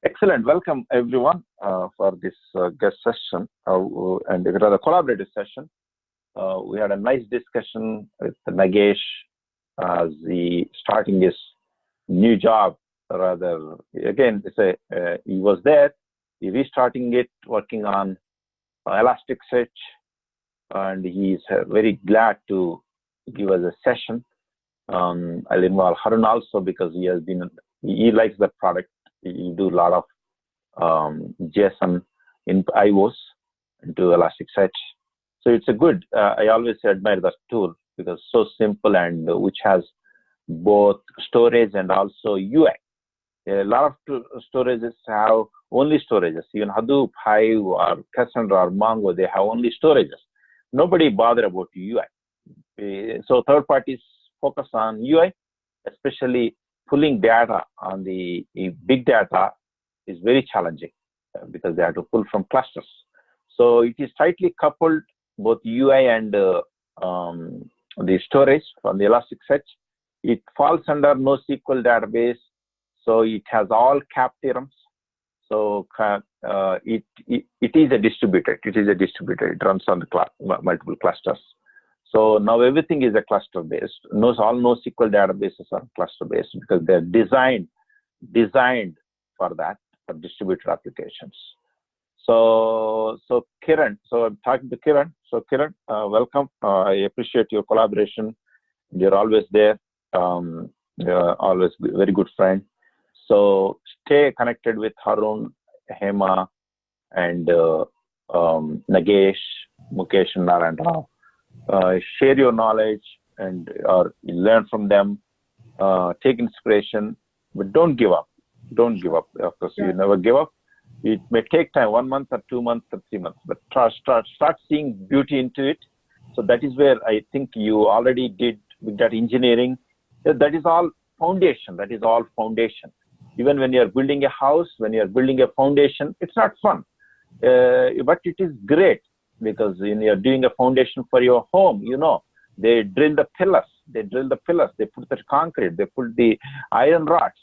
Excellent. Welcome everyone for this guest session, and it was a collaborative session. We had a nice discussion with Nagesh as he starting his new job. Rather, again, he was there. He restarting it, working on Elasticsearch, and he's very glad to give us a session. I'll involve Harun also because he likes the product. He do a lot of JSON in iOS into Elasticsearch. So it's a good. I always admire that tool because it's so simple and which has both storage and also UI. A lot of storages have only storages. Even Hadoop, Hive, or Cassandra, or Mongo, they have only storages. Nobody bother about UI. So third parties focus on UI, especially pulling data on the big data is very challenging because they have to pull from clusters. So it is tightly coupled, both UI and the storage from the Elasticsearch. It falls under NoSQL database, so it has all CAP theorems. So it is a distributed. It is a distributed. It runs on the multiple clusters. So now everything is a cluster based. All NoSQL databases are cluster based because they're designed for that, for distributed applications. So Kiran, so I'm talking to Kiran. So Kiran, welcome. I appreciate your collaboration. You're always there. You're always very good friend. So stay connected with Harun, Hema, and Nagesh, Mukesh, and Narayan Rao. Share your knowledge and or learn from them. Take inspiration, but don't give up. Don't give up. Of course, you never give up. It may take time, 1 month or 2 months or 3 months, but start seeing beauty into it. So that is where I think you already did with that engineering. That is all foundation. That is all foundation. Even when you are building a house, when you are building a foundation, it's not fun, but it is great because when you are doing a foundation for your home, they drill the pillars. They put the concrete. They put the iron rods.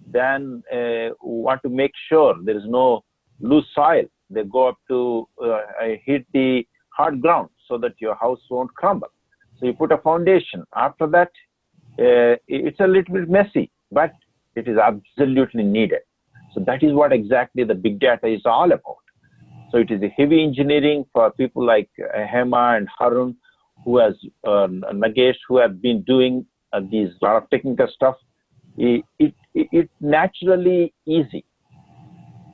Then want to make sure there is no loose soil. They go up to hit the hard ground so that your house won't crumble. So you put a foundation. After that, it's a little bit messy, but it is absolutely needed. So that is what exactly the big data is all about. So it is a heavy engineering for people like Hema and Harun, who has Nagesh, who have been doing these lot of technical stuff. It naturally easy,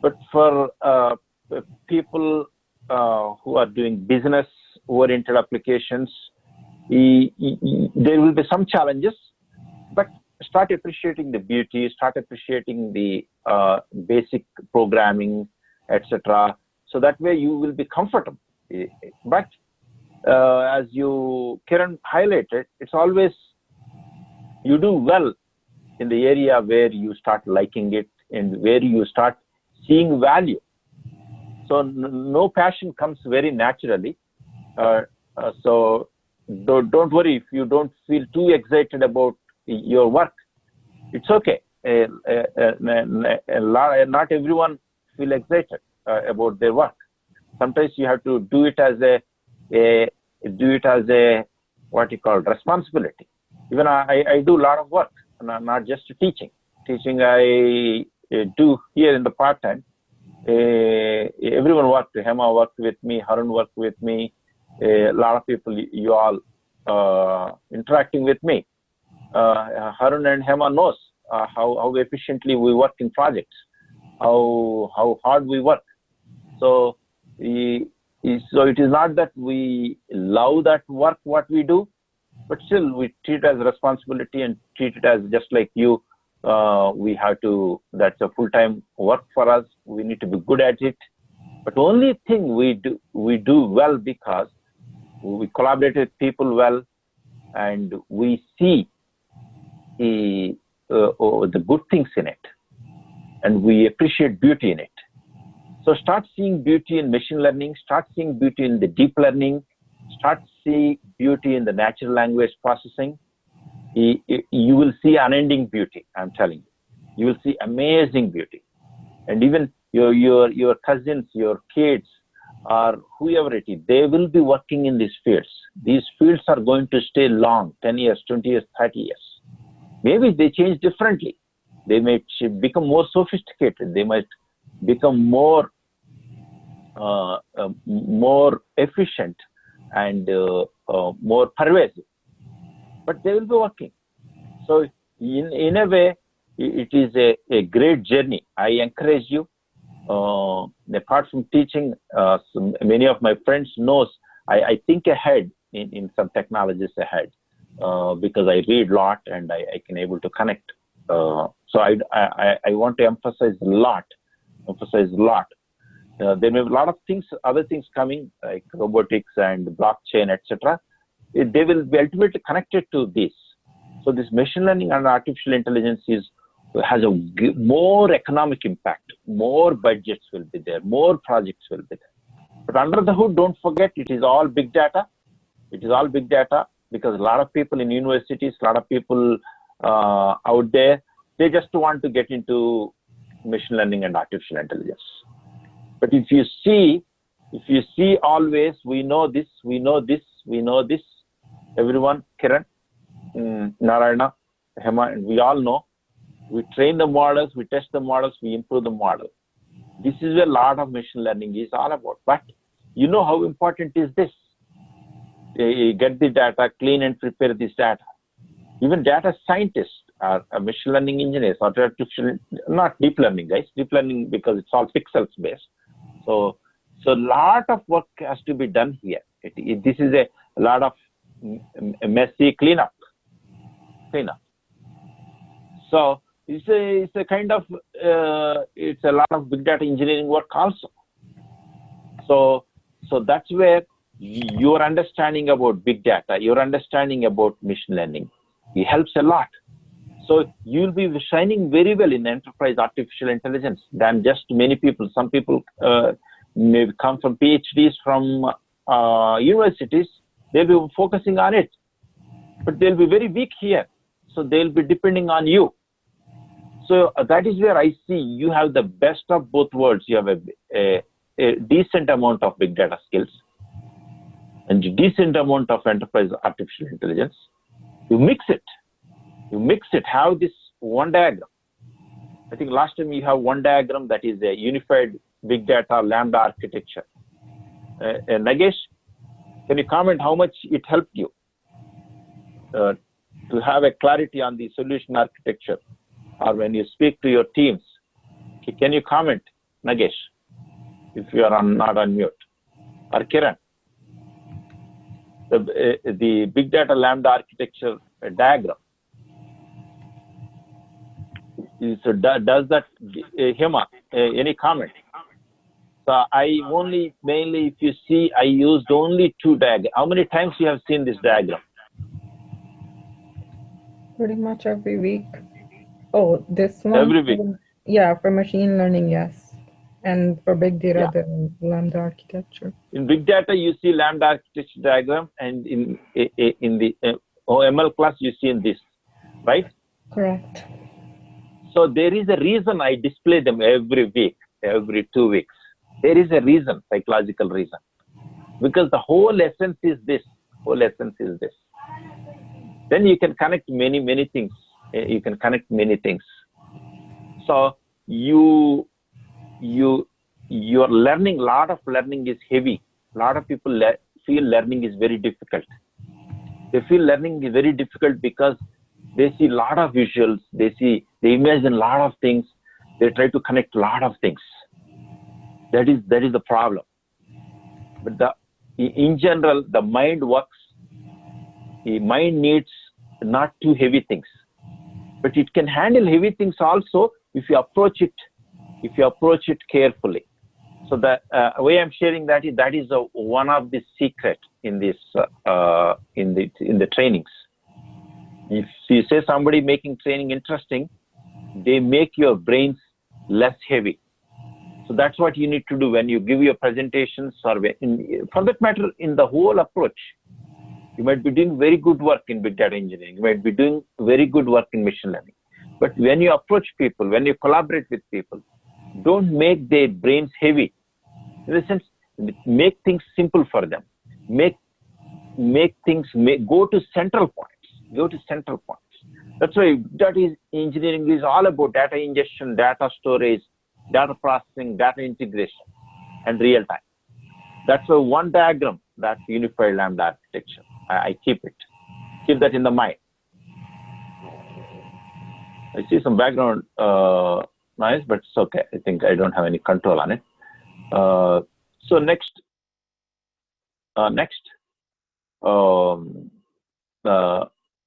but for people who are doing business-oriented applications, there will be some challenges. But start appreciating the beauty, start appreciating the basic programming, etc. So that way you will be comfortable. But as you, Kiran, highlighted, it's always you do well in the area where you start liking it and where you start seeing value. So no passion comes very naturally. So don't worry if you don't feel too excited about your work. It's okay. Not everyone feel excited about their work. Sometimes you have to do it as a what you call responsibility. Even I do a lot of work, not just teaching. Teaching I do here in the part time. Everyone worked. Hema worked with me. Harun worked with me. A lot of people, you all interacting with me. Harun and Hema knows how efficiently we work in projects, how hard we work. So it is not that we love that work, what we do, but still we treat it as a responsibility and treat it as just like you. We have to, that's a full-time work for us. We need to be good at it. But the only thing we do well because we collaborate with people well and we see the good things in it and we appreciate beauty in it. So start seeing beauty in machine learning, start seeing beauty in the deep learning, start seeing beauty in the natural language processing. You will see unending beauty, I'm telling you. You will see amazing beauty. and even your cousins, your kids, or whoever it is, they will be working in these fields. These fields are going to stay long, 10 years, 20 years, 30 years. Maybe they change differently. They might become more sophisticated. They might become more efficient and more pervasive. But they will be working. So in a way, it is a great journey. I encourage you. Apart from teaching, many of my friends knows I think ahead in some technologies ahead because I read a lot and I can able to connect. So I want to emphasize a lot. There may be a lot of things, other things coming like robotics and blockchain, etc. They will be ultimately connected to this. So this machine learning and artificial intelligence has a more economic impact. More budgets will be there. More projects will be there. But under the hood, don't forget, it is all big data. It is all big data because a lot of people in universities, a lot of people out there, they just want to get into machine learning and artificial intelligence. But if you see always, we know this, everyone, Kiran, Narayana, Hema, and we all know, we train the models, we test the models, we improve the model. This is where a lot of machine learning is all about. But you know how important is this? You get the data, clean and prepare this data. Even data scientists are machine learning engineers, or artificial, not deep learning, guys. Deep learning because it's all pixels based. So a lot of work has to be done here. This is a lot of messy cleanup. So it's a kind of it's a lot of big data engineering work also. So that's where your understanding about big data, your understanding about machine learning, it helps a lot. So you'll be shining very well in enterprise artificial intelligence than just many people. Some people may come from PhDs from universities. They'll be focusing on it, but they'll be very weak here. So they'll be depending on you. So that is where I see you have the best of both worlds. You have a decent amount of big data skills and a decent amount of enterprise artificial intelligence. You mix it. Have this one diagram. I think last time you have one diagram that is a unified big data lambda architecture. Nagesh, can you comment how much it helped you to have a clarity on the solution architecture, or when you speak to your teams? Can you comment, Nagesh, if you are not on mute, or Kiran? The big data lambda architecture diagram. So does that, Hema, any comment? So I only, mainly if you see, I used only two diagrams. How many times you have seen this diagram? Pretty much every week. Oh, this one? Every week. Yeah, for machine learning, yes. And for big data, Yeah. the lambda architecture. In big data, you see lambda architecture diagram, and in the ML class, you see in this, right? Correct. So there is a reason I display them every week, every 2 weeks. There is a reason, psychological reason, because the whole essence is this. Then you can connect many things. You can connect many things. So your learning, lot of learning is heavy. A lot of people feel learning is very difficult. They feel learning is very difficult because they see a lot of visuals. They imagine a lot of things. They try to connect a lot of things. That is the problem. But in general, the mind works. The mind needs not too heavy things, but it can handle heavy things also if you approach it carefully. So the way I'm sharing that is one of the secret in this in the trainings. If you say somebody making training interesting, they make your brains less heavy. So that's what you need to do when you give your presentations, or for that matter, in the whole approach. You might be doing very good work in big data engineering. You might be doing very good work in machine learning. But when you approach people, when you collaborate with people, Don't make their brains heavy. In the sense, make things simple for them. Go to central points. Go to central points. That's why that is engineering is all about data ingestion, data storage, data processing, data integration, and real time. That's a one diagram, that unified lambda architecture. I keep it. Keep that in the mind. I see some background noise, but it's okay. I think I don't have any control on it. So next,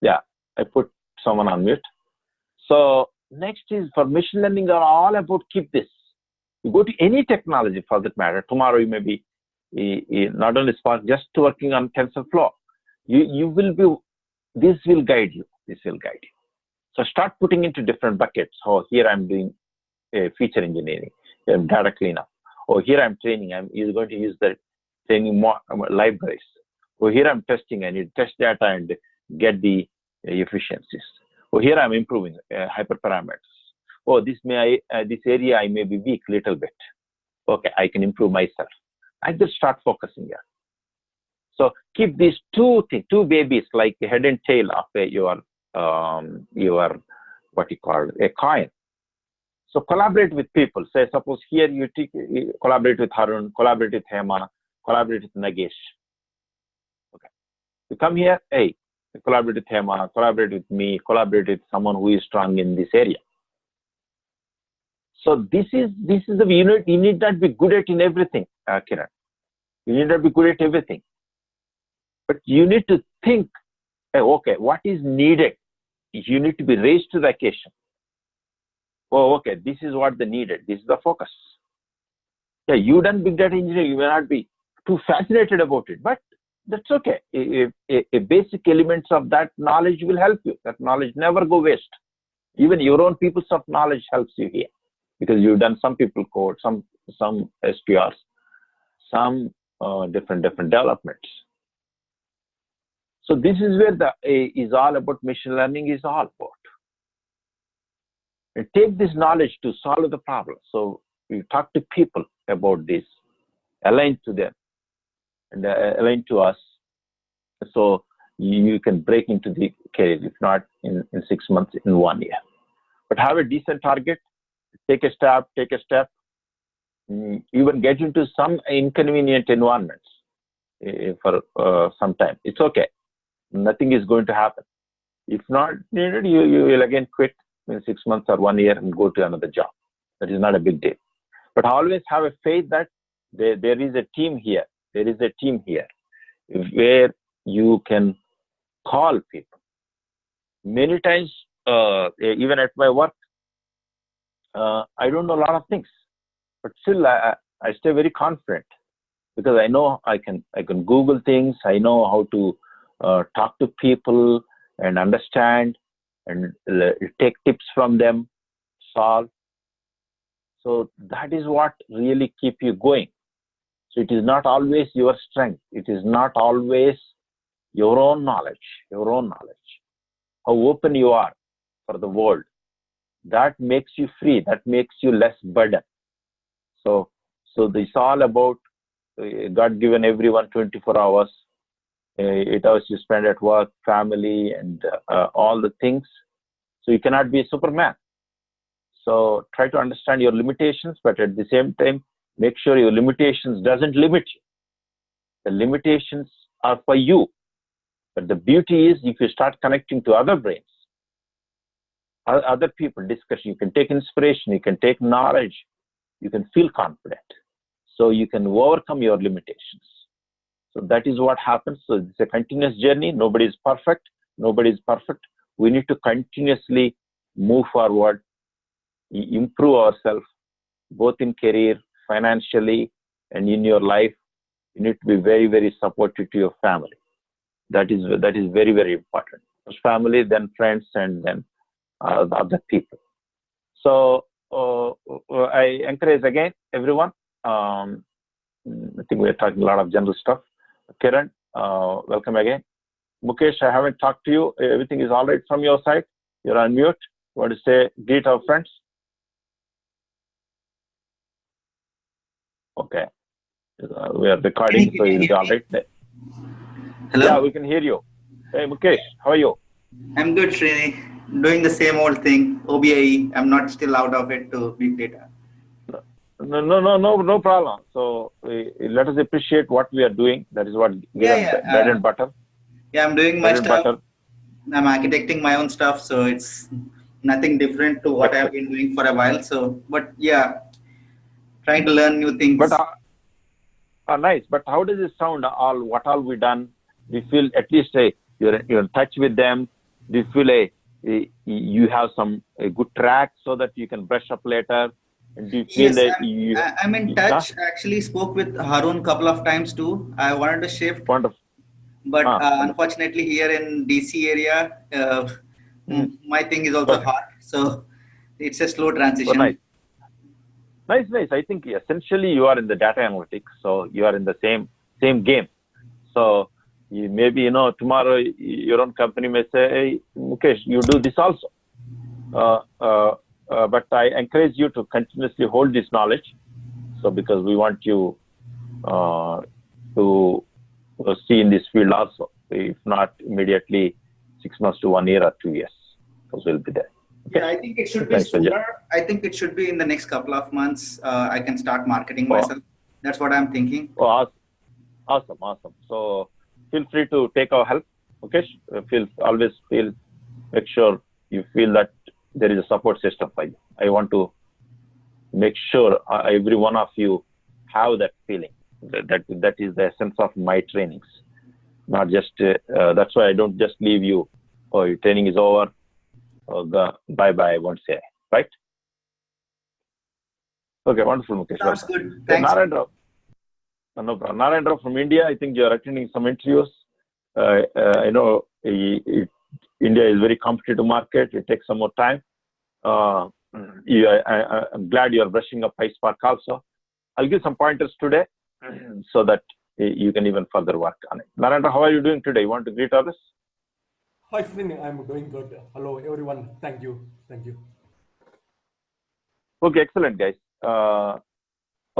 yeah, I put someone on mute. So next is for machine learning are all about keep this. You go to any technology for that matter. Tomorrow you may be not only Spark, just working on TensorFlow. You will be. This will guide you. This will guide you. So start putting into different buckets. Oh, here I'm doing feature engineering, data cleanup. Or here I'm training. I'm going to use the training more libraries. Or here I'm testing. I need test data and get the efficiencies. Or here I'm improving hyperparameters. Oh, this area I may be weak a little bit. Okay, I can improve myself. I just start focusing here. So keep these two babies like head and tail of your what you call a coin. So collaborate with people. Say suppose here you collaborate with Harun, collaborate with Hema, collaborate with Nagesh. Okay, you come here, hey, collaborate with Hema, collaborate with me, collaborate with someone who is strong in this area. So this is the unit. You need not be good at in everything, Kiran. You need not be good at everything, but you need to think. Okay, what is needed? You need to be raised to the occasion. Oh, okay, this is what they needed. This is the focus. Yeah, you done big data engineering. You may not be too fascinated about it, but that's okay. A basic elements of that knowledge will help you. That knowledge never go waste. Even your own people's of knowledge helps you here because you've done some people code, some SPRs, some different developments. So this is where is all about machine learning is all about. And take this knowledge to solve the problem. So you talk to people about this, align to them, and align to us. So you can break into the career, if not in 6 months, in 1 year. But have a decent target. Take a step. Even get into some inconvenient environments for some time. It's okay. Nothing is going to happen. If not needed, you will again quit in 6 months or 1 year and go to another job. That is not a big deal. But always have a faith that there is a team here. There is a team here where you can call people. Many times, even at my work, I don't know a lot of things, but still I stay very confident because I know I can Google things. I know how to talk to people and understand and take tips from them, solve. So that is what really keep you going. So it is not always your strength. It is not always your own knowledge. How open you are for the world. That makes you free. That makes you less burden. So this is all about God given everyone 24 hours. 8 hours you spend at work, family, and all the things. So you cannot be a Superman. So try to understand your limitations, but at the same time, make sure your limitations doesn't limit you. The limitations are for you. But the beauty is if you start connecting to other brains, other people discussion, you can take inspiration, you can take knowledge, you can feel confident. So you can overcome your limitations. So that is what happens. So it's a continuous journey. Nobody is perfect. We need to continuously move forward, improve ourselves, both in career, financially, and in your life. You need to be very, very supportive to your family. That is very, very important. First family, then friends, and then other people. So I encourage again everyone. I think we're talking a lot of general stuff. Kiran, welcome again. Mukesh, I haven't talked to you. Everything is all right from your side? You're on mute. You want to say greet our friends? Okay. We are recording, so you'll be all right. Hello? Yeah, we can hear you. Hey, Mukesh, how are you? I'm good, Srini. Doing the same old thing, OBIE. I'm not still out of it to big data. No problem. So let us appreciate what we are doing. That is what bread and butter. Yeah, I'm doing my Bread and stuff. butter. I'm architecting my own stuff, so it's nothing different to what I've been doing for a while. So, but yeah, trying to learn new things. But nice. But how does it sound? What all we done? Do you feel at least you're in touch with them? Do you feel you have some a good track so that you can brush up later? And do you feel Yes, that I'm in touch. I actually spoke with Harun a couple of times too. I wanted to shift, wonderful. but Wonderful. unfortunately here in DC area, my thing is also Okay. hot, so it's a slow So transition. nice. I think essentially you are in the data analytics, so you are in the same game. So maybe tomorrow your own company may say, "Hey, Mukesh, you do this also." But I encourage you to continuously hold this knowledge. So because we want you to see in this field also, if not immediately 6 months to 1 year or 2 years, because we'll be there. Okay. Yeah, I think it should be sooner. I think it should be in the next couple of months. I can start marketing myself. That's what I'm thinking. Oh, awesome. So feel free to take our help. Okay. Make sure you feel that there is a support system for you. I want to make sure every one of you have that feeling. That is the essence of my trainings. Not just that's why I don't just leave you. Oh, your training is over. Bye. I won't say, right? Okay, wonderful, Mukesh. Sounds good. Thanks. Narendra, no problem. Narendra from India. I think you are attending some interviews. I know India is very competitive market. It takes some more time. I'm glad you are brushing up PySpark also. I'll give some pointers today so that you can even further work on it. Narendra, how are you doing today? You want to greet others? Hi, Srini. I'm doing good. Hello, everyone. Thank you. Okay, excellent, guys.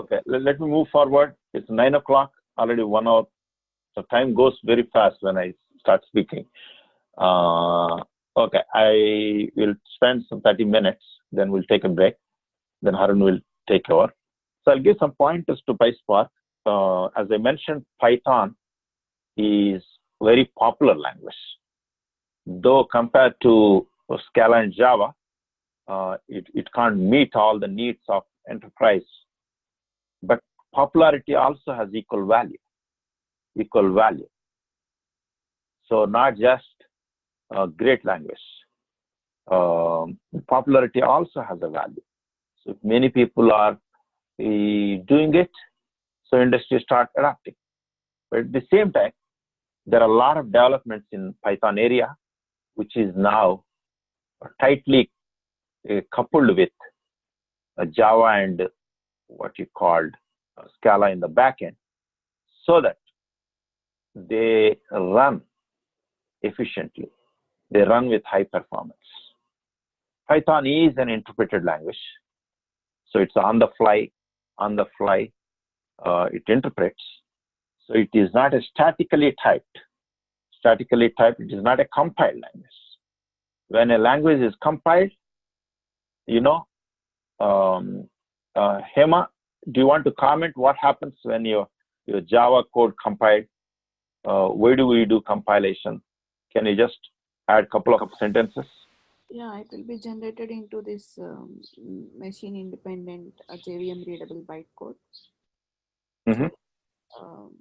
Okay, let me move forward. It's 9 o'clock, already 1 hour. So time goes very fast when I start speaking. Okay, I will spend some 30 minutes, then we'll take a break. Then Harun will take over. So I'll give some pointers to PySpark. As I mentioned, Python is very popular language. Though compared to Scala and Java, it can't meet all the needs of enterprise. But popularity also has equal value. So not just a great language. Popularity also has a value. So if many people are doing it, so industry start adapting. But at the same time, there are a lot of developments in Python area, which is now tightly coupled with Java and what you called Scala in the backend, so that they run efficiently. They run with high performance. Python is an interpreted language, so it's on the fly. It interprets. So it is not a statically typed. It is not a compiled language. When a language is compiled, Hema, do you want to comment what happens when your Java code compiled? Where do we do compilation? Can you just add a couple of sentences? Yeah, it will be generated into this machine independent JVM readable bytecode. Mm-hmm. So,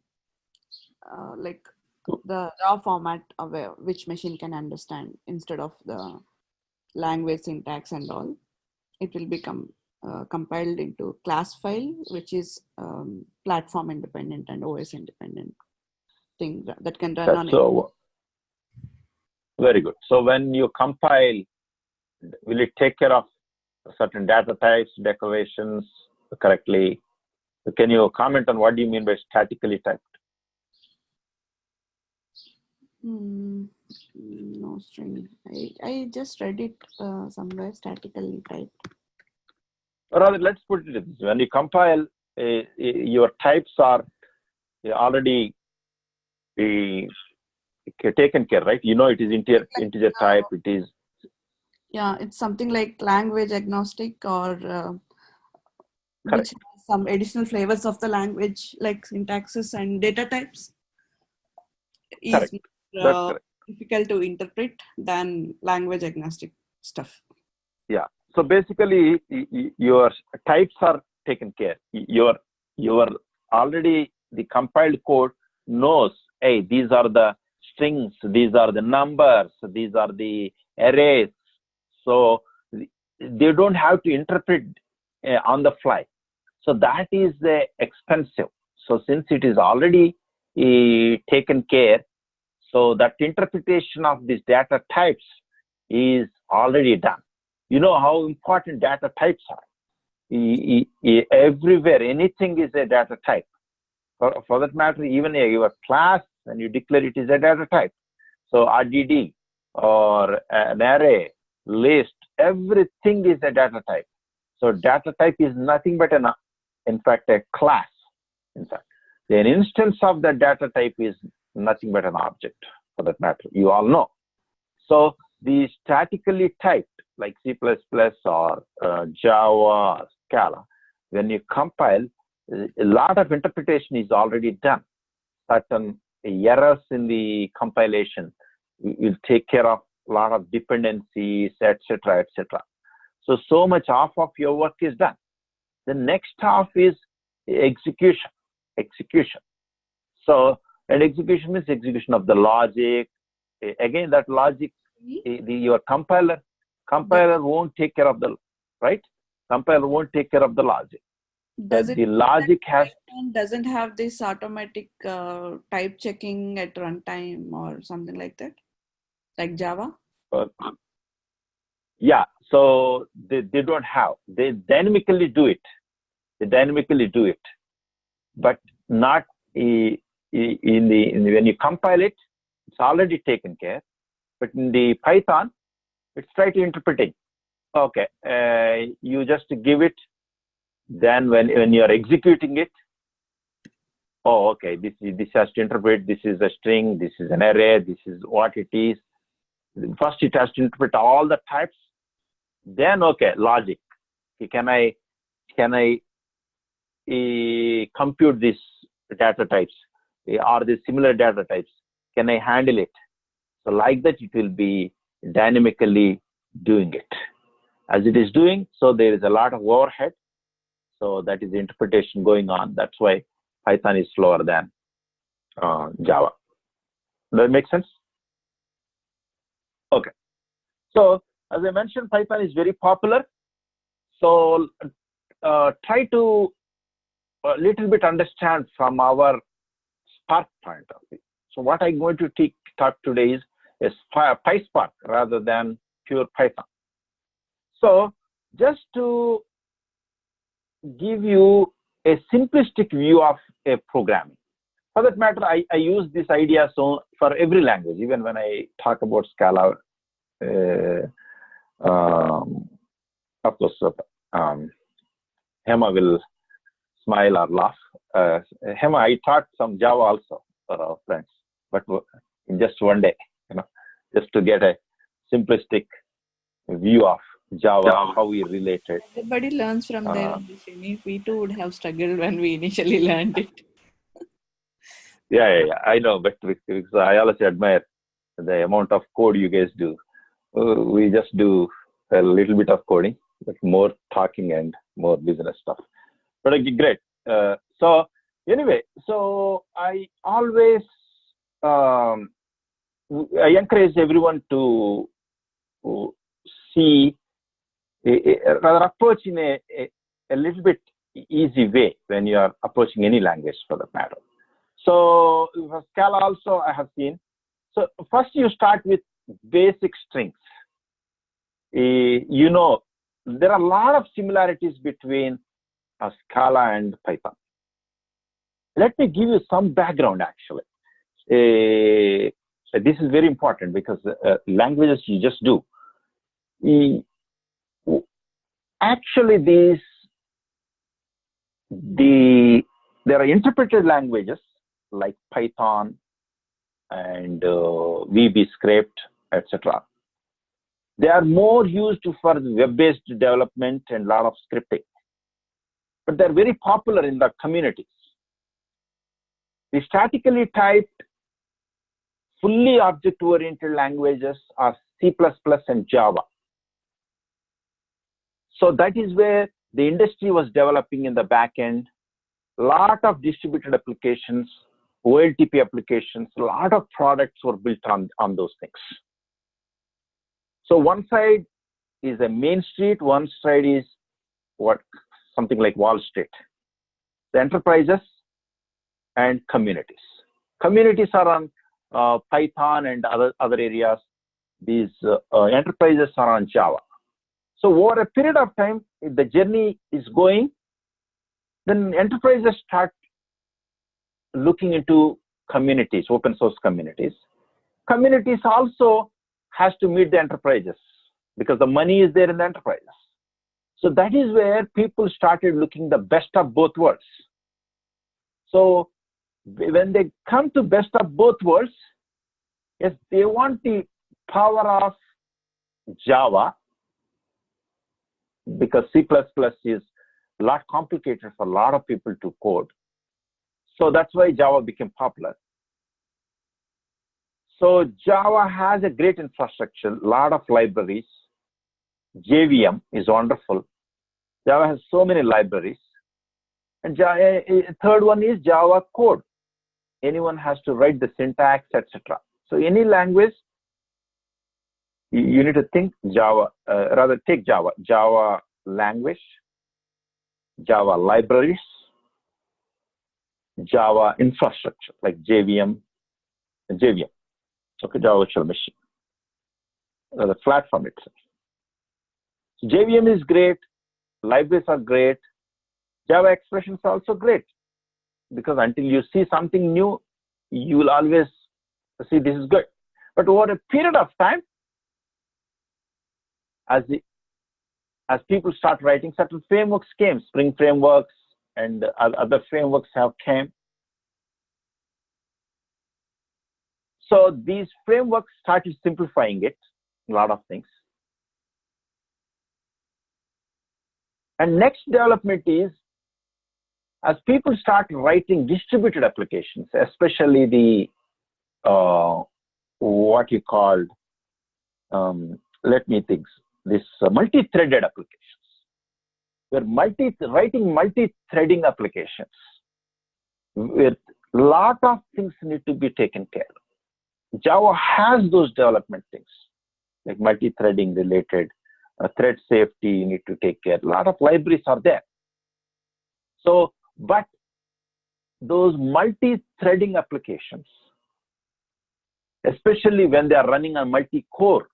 like the raw format of which machine can understand instead of the language syntax and all, it will become compiled into class file, which is platform independent and OS independent thing that can run on it. Very good. So when you compile, will it take care of certain data types, declarations correctly? Can you comment on what do you mean by statically typed? No string. I just read it somewhere statically typed. Or rather, let's put it this way. When you compile your types are already taken care, right? You know, it is integer type. It is. Yeah, it's something like language agnostic, or which Correct. has some additional flavors of the language, like syntaxes and data types, is Correct. That's uh, correct. difficult to interpret than language agnostic stuff. Yeah. So basically, your types are taken care. Your already the compiled code knows, hey, these are the strings, these are the numbers, these are the arrays. So they don't have to interpret on the fly. So that is expensive. So since it is already taken care, so that interpretation of these data types is already done. You know how important data types are. Everywhere, anything is a data type. For that matter, even your class, when you declare it is a data type. So RDD or an array, list, everything is a data type. So data type is nothing but in fact, a class. In fact, an instance of the data type is nothing but an object, for that matter. You all know. So the statically typed, like C++ or Java or Scala, when you compile, a lot of interpretation is already done. Certain errors in the compilation will take care of a lot of dependencies, etc., etc. So much half of your work is done. The next half is execution. So, and execution means execution of the logic. Again, that logic, your compiler won't take care of the, right? Compiler won't take care of the logic. Does it The logic has doesn't have this automatic type checking at runtime or something like that, like Java? yeah. So they don't have. They dynamically do it. But not when you compile it, it's already taken care. But in the Python, it's try to interpreting. Okay, you just give it. Then when you are executing it, oh, okay, this has to interpret. This is a string. This is an array. This is what it is. First, it has to interpret all the types. Then, okay, logic. Can I compute these data types? Are they similar data types? Can I handle it? So like that, it will be dynamically doing it. As it is doing, so there is a lot of overhead. So that is the interpretation going on. That's why Python is slower than Java. Does that make sense? Okay. So as I mentioned, Python is very popular. So try to a little bit understand from our Spark point of view. So what I'm going to talk today is PySpark rather than pure Python. So just to give you a simplistic view of a programming. For that matter, I use this idea so for every language, even when I talk about Scala, of course, Hema will smile or laugh. Hema, I taught some Java also for our friends, but in just one day, just to get a simplistic view of Java, how we relate it. Everybody learns from there. We too would have struggled when we initially learned it. Yeah, I know, but because I also admire the amount of code you guys do. We just do a little bit of coding, but more talking and more business stuff. But okay, great. So anyway, so I always I encourage everyone to see rather approach in a little bit easy way when you are approaching any language for that matter. So for Scala also I have seen. So first you start with basic strings. You know, there are a lot of similarities between Scala and Python. Let me give you some background actually. This is very important because languages you just do. Actually, these there are interpreted languages like Python and VB script, etc. They are more used for web-based development and a lot of scripting, but they're very popular in the communities. The statically typed, fully object-oriented languages are C++ and Java. So that is where the industry was developing in the back end. A lot of distributed applications, OLTP applications, a lot of products were built on those things. So one side is a Main Street, one side is something like Wall Street. The enterprises and communities. Communities are on Python and other areas. These enterprises are on Java. So over a period of time, if the journey is going, then enterprises start looking into communities, open source communities. Communities also has to meet the enterprises because the money is there in the enterprises. So that is where people started looking the best of both worlds. So when they come to best of both worlds, yes, they want the power of Java because C++ is a lot complicated for a lot of people to code. So that's why Java became popular. So Java has a great infrastructure, a lot of libraries. JVM is wonderful. Java has so many libraries. And third one is Java code. Anyone has to write the syntax, etc. So any language, you need to think Java, rather take Java. Java language, Java libraries, Java infrastructure like JVM, okay, Java Virtual Machine, the platform itself. So JVM is great, libraries are great, Java expressions are also great, because until you see something new, you will always see this is good. But over a period of time, as people start writing, certain frameworks came, Spring frameworks and other frameworks have came. So these frameworks started simplifying it, a lot of things. And next development is, as people start writing distributed applications, especially the, what you called, let me think, this multi-threaded applications. We're writing multi-threading applications with a lot of things need to be taken care of. Java has those development things, like multi-threading related, thread safety you need to take care. A lot of libraries are there. So, but those multi-threading applications, especially when they are running on multi-core,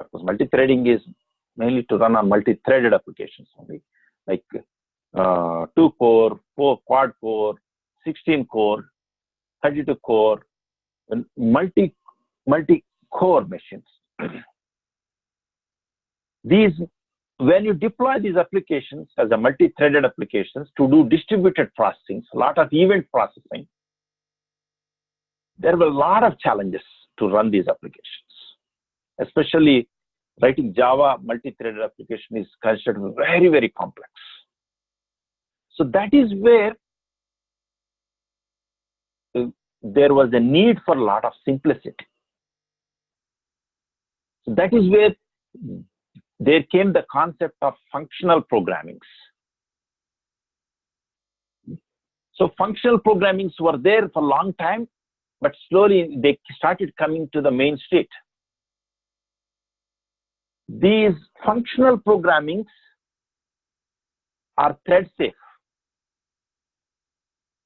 because multi-threading is mainly to run on multi-threaded applications only, like 2-core, 4 quad-core, 16-core, 32-core, and multi-core machines. These, when you deploy these applications as a multi-threaded applications to do distributed processing, a lot of event processing, there were a lot of challenges to run these applications. Especially writing Java multi-threaded application is considered very, very complex. So that is where there was a need for a lot of simplicity. So that is where there came the concept of functional programmings. So functional programmings were there for a long time, but slowly they started coming to the main street. These functional programmings are thread safe.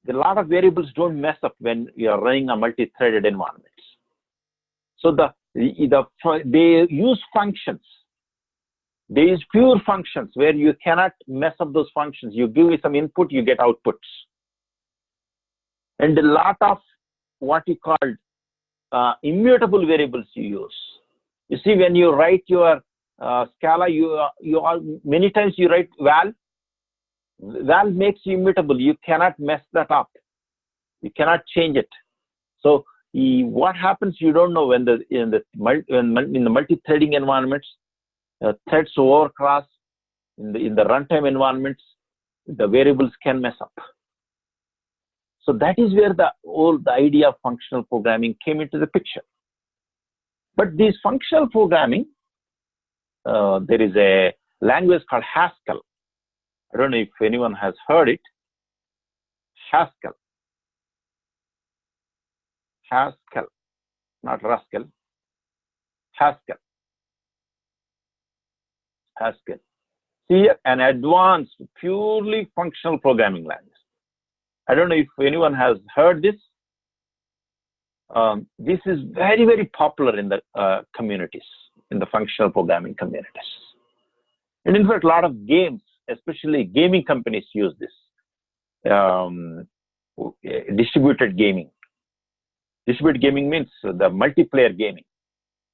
A lot of variables don't mess up when you are running a multi-threaded environment. So they use functions. They use pure functions where you cannot mess up those functions. You give some input, you get outputs. And a lot of what you call immutable variables you use. You see, when you write your Scala, many times you write val, Val makes you immutable. You cannot mess that up. You cannot change it. So what happens? You don't know when in the multi-threading environments, threads overcross. In the runtime environments, the variables can mess up. So that is where the idea of functional programming came into the picture. But this functional programming, there is a language called Haskell. I don't know if anyone has heard it. Haskell. Haskell, not Rascal. Haskell. Haskell. See, an advanced, purely functional programming language. I don't know if anyone has heard this. This is very, very popular in the communities, in the functional programming communities. And in fact, a lot of games, especially gaming companies, use this. Distributed gaming. Distributed gaming means the multiplayer gaming.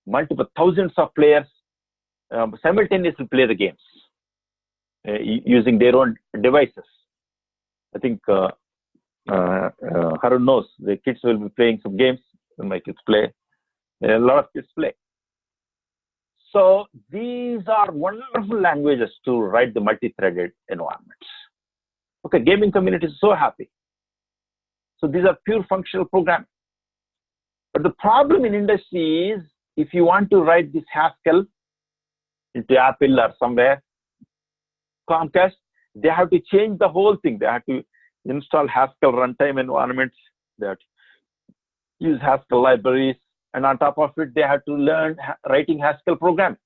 Multiple thousands of players simultaneously play the games using their own devices. I think Harun knows the kids will be playing some games. My kids play. A lot of kids play. So these are wonderful languages to write the multi-threaded environments. Okay, gaming community is so happy. So these are pure functional programming. But the problem in industry is if you want to write this Haskell into Apple or somewhere, Comcast, they have to change the whole thing. They have to install Haskell runtime environments. They have to use Haskell libraries. And on top of it, they have to learn writing Haskell programming.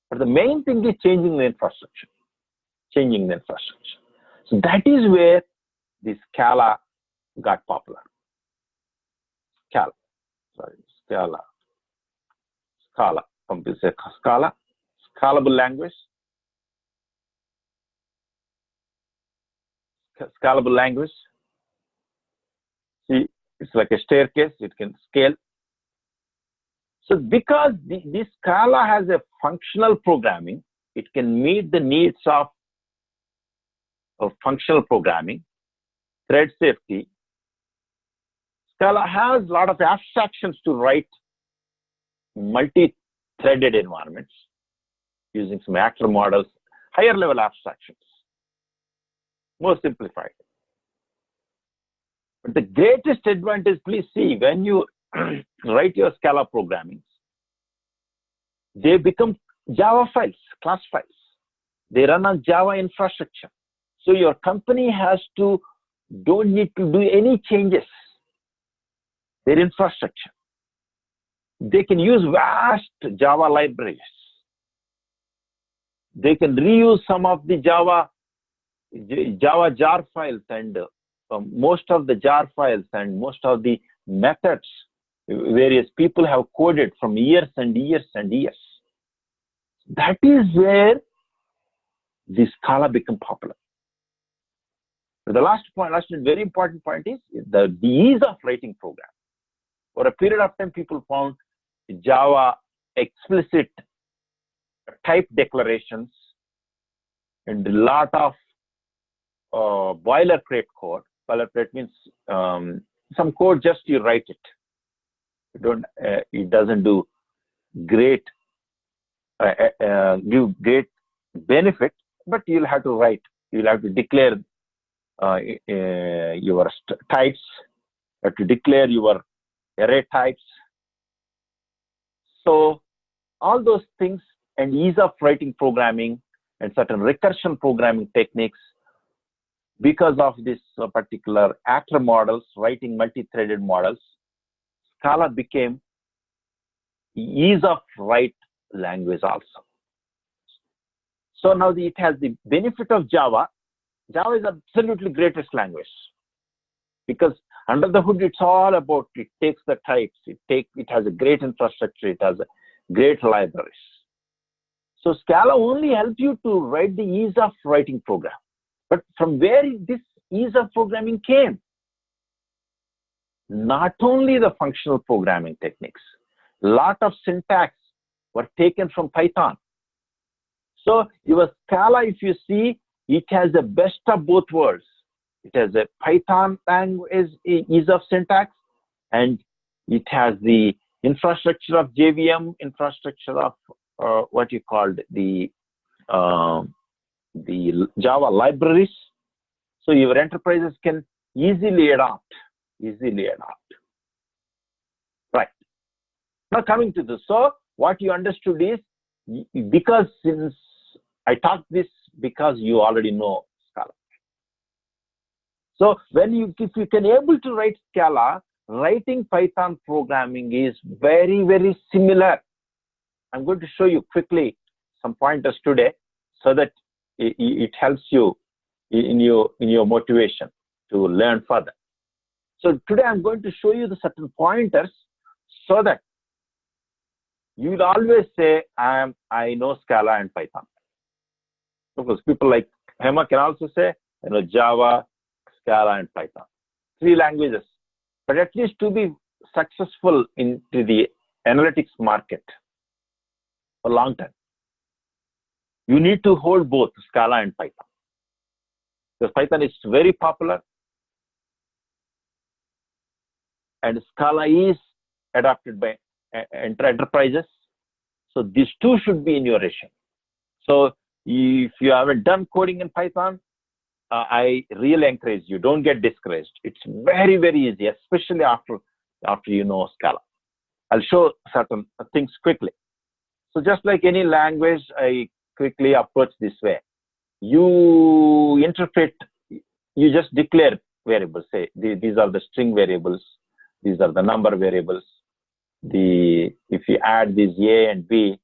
But the main thing is changing the infrastructure. Changing the infrastructure. So that is where the Scala got popular. Scala. Computer Scala. Scalable language. Scalable language. See, it's like a staircase. It can scale. So because this Scala has a functional programming, it can meet the needs of functional programming, thread safety. Scala has a lot of abstractions to write multi-threaded environments using some actor models, higher level abstractions, more simplified. But the greatest advantage, please see, when you write your Scala programmings, they become Java files, class files. They run on Java infrastructure. So your company don't need to do any changes. Their infrastructure. They can use vast Java libraries. They can reuse some of the Java jar files and most of the jar files and most of the methods various people have coded from years and years and years. That is where the Scala become popular. The last and very important point is the ease of writing program. For a period of time, people found Java explicit type declarations and a lot of boilerplate code. Boilerplate means some code just you write it. It doesn't do great, give great benefit, but you'll have to write. You'll have to declare your types. You have to declare your array types. So all those things and ease of writing programming and certain recursion programming techniques, because of this particular actor models, writing multi-threaded models, Scala became ease of write language also. So now it has the benefit of Java. Java is absolutely greatest language because under the hood it's all about, it takes the types, it has a great infrastructure, it has a great libraries. So Scala only helps you to write the ease of writing program. But from where this ease of programming came? Not only the functional programming techniques, a lot of syntax were taken from Python. So your Scala, if you see, it has the best of both worlds. It has a Python language, ease of syntax, and it has the infrastructure of JVM, infrastructure of what you called the Java libraries. So your enterprises can easily adopt. Right. Now coming to this, so what you understood is, because since I taught this because you already know Scala. So if you can able to write Scala, writing Python programming is very, very similar. I'm going to show you quickly some pointers today so that it helps you in your motivation to learn further. So today I'm going to show you the certain pointers so that you will always say, I know Scala and Python. Because people like Hema can also say, Java, Scala, and Python. 3 languages. But at least to be successful into the analytics market for a long time, you need to hold both Scala and Python. Because Python is very popular and Scala is adopted by enterprises. So these 2 should be in your ratio. So if you haven't done coding in Python, I really encourage you, don't get discouraged. It's very, very easy, especially after you know Scala. I'll show certain things quickly. So just like any language, I quickly approach this way. You interpret, you just declare variables. Say these are the string variables, these are the number variables. If you add these A and B,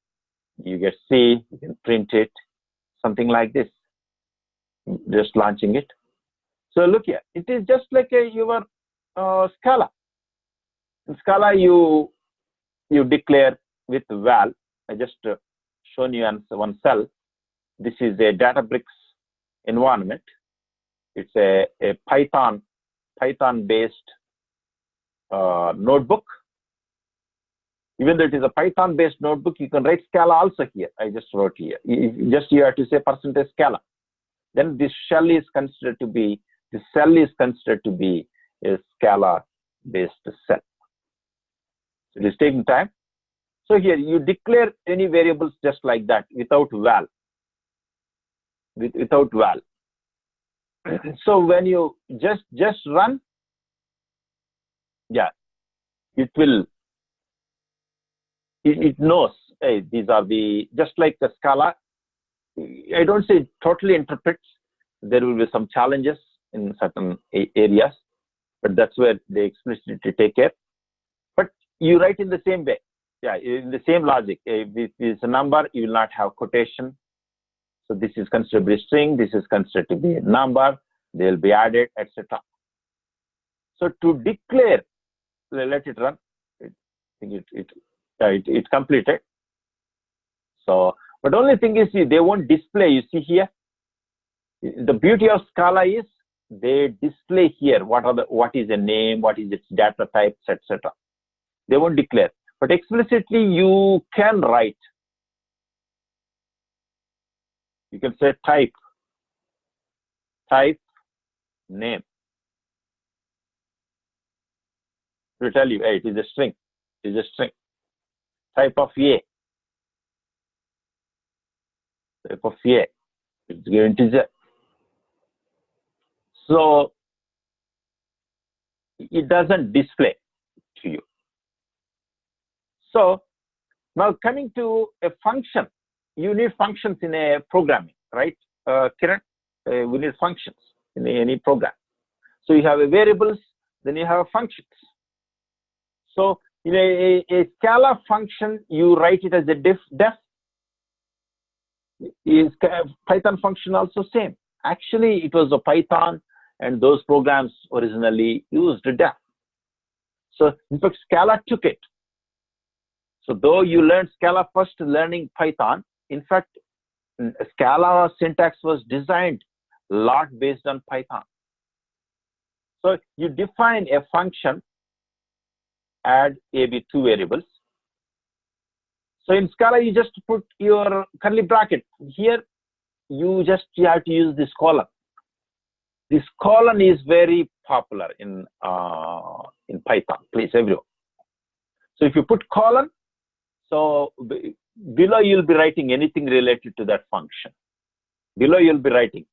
you get C, you can print it, something like this. Just launching it. So look here, it is just like your Scala. In Scala, you declare with val. I just shown you on one cell. This is a Databricks environment. It's a Python-based notebook. Even though it is a Python-based notebook, you can write Scala also here. I just wrote here. You have to say %Scala. Then this cell is considered to be a Scala-based cell. So it is taking time. So here you declare any variables just like that without val. Without val. So when you just run, yeah, it knows, hey, these are just like the Scala. I don't say it totally interprets. There will be some challenges in certain areas, but that's where they explicitly take care. But you write in the same way. Yeah, in the same logic. If this is a number, you will not have quotation. So this is considered to be a string. This is considered to be a number. They will be added, etc. So to declare, let it run. I think it completed. So, but only thing is, they won't display. You see here, the beauty of Scala is they display here what is the name, what is its data types, etc. They won't declare, but explicitly you can write. You can say type name. It will tell you, hey, it is a string. It is a string. Type of A. Type of A. It's given integer. So it doesn't display to you. So now coming to a function, you need functions in a programming, right? Kiran, we need functions in any program. So you have a variables, then you have functions. So in a Scala function, you write it as a def. Is Python function also same? Actually, it was a Python, and those programs originally used def. So in fact, Scala took it. So though you learned Scala first, learning Python, in fact, Scala syntax was designed a lot based on Python. So you define a function, add AB 2 variables. So in Scala, you just put your curly bracket. Here, you have to use this colon. This colon is very popular in Python, please everyone. So if you put colon, so below you'll be writing anything related to that function. Below you'll be writing.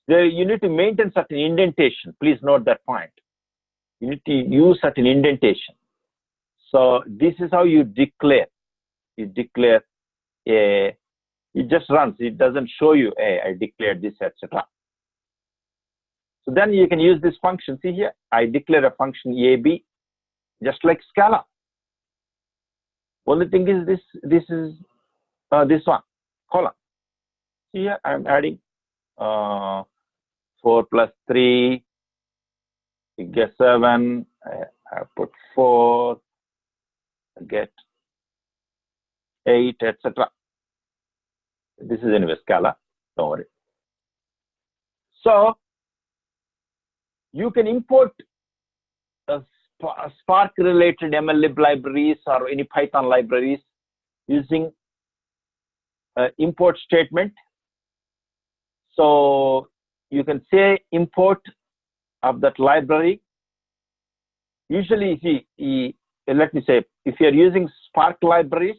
There you need to maintain certain indentation. Please note that point. You need to use certain indentation. So this is how you declare. You declare a. It just runs. It doesn't show you, hey, I declared this, etc. So then you can use this function. See here, I declare a function AB, just like Scala. Only thing is this is this one, colon. See here, I'm adding 4 plus 3, you get 7, I put 4, I get 8, etc. This is anyway Scala, don't worry. So you can import Spark related MLlib libraries or any Python libraries using import statement. So you can say import of that library. Usually, let me say, if you are using Spark libraries,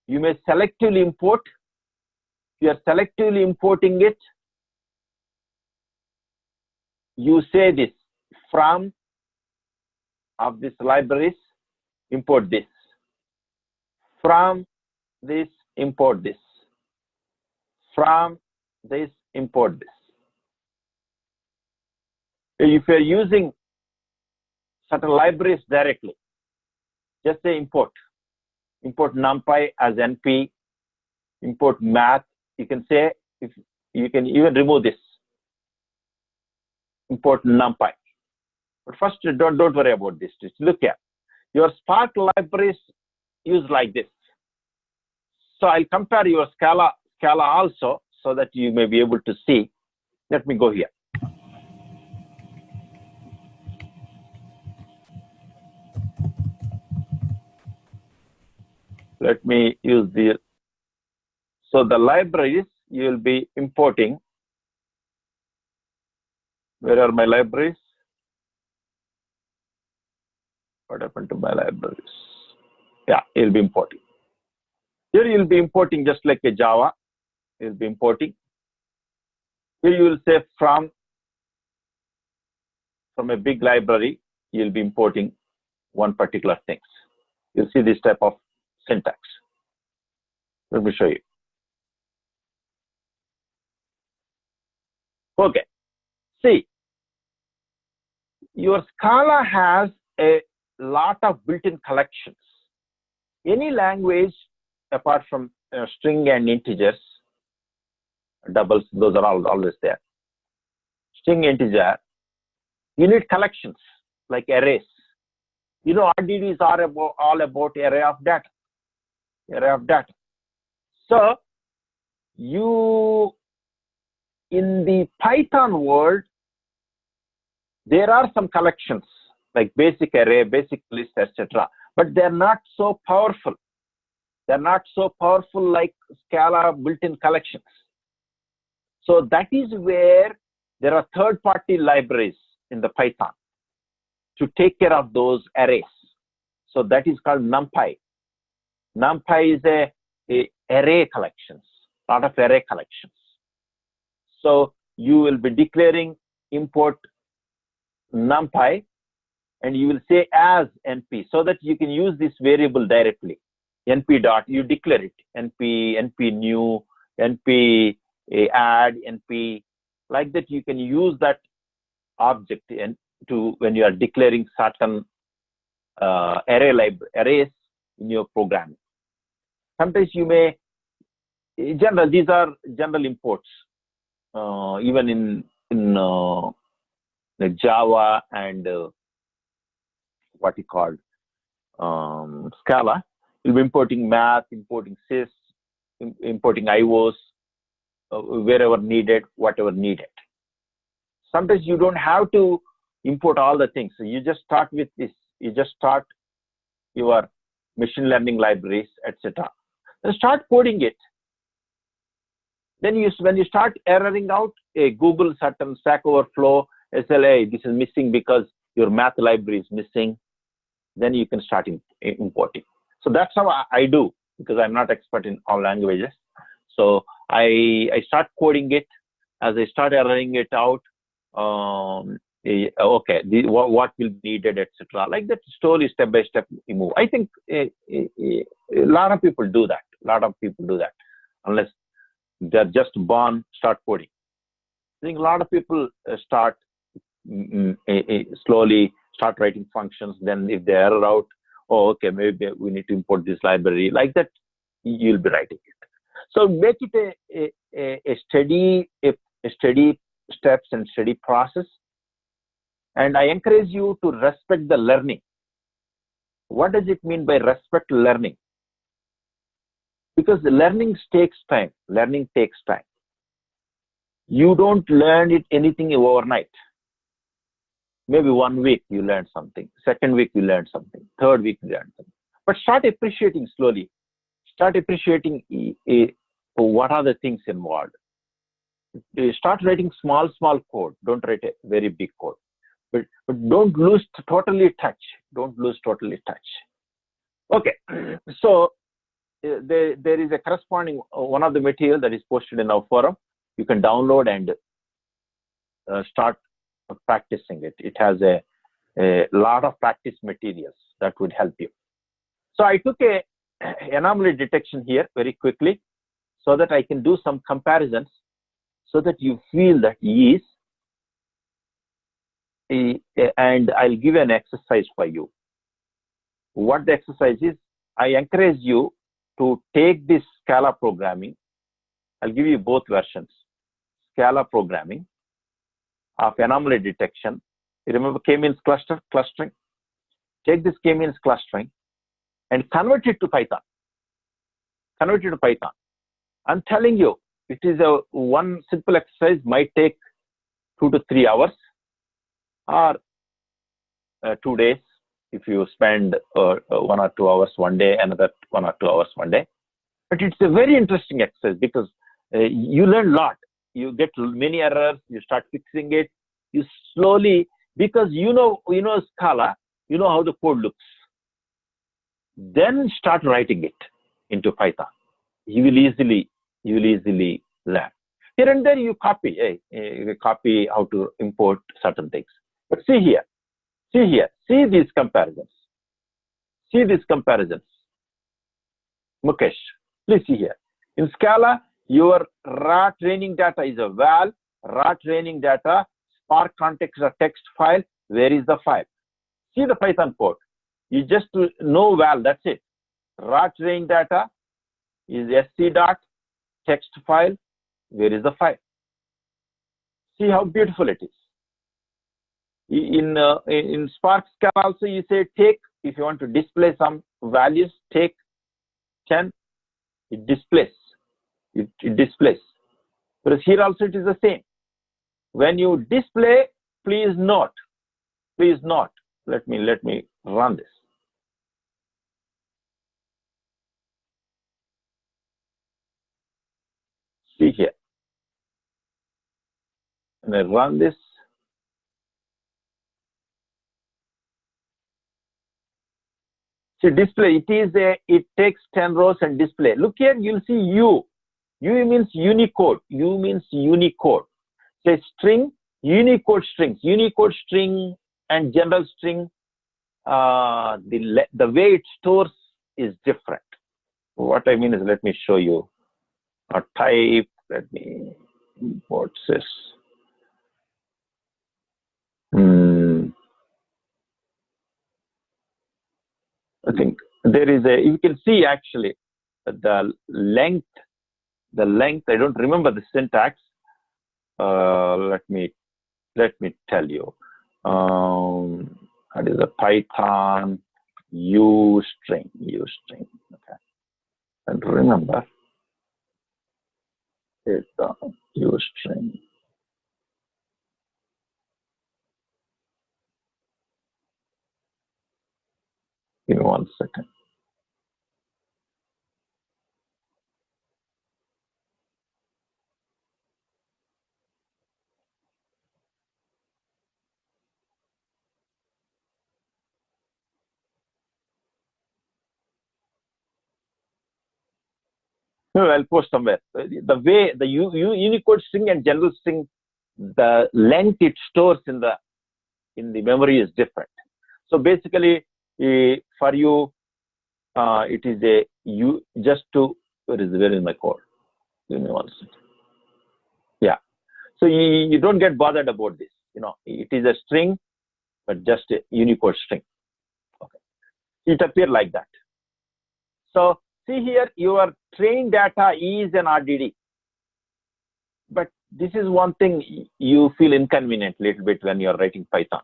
you may selectively import. If you are selectively importing it, you say this, from of this libraries, import this. From this, import this. From this, import this. If you are using certain libraries directly, just say import. Import NumPy as NP, import math. You can say, if you can even remove this. Import NumPy. But first, don't worry about this. Just look here. Your Spark libraries use like this. So I'll compare your Scala also, so that you may be able to see. Let me go here. Let me use the. So the libraries you will be importing. Where are my libraries? What happened to my libraries? Yeah, you'll be importing. Here you'll be importing just like a Java. You'll be importing. Here you will say from a big library, you'll be importing one particular things. You'll see this type of syntax. Let me show you. Okay. See, your Scala has a lot of built-in collections. Any language apart from string and integers, doubles, those are always there. String, integer, you need collections like arrays. You know, RDDs are all about array of data. Array of data. So you, in the Python world, there are some collections like basic array, basic list, etc. But they're not so powerful. They're not so powerful like Scala built-in collections. So that is where there are third-party libraries in the Python to take care of those arrays. So that is called NumPy. NumPy is a array collections, lot of array collections. So you will be declaring import NumPy, and you will say as NP, so that you can use this variable directly. NP dot, you declare it, NP new, NP add, NP, like that you can use that object and to when you are declaring certain arrays in your program. Sometimes you may, these are general imports, even in Java and what you call Scala. You'll be importing math, importing sys, importing IOs, wherever needed, whatever needed. Sometimes you don't have to import all the things. So you just start with this. You just start your machine learning libraries, etc. Then start coding it. Then when you start erroring out, a Google certain Stack Overflow, SLA, this is missing because your math library is missing. Then you can start importing. So that's how I do, because I'm not expert in all languages. So I start coding it. As I start erroring it out, okay, what will be needed, etc. Like that, slowly, step by step, you move. I think a lot of people do that. A lot of people do that, unless they're just born, start coding. I think a lot of people start slowly start writing functions. Then if they error out, oh, okay, maybe we need to import this library. Like that, you'll be writing it. So make it a steady steps and steady process. And I encourage you to respect the learning. What does it mean by respect learning? Because the learning takes time. Learning takes time. You don't learn anything overnight. Maybe 1 week you learn something. Second week you learn something. Third week you learn something. But start appreciating slowly. Start appreciating what are the things involved. Start writing small code. Don't write a very big code. But don't lose totally touch. Don't lose totally touch. Okay. So there is a corresponding one of the material that is posted in our forum. You can download and start practicing it. It has a lot of practice materials that would help you. So I took a anomaly detection here very quickly so that I can do some comparisons so that you feel that ease. And I'll give an exercise for you. What the exercise is, I encourage you to take this Scala programming. I'll give you both versions. Scala programming of anomaly detection. You remember k-means clustering? Take this k-means clustering and convert it to Python. Convert it to Python. I'm telling you, it is one simple exercise might take 2 to 3 hours or 2 days if you spend 1 or 2 hours one day, another 1 or 2 hours one day. But it's a very interesting exercise because you learn a lot. You get many errors, you start fixing it, you slowly, because you know Scala, you know how the code looks. Then start writing it into Python. You will easily learn. Here and there you copy, you copy how to import certain things. But see here, see these comparisons. See these comparisons. Mukesh, please see here. In Scala, your raw training data is a val, raw training data, Spark context or text file. Where is the file? See the Python code. You just know val, that's it. Raw training data is sc dot text file. Where is the file? See how beautiful it is. In Spark Scala also you say take, if you want to display some values, take 10, it displays. It displays. Whereas here also it is the same. When you display, please note. Let me run this. See here. When I run this, see display. It takes 10 rows and display. Look here, you'll see U. U means Unicode. U means Unicode. Say string, Unicode strings. Unicode string and general string. The way it stores is different. What I mean is, let me show you a type. Let me import this. I think there is you can see actually the length, I don't remember the syntax. Let me tell you. That is a Python U string. Okay. And remember it's U string. Give me 1 second. No, I'll post somewhere. The way the Unicode string and general string, the length it stores in the memory is different. So basically, for you, it is just to where is my code? Give me one second. Yeah. So you don't get bothered about this. It is a string, but just a Unicode string. Okay. It appears like that. So see here, your trained data is an RDD. But this is one thing you feel inconvenient a little bit when you're writing Python.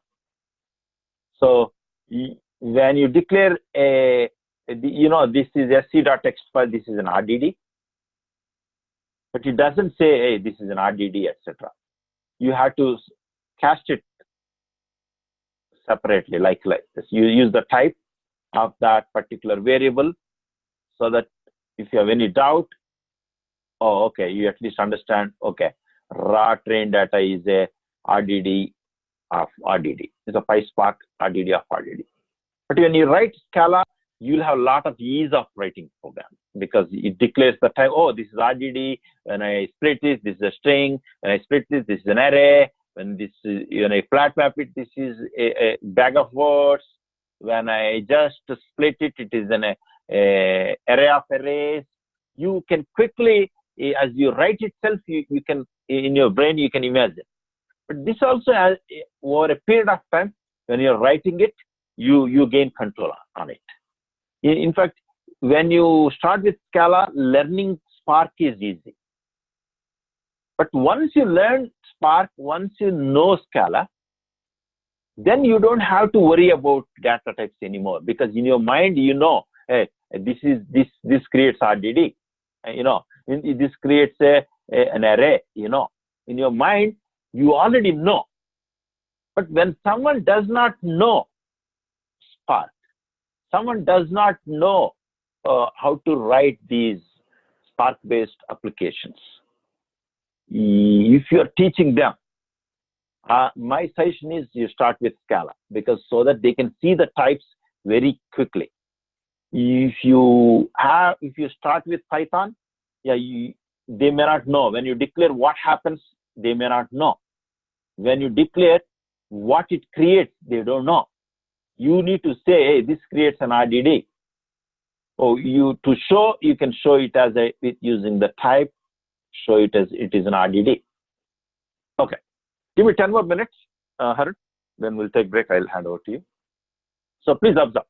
So when you declare this is sc.text file, this is an RDD. But it doesn't say, hey, this is an RDD, etc. You have to cast it separately, like this. You use the type of that particular variable so that if you have any doubt, oh, okay, you at least understand, okay, raw trained data is a RDD of RDD. It's a PySpark RDD of RDD. But when you write Scala, you'll have a lot of ease of writing program because it declares the type, oh, this is RDD. When I split this is a string. When I split this is an array. When this is, I flat map it, this is a bag of words. When I just split it, it is an array of arrays. You can quickly, as you write itself, you can, in your brain, you can imagine. But this also has, over a period of time, when you're writing it, you gain control on it. In fact, when you start with Scala, learning Spark is easy. But once you learn Spark, once you know Scala, then you don't have to worry about data types anymore because in your mind, hey, this creates RDD. This creates an array. In your mind, you already know. But when someone does not know Spark, someone does not know how to write these Spark-based applications. If you are teaching them, my suggestion is you start with Scala because so that they can see the types very quickly. If you start with Python, they may not know. When you declare what happens, they may not know. When you declare what it creates, they don't know. You need to say, hey, this creates an RDD. You can show it as using the type, show it as it is an RDD. Okay. Give me 10 more minutes, Harun. Then we'll take break. I'll hand over to you. So please observe.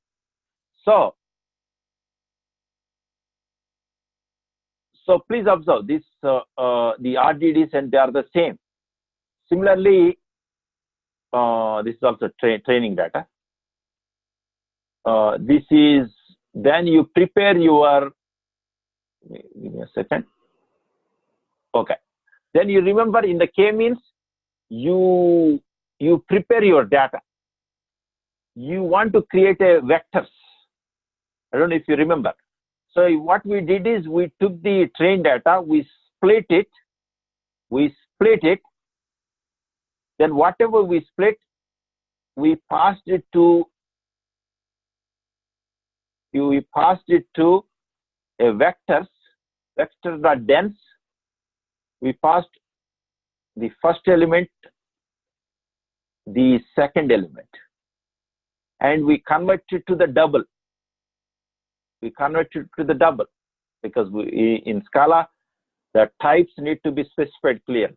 So please observe this, the RDDs, and they are the same. Similarly, this is also training data. This is, then you prepare your, give me a second. Okay. Then you remember in the k-means, you prepare your data. You want to create a vectors. I don't know if you remember. So what we did is we took the trained data, we split it. Then whatever we split, we passed it to a vector.dense. We passed the first element, the second element, and we converted to the double. Because in Scala, the types need to be specified clearly.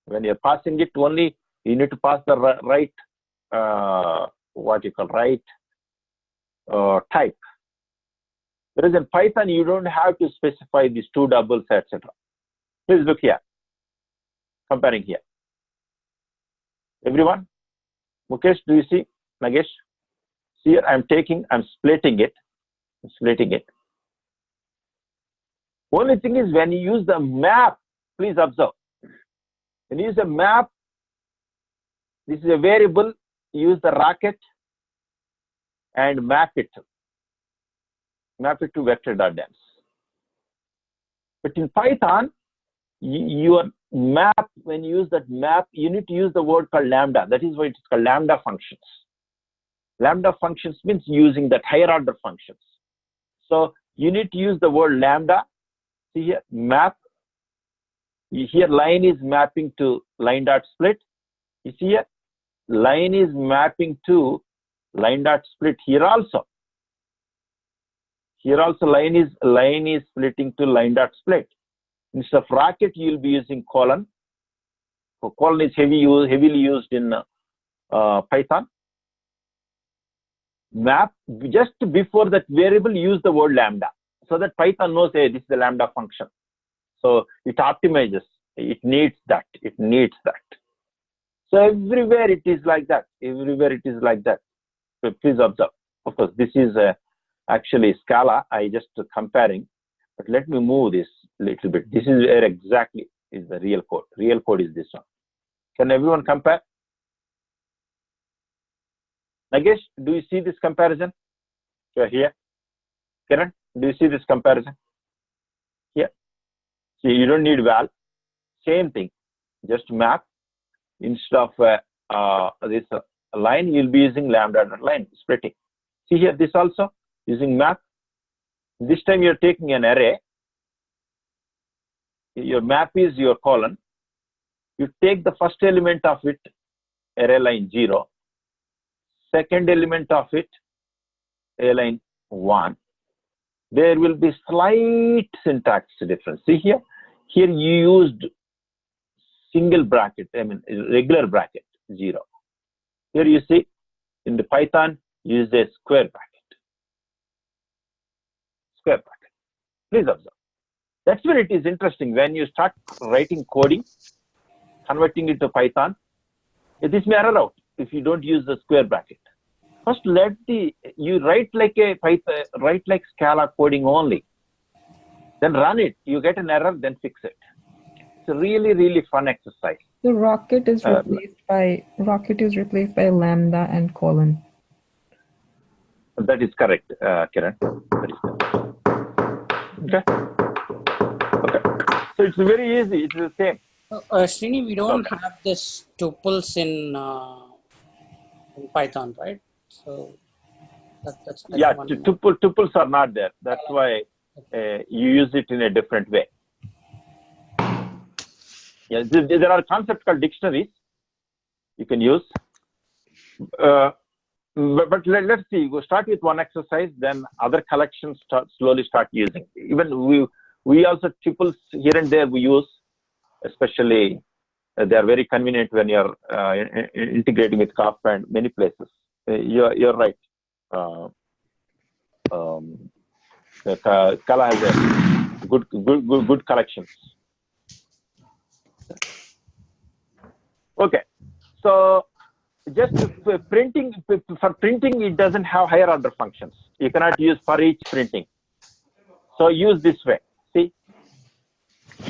When you're passing it only, you need to pass the right, type. Whereas in Python, you don't have to specify these two doubles, etc. Please look here. Comparing here. Everyone? Mukesh, do you see? Nagesh? See here, I'm splitting it. Only thing is when you use the map, please observe. When you use a map, this is a variable, use the rocket and map it to vector.dense. But in Python, your map, when you use that map, you need to use the word called lambda. That is why it's called lambda functions. Lambda functions means using that higher order functions. So you need to use the word lambda. See here, map. Here line is mapping to line dot split. You see here, line is mapping to line dot split here also. Here also line is splitting to line dot split. Instead of bracket, you will be using colon. So colon is heavily used in Python. Map, just before that variable, use the word lambda, so that Python knows, hey, this is the lambda function. So it optimizes. It needs that. It needs that. So everywhere it is like that. Everywhere it is like that. So please observe. Of course, this is actually Scala. I just comparing. But let me move this little bit. This is where exactly is the real code. Real code is this one. Can everyone compare? Nagesh, do you see this comparison? Here. Kiran, do you see this comparison? Here. See, you don't need val. Same thing. Just map. Instead of this line, you'll be using lambda line splitting. See here, this also using map. This time you're taking an array. Your map is your colon. You take the first element of it, array line 0. Second element of it, array line 1. There will be slight syntax difference. See here, here you used single bracket, regular bracket 0. Here you see in the Python, use a square bracket. Square bracket. Please observe. That's where it is interesting. When you start writing coding, converting it to Python, this may error out if you don't use the square bracket. First, you write like a Python, write like Scala coding only. Then run it. You get an error, then fix it. It's a really, really fun exercise. So rocket is replaced by lambda and colon. That is correct, Kiran. That is correct. Okay. So it's very easy. It's the same. Srini, we don't have this tuples in Python, right? So that's yeah, tuples are not there. That's why you use it in a different way. Yeah, there are concepts called dictionaries you can use. But let's see. We'll start with one exercise, then other collections slowly start using. Even we also tuples here and there we use, especially they are very convenient when you're integrating with Kafka and many places. You're right. Scala has a good collections. Okay, so just for printing, it doesn't have higher order functions. You cannot use for each printing. So use this way. See,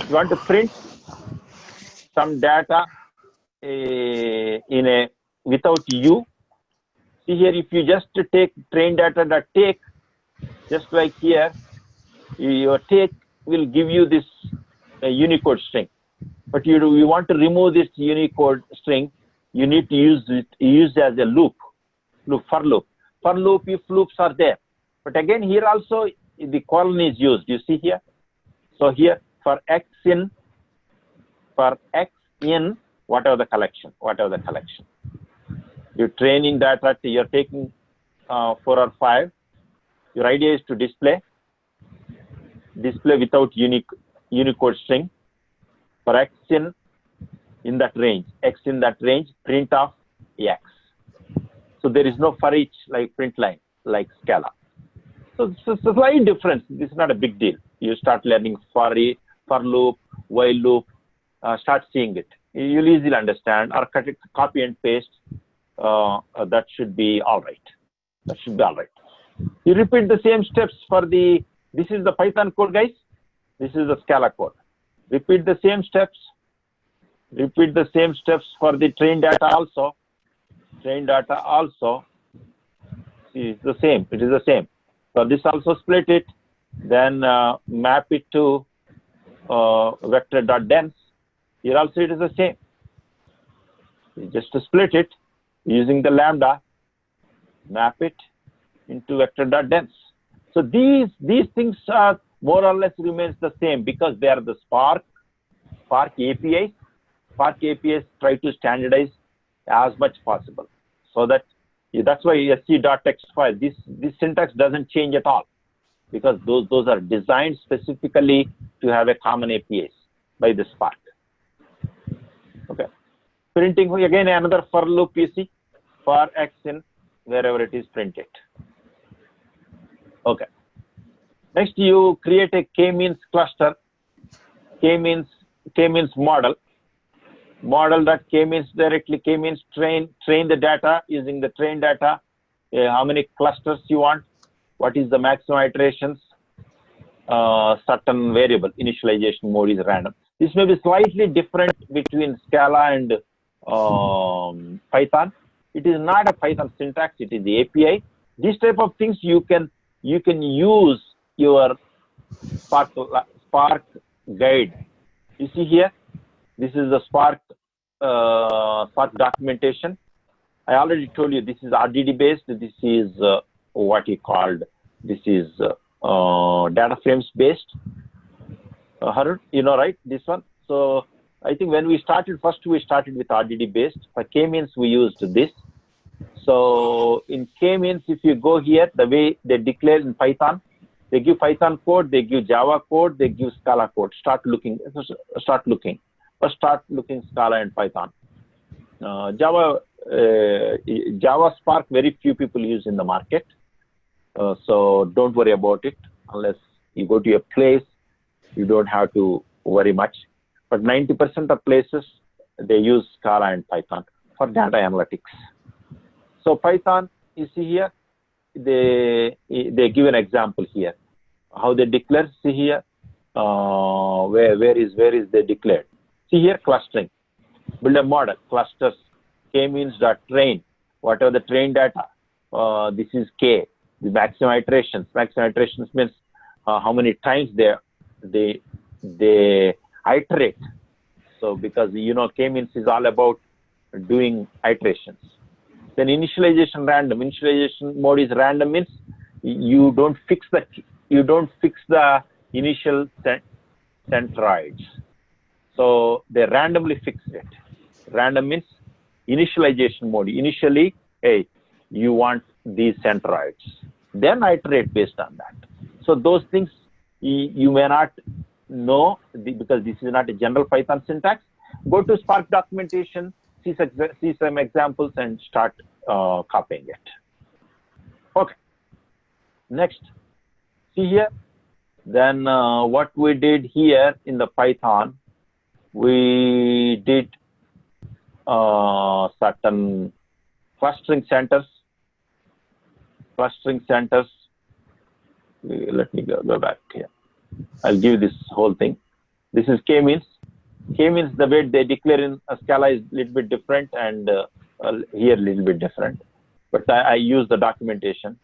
you want to print some data without U. See here, if you just take train data.take, just like here, your take will give you this Unicode string. But you want to remove this Unicode string, you need to use it as a loop, for loop. For loop, if loops are there. But again, here also the colon is used. You see here. So here for x in whatever the collection. You're training data. You're taking 4 or 5. Your idea is to display without Unicode string. For x in that range, print of x. So there is no for each like print line like Scala. So it's a slight difference. This is not a big deal. You start learning for loop, while loop, start seeing it. You'll easily understand, or cut it, copy and paste. That should be all right. You repeat the same steps for this is the Python code, guys. This is the Scala code. Repeat the same steps for the train data also. See, it's the same. It is the same. So this also split it, then map it to vector.dense. Here also it is the same. You just split it using the lambda, map it into vector.dense. So these things are more or less remains the same because they are the Spark APIs. Spark APIs try to standardize as much possible. So that's why sc.text file, this syntax doesn't change at all, because those are designed specifically to have a common APIs by the Spark. Okay. Printing, again another for loop you see, for X in wherever it is printed. Okay. Next, you create a k-means cluster, k-means model that k-means directly, k-means train the data using the train data, how many clusters you want, what is the maximum iterations, certain variable, initialization mode is random. This may be slightly different between Scala and Python. It is not a Python syntax, it is the API. These type of things you can use your Spark guide. You see here, this is the Spark documentation. I already told you this is RDD based. This is what you called. This is data frames based. Harun, you know, right? This one. So I think when we started, first we started with RDD based. For k-means we used this. So in k-means, if you go here, the way they declare in Python, they give Python code, they give Java code, they give Scala code. Start looking. First start looking Scala and Python. Java Spark, very few people use in the market. So don't worry about it unless you go to a place. You don't have to worry much. But 90% of places, they use Scala and Python for data analytics. So Python, you see here, they give an example here. How they declare, see here, where is they declared. See here, clustering. Build a model, clusters, k-means train, whatever the train data, this is k, the maximum iterations. Maximum iterations means how many times they iterate. So because you know k-means is all about doing iterations. Then initialization random. Initialization mode is random, means you don't fix the initial centroids. So they randomly fix it. Random means initialization mode. Initially, hey, you want these centroids. Then iterate based on that. So those things you may not know because this is not a general Python syntax. Go to Spark documentation, see some examples and start copying it. Okay. Next, see here. Then what we did here in the Python, we did certain clustering centers. Let me go back here. I'll give this whole thing. This is k-means. K-means, the way they declare in Scala is a little bit different, and here a little bit different. But I use the documentation.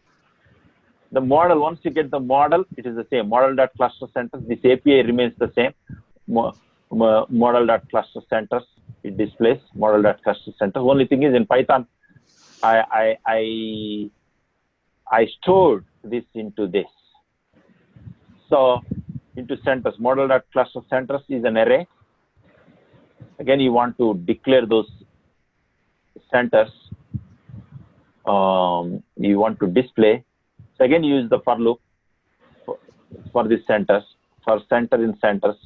The model, once you get the model, it is the same. Model.cluster centers. This API remains the same. Model.cluster centers, it displays model.cluster centers. Only thing is in Python, I stored this into this. So into centers, model.cluster centers is an array. Again, you want to declare those centers. You want to display. So again, use the for loop for these centers. For center in centers,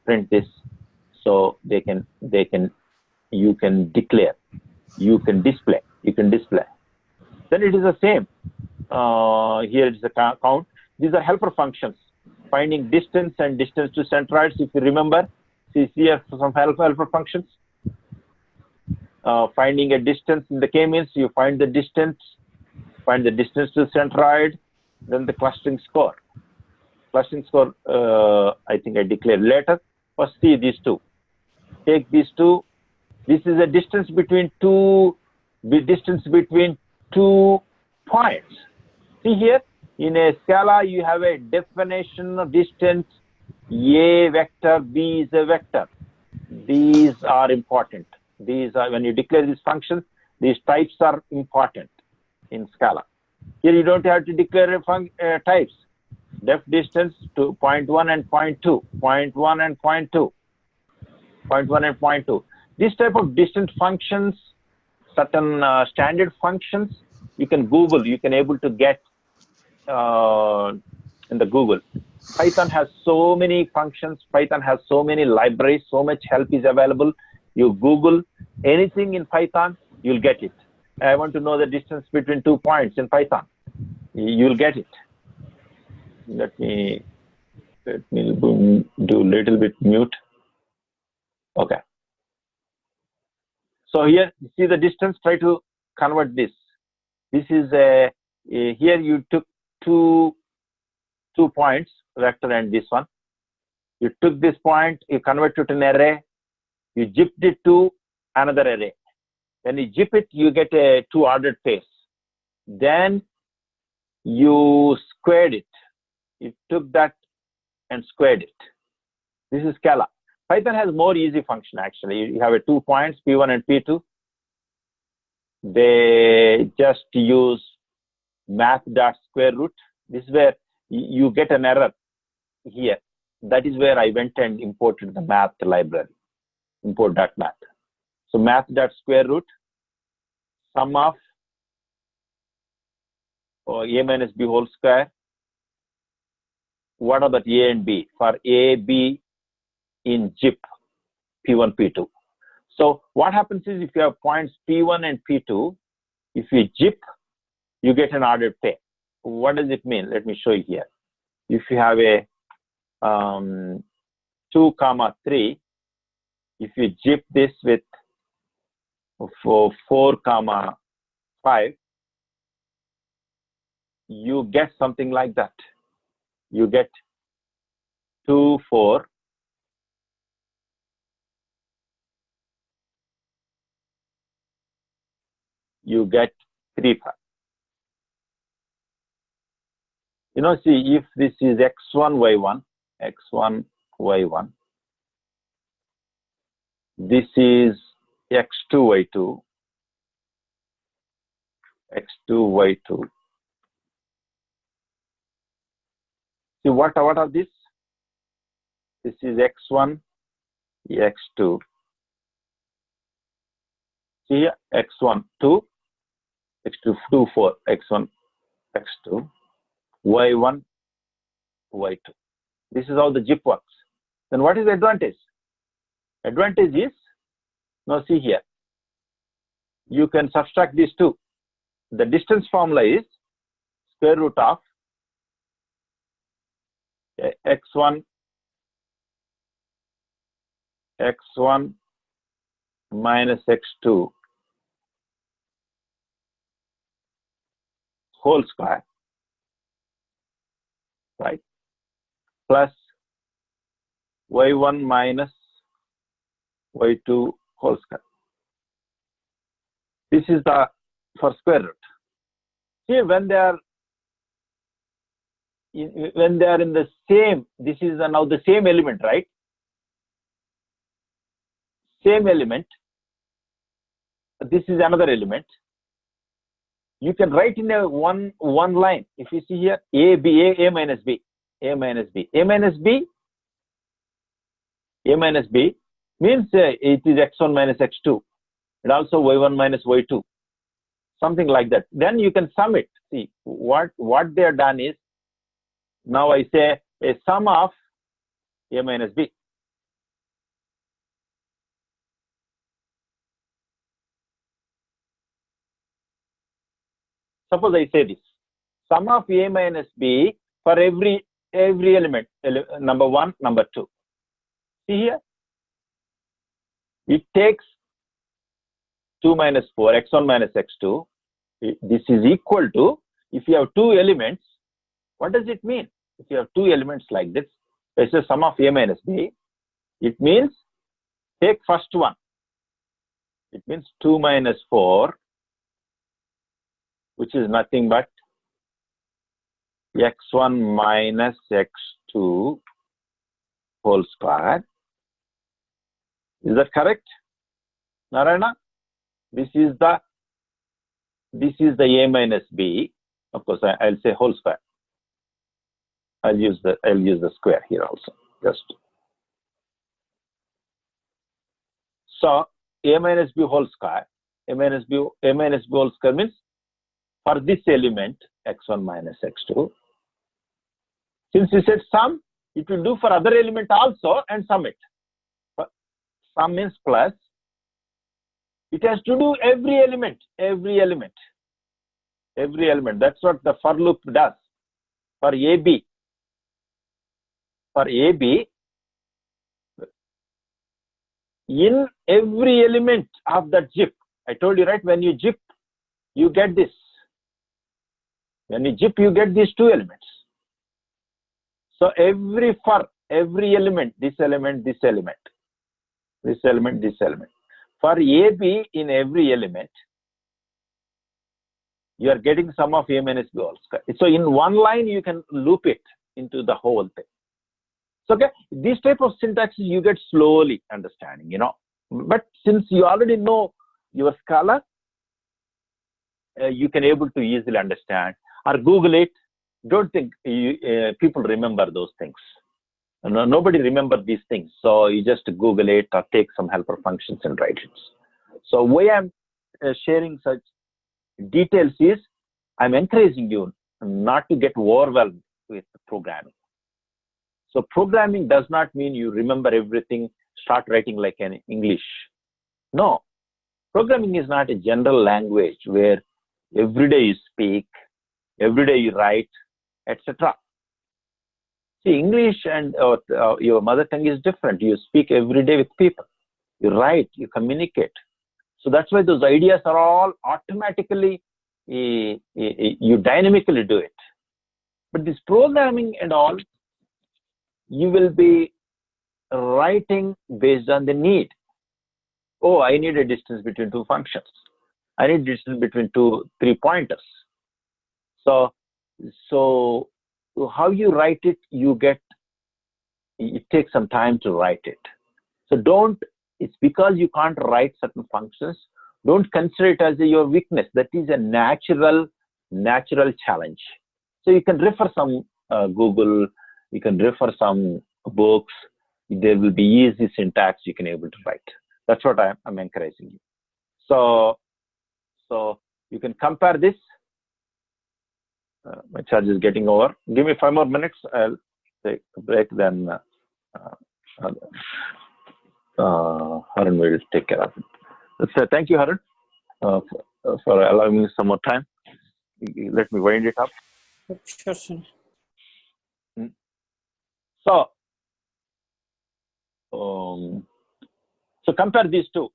print this. So you can declare, you can display. Then it is the same. Here it is a count. These are helper functions. Finding distance and distance to centroids. If you remember, see here some helper functions. Finding a distance in the k-means, you find the distance to centroid, then the clustering score. Clustering score, I think I declared later. First, see these two. Take these two. This is a distance between two points. See here, in a Scala, you have a definition of distance. A vector, B is a vector. These are important. These are, when you declare these functions, these types are important in Scala. Here you don't have to declare types. def distance to 0.1 and 0.2, 0.1 and 0.2, 0.1 and 0.2. This type of distance functions, certain standard functions, you can Google, you can able to get in the Google. Python has so many functions, Python has so many libraries, so much help is available. You Google anything in Python, you'll get it. I want to know the distance between 2 points in Python. You'll get it. Let me do a little bit mute. Okay. So here, you see the distance, try to convert this. This is here you took two points, vector and this one. You took this point, you convert it to an array, you zipped it to another array. When you zip it, you get a 2-ordered pace. Then you squared it. You took that and squared it. This is scalar. Python has more easy function actually. You have 2 points, P1 and P2. They just use math.square root. This is where you get an error here. That is where I went and imported the math library, import.math. So math.square root, sum of a minus b whole square. What about a and b? For a, b in zip, P1, P2. So what happens is if you have points P1 and P2, if you zip, you get an ordered pair. What does it mean? Let me show you here. If you have a 2, 3, if you zip this with 4, 5, you get something like that. You get 2, 4, you get 3, 5. You know, see, if this is x1, y1, x1, y1, this is x2, y2, x2, y2. See, what are these? This is x1, x2. See here, x1, 2, x2, 2, 4, x1, x2, y1, y2. This is how the zip works. Then what is the advantage? Advantage is, now see here, you can subtract these two. The distance formula is square root of x1 minus x2 whole square, right, plus y1 minus y2 whole square. This is the for square root. See, when they are in the same, this is now the same element, right? Same element. This is another element. You can write in a one line. If you see here, a minus b, a minus b, a minus b, a minus b means it is x1 minus x2, and also y1 minus y2, something like that. Then you can sum it. See what they are done is, now I say a sum of a minus b. Suppose I say this, sum of a minus b for every element, number 1, number 2. See here, it takes 2 minus 4, x1 minus x2. This is equal to, if you have 2 elements, what does it mean? If you have 2 elements like this, it's a sum of a minus b. It means take first one. It means 2 minus 4, which is nothing but x1 minus x2 whole square. Is that correct, Narayana? This is the a minus b. Of course, I'll say whole square. I'll use the square here also. Just so a minus b whole square. A minus b whole square means for this element x1 minus x2. Since we said sum, it will do for other element also and sum it. Sum means plus. It has to do every element. That's what the for loop does. For AB, in every element of that zip, I told you, right? When you zip, you get this. When you zip, you get these two elements. So for every element, this element, this element, this element, this element. For AB in every element, you are getting sum of A minus B whole square. So in one line, you can loop it into the whole thing. So okay, this type of syntaxes you get slowly understanding, But since you already know your Scala, you can able to easily understand or Google it. Don't think people remember those things. Nobody remembers these things. So you just Google it or take some helper functions and write it. So why I'm sharing such details is I'm encouraging you not to get overwhelmed with programming. So programming does not mean you remember everything, start writing like an English. No, programming is not a general language where every day you speak, every day you write, etc. See, English and your mother tongue is different. You speak every day with people. You write, you communicate. So that's why those ideas are all automatically, you dynamically do it. But this programming and all, you will be writing based on the need. Oh, I need a distance between two functions. I need distance between three pointers. So how you write it, it takes some time to write it. So it's because you can't write certain functions, don't consider it as your weakness. That is a natural challenge. So you can refer some Google, you can refer some books. There will be easy syntax you can able to write. That's what I'm encouraging you. So you can compare this. My charge is getting over. Give me 5 more minutes. I'll take a break. Then Harun will take care of it. So thank you, Harun, for allowing me some more time. Let me wind it up. Sure, sir. So compare these two.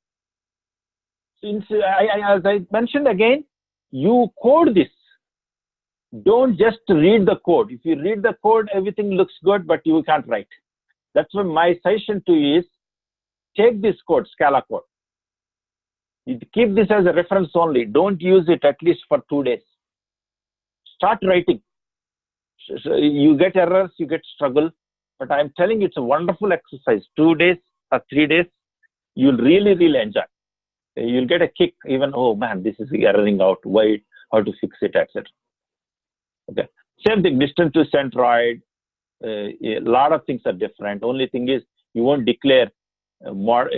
Since as I mentioned again, you code this. Don't just read the code. If you read the code, everything looks good, but you can't write. That's why my suggestion to you is take this code, Scala code. You keep this as a reference only. Don't use it at least for 2 days. Start writing. So you get errors, you get struggle, but I'm telling you, it's a wonderful exercise. 2 days or 3 days, you'll really enjoy. You'll get a kick even, oh man, this is erroring out. Why? How to fix it, etc. Okay. Same thing, distance to centroid. A lot of things are different. Only thing is you won't declare more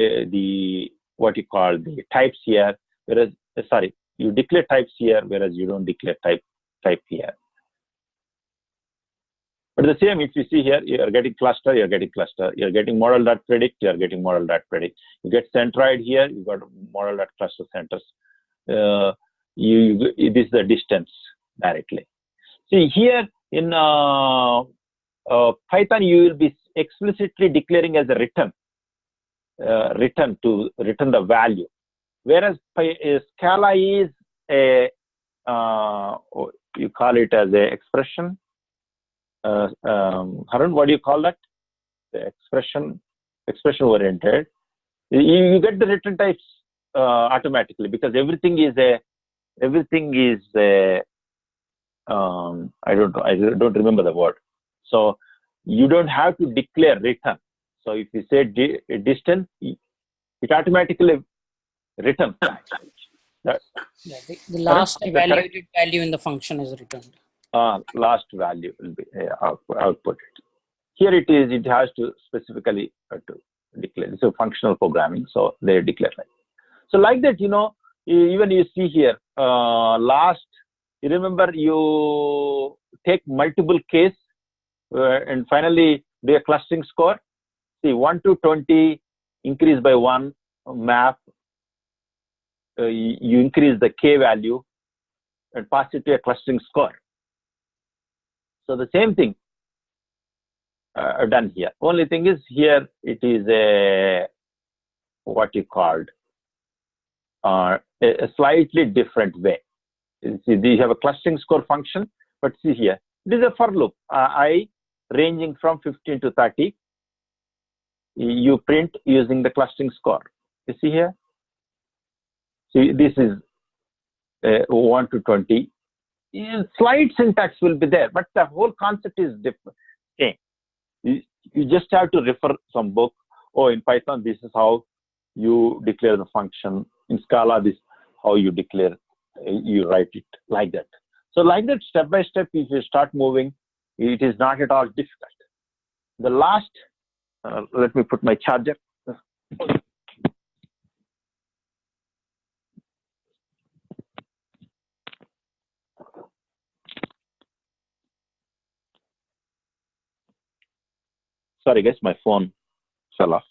what you call the types here, whereas you declare types here, whereas you don't declare type here. But the same, if you see here, you are getting cluster, you're getting cluster. You're getting model.predict, you're getting model.predict. You get centroid here, you got model.cluster centers. This is the distance directly. See here in Python, you will be explicitly declaring as a return the value. Whereas Scala is you call it as a expression. Harun, what do you call that? The expression oriented. You get the return types automatically because everything is I don't remember the word. So you don't have to declare return. So if you say distance, it automatically returns. The last evaluated value in the function is returned. last value will be output. Here it is. It has to specifically to declare. It's a functional programming, so they declare like. So like that, even you see here last. You remember you take multiple case and finally do a clustering score. See 1 to 20 increase by 1 map. You increase the k value and pass it to a clustering score. So the same thing done here. Only thing is here it is a what you called a slightly different way. See, you have a clustering score function, but see here, it is a for loop. I ranging from 15 to 30. You print using the clustering score. You see here. See, this is 1 to 20. Slight syntax will be there, but the whole concept is different. Same. You just have to refer some book. Oh, in Python, this is how you declare the function. In Scala, this is how you declare. You write it like that. So like that, step by step, if you start moving, it is not at all difficult. The last, let me put my charger. Sorry guys, my phone fell off.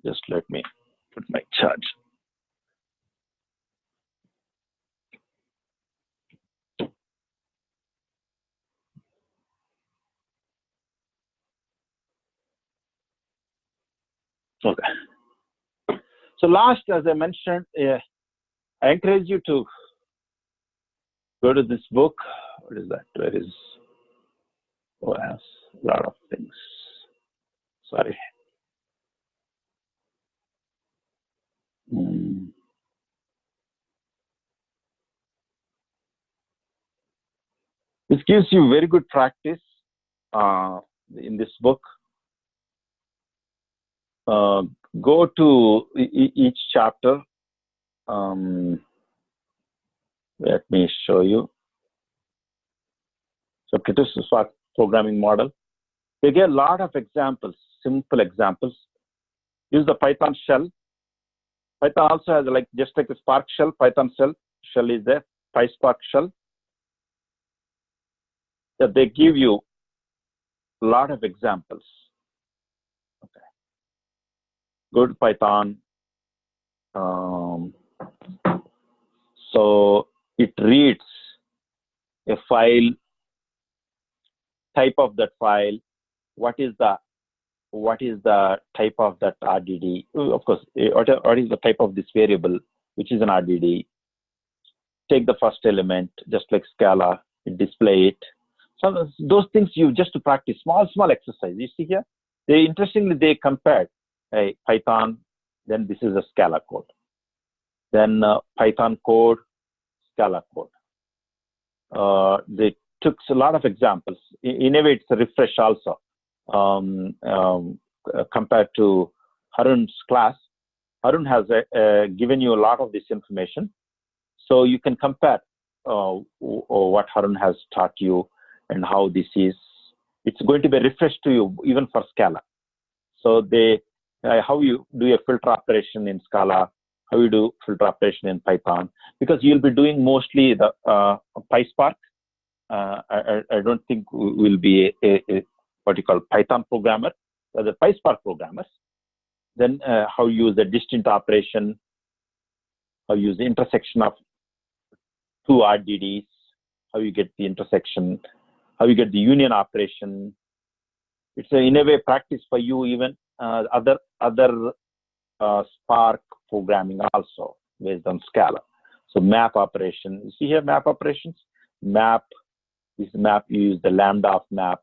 Just let me put my charge. Okay. So last, as I mentioned, I encourage you to go to this book. What is that? Where is? Oh, it has a lot of things. Sorry. This gives you very good practice in this book. Go to each chapter. Let me show you. So, PySpark programming model. They get a lot of examples, simple examples. Use the Python shell. Python also has just like a Spark shell. Python shell is there. PySpark shell. That they give you a lot of examples. Okay. Go to Python. So it reads a file, type of that file, what is the type of that RDD? Of course, what is the type of this variable, which is an RDD? Take the first element, just like Scala, display it. So those things you just to practice, small exercise. You see here, interestingly they compared Python, then this is a Scala code, then Python code, Scala code. They took a lot of examples. In a way, it's a refresh also compared to Harun's class. Harun has given you a lot of this information, so you can compare what Harun has taught you and how this is. It's going to be refreshed to you even for Scala. So they how you do a filter operation in Scala, how you do filter operation in Python, because you'll be doing mostly the PySpark. I don't think we'll be a what you call Python programmer, but the PySpark programmers. Then how you use the distinct operation, how you use the intersection of two RDDs, how you get the intersection, how you get the union operation. It's in a way practice for you even other Spark programming also based on Scala. So map operation. You see here map operations. Map is map. You use the lambda of map.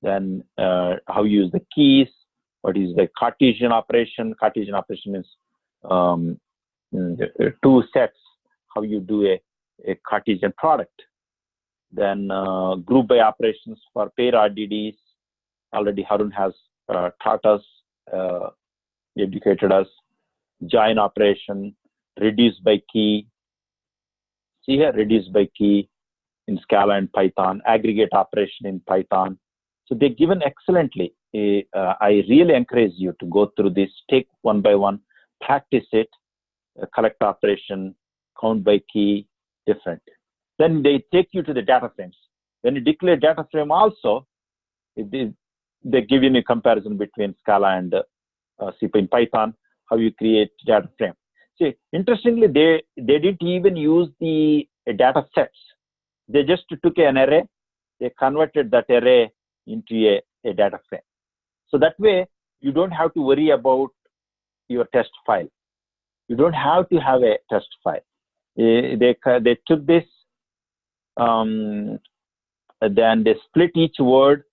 Then how you use the keys. What is the Cartesian operation? Cartesian operation is two sets. How you do a Cartesian product. Then group by operations for pair RDDs. Already Harun has taught us, educated us. Join operation, reduce by key. See here, reduce by key. in Scala and Python, aggregate operation in Python. So they're given excellently. I really encourage you to go through this, take one by one, practice it, collect operation, count by key, different. Then they take you to the data frames. When you declare data frame also, they give you a comparison between Scala and C in Python, how you create data frame. See, interestingly, they didn't even use the data sets. They just took an array, they converted that array into a data frame. So that way, you don't have to worry about your test file. You don't have to have a test file. They took this, then they split each word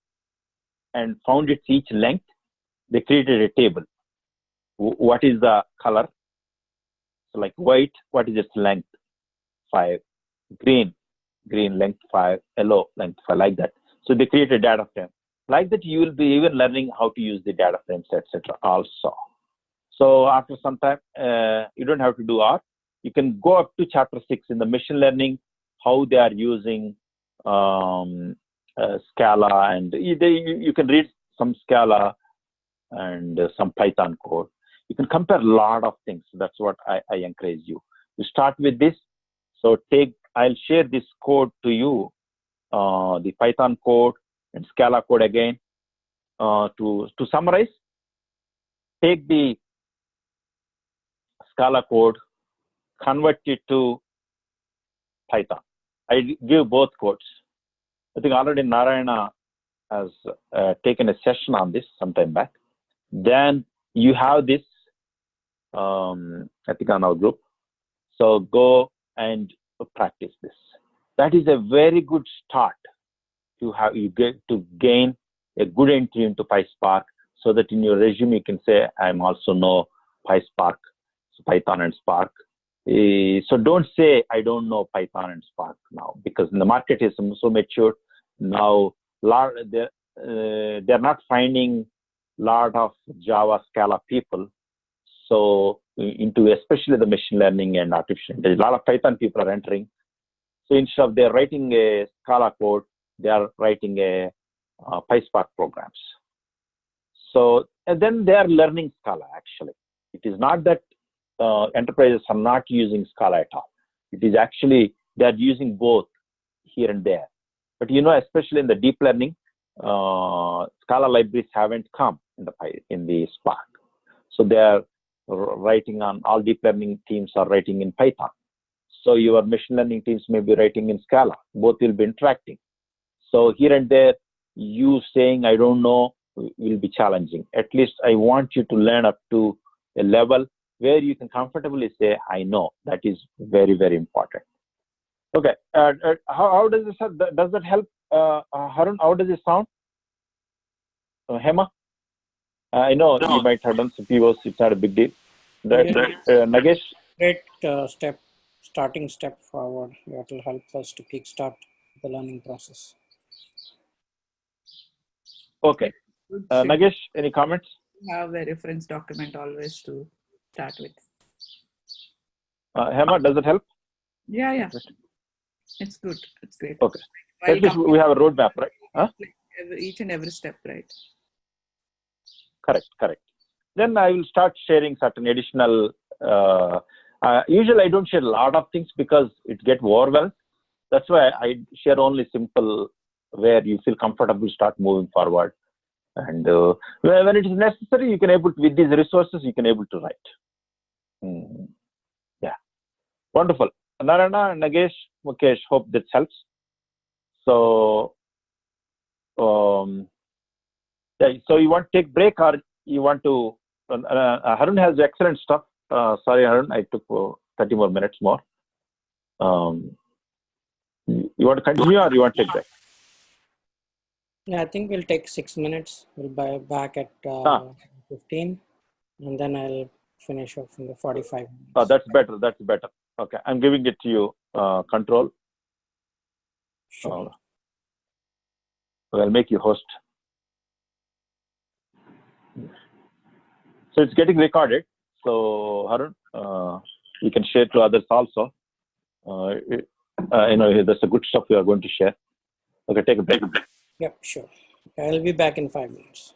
and found its each length. They created a table. What is the color? So like white, what is its length? 5. Green length 5. Yellow length 5, like that. So they created a data frame. Like that, you will be even learning how to use the data frames, etc. also. So after some time, you don't have to do R. You can go up to chapter 6 in the machine learning, how they are using Scala, and you can read some Scala and some Python code. You can compare a lot of things. That's what I encourage you. You start with this. So I'll share this code to you, the Python code and Scala code again. To summarize, take the Scala code, convert it to Python. I give both codes. I think already Narayana has taken a session on this sometime back. Then you have this, I think on our group. So go and practice this. That is a very good start to gain a good entry into PySpark, so that in your resume you can say, I'm also know PySpark, so Python and Spark. So don't say I don't know Python and Spark now, because the market is so mature now. They're not finding a lot of Java Scala people. So into especially the machine learning and artificial intelligence, a lot of Python people are entering. So instead of they're writing a Scala code, they are writing a PySpark programs. So and then they are learning Scala actually. It is not that enterprises are not using Scala at all. It is actually they are using both here and there. But especially in the deep learning, Scala libraries haven't come in the Spark. So they are writing on, all deep learning teams are writing in Python. So your machine learning teams may be writing in Scala. Both will be interacting. So here and there, you saying I don't know will be challenging. At least I want you to learn up to a level where you can comfortably say I know. That is very, very important. Okay. How does that help, Harun? How does it sound? Hema? I know you might have done some POs. It's not a big deal. Nagesh? Great starting step forward. That will help us to kickstart the learning process. Okay. Nagesh, any comments? Have a reference document always to start with. Hema, does it help? Yeah. It's good. It's great. Okay. At least we have a roadmap, right? Huh? Each and every step, right? Correct. Then I will start sharing certain additional. Usually I don't share a lot of things because it gets overwhelmed. That's why I share only simple where you feel comfortable start moving forward. And when it is necessary, you can with these resources, you can able to write. Yeah. Wonderful. Narayana, Nagesh, Mukesh, hope this helps. So, yeah, so you want to take break or you want to, Harun has excellent stuff. Sorry, Harun, I took 30 more minutes more. You want to continue or you want to take break? Yeah, I think we'll take 6 minutes. We'll be back at 15, and then I'll finish off in the 45 minutes. Oh, that's better. Okay, I'm giving it to you, control. Sure. I'll make you host. So it's getting recorded. So Harun, you can share to others also. That's the good stuff we are going to share. Okay, take a break. Yep, sure. I'll be back in 5 minutes.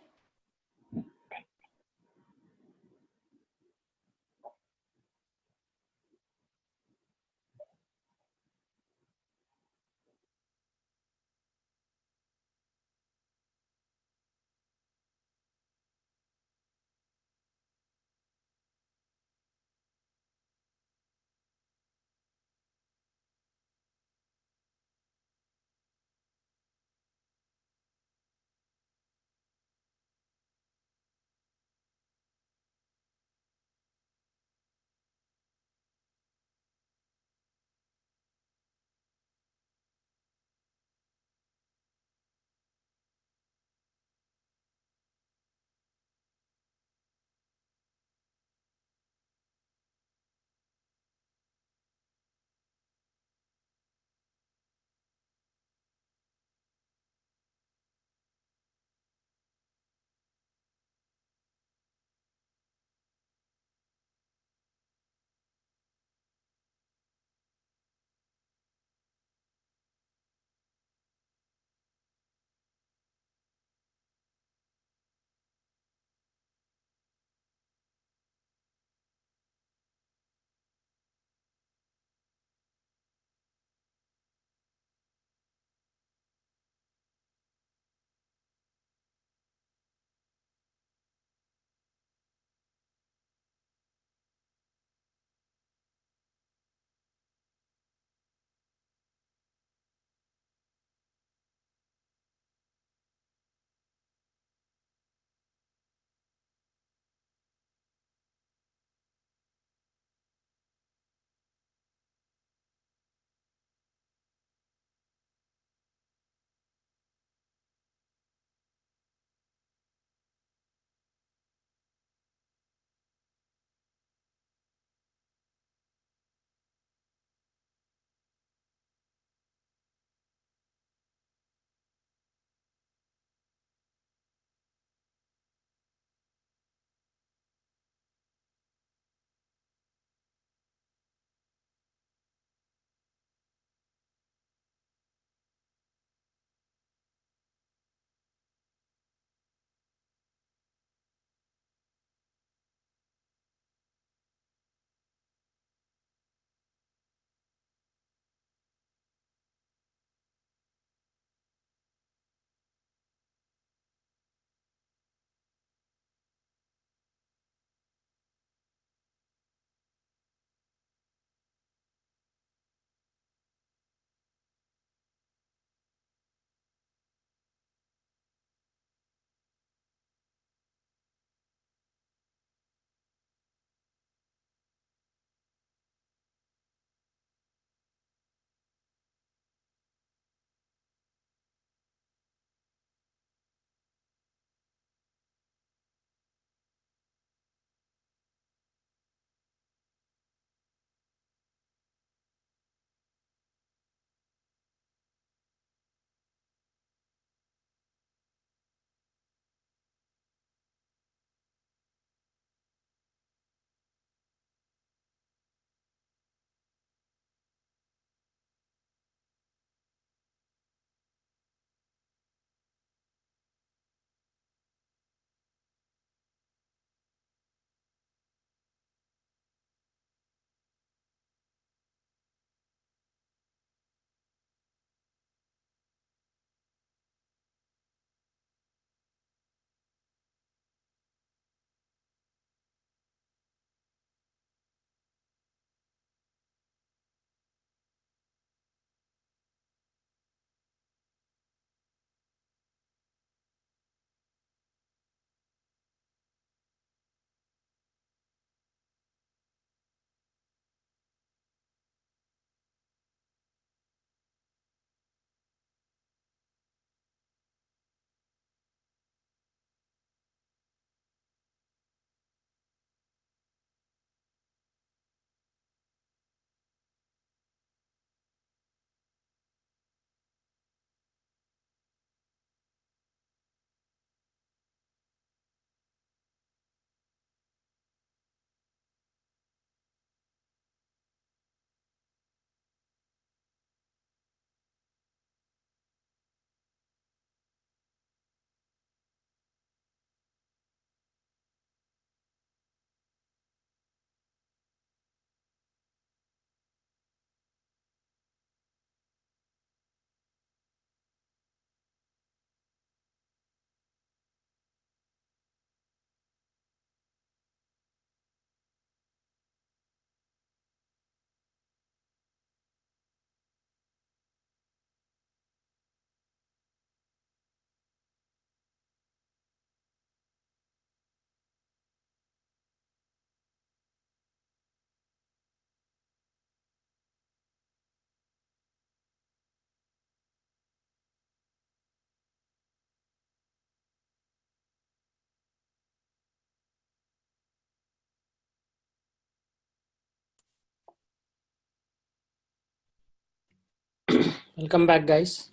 Welcome back, guys.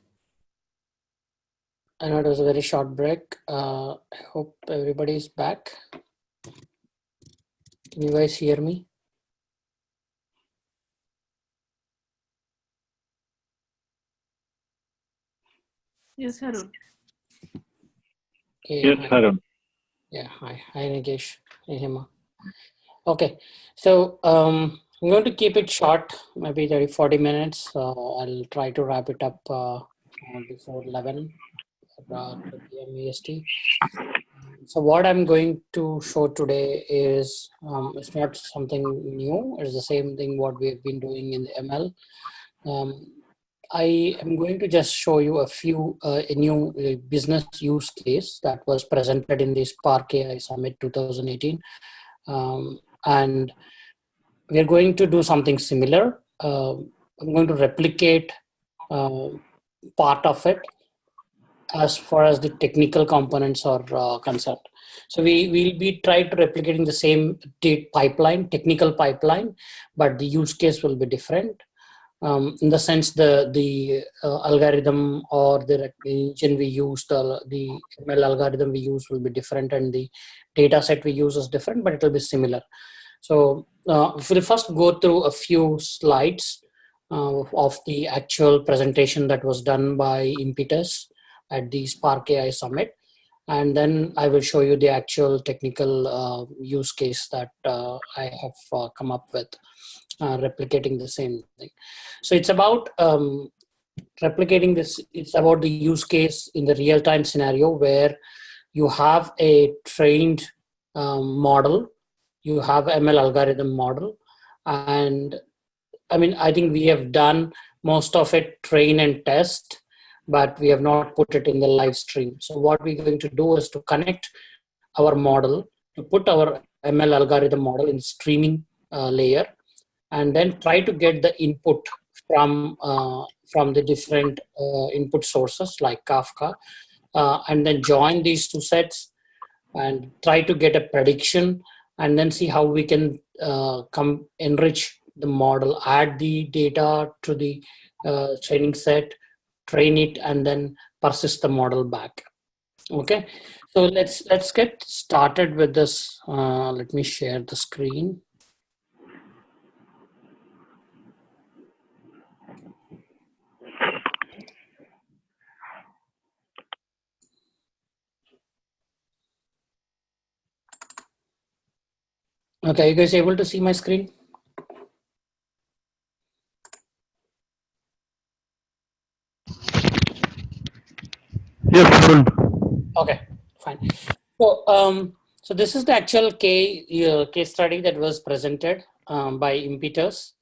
I know it was a very short break. I hope everybody is back. Can you guys hear me? Yes, Harun. Okay, Yes, Harun. Yeah, hi. Hi, Nikesh. Hey, Hema. Okay, so I'm going to keep it short, maybe 30, 40 minutes. I'll try to wrap it up before 11 2 p.m. EST. So what I'm going to show today is it's not something new. It's the same thing what we have been doing in the ML. I am going to just show you a new business use case that was presented in the Spark AI Summit 2018. And we're going to do something similar. I'm going to replicate part of it as far as the technical components are concerned. So we will be trying to replicating the same technical pipeline, but the use case will be different. In the sense the algorithm or the engine we use, the ML algorithm we use will be different, and the data set we use is different, but it will be similar. So we'll first go through a few slides of the actual presentation that was done by Impetus at the Spark AI Summit. And then I will show you the actual technical use case that I have come up with, replicating the same thing. So it's about replicating this. It's about the use case in the real-time scenario where you have a trained model, you have ML algorithm model, and I think we have done most of it train and test, but we have not put it in the live stream. So what we're going to do is to connect our model, to put our ML algorithm model in streaming layer, and then try to get the input from the different input sources like Kafka, and then join these two sets and try to get a prediction, and then see how we can enrich the model, add the data to the training set, train it, and then persist the model back. Okay, so let's get started with this. Let me share the screen. Okay, you guys able to see my screen? Yes, Harun. Okay, fine. So this is the actual case study that was presented by Impetus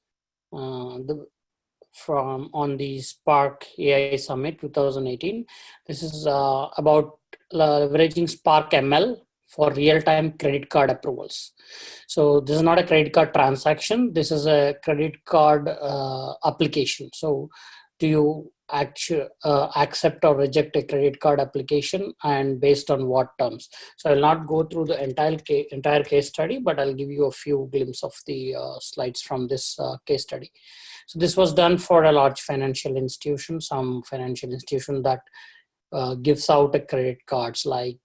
from on the Spark AI Summit 2018. This is about leveraging Spark ML for real-time credit card approvals. So this is not a credit card transaction. This is a credit card application. So do you accept or reject a credit card application, and based on what terms? So I'll not go through the entire case study, but I'll give you a few glimpses of the slides from this case study. So this was done for a large financial institution, some financial institution that gives out a credit cards like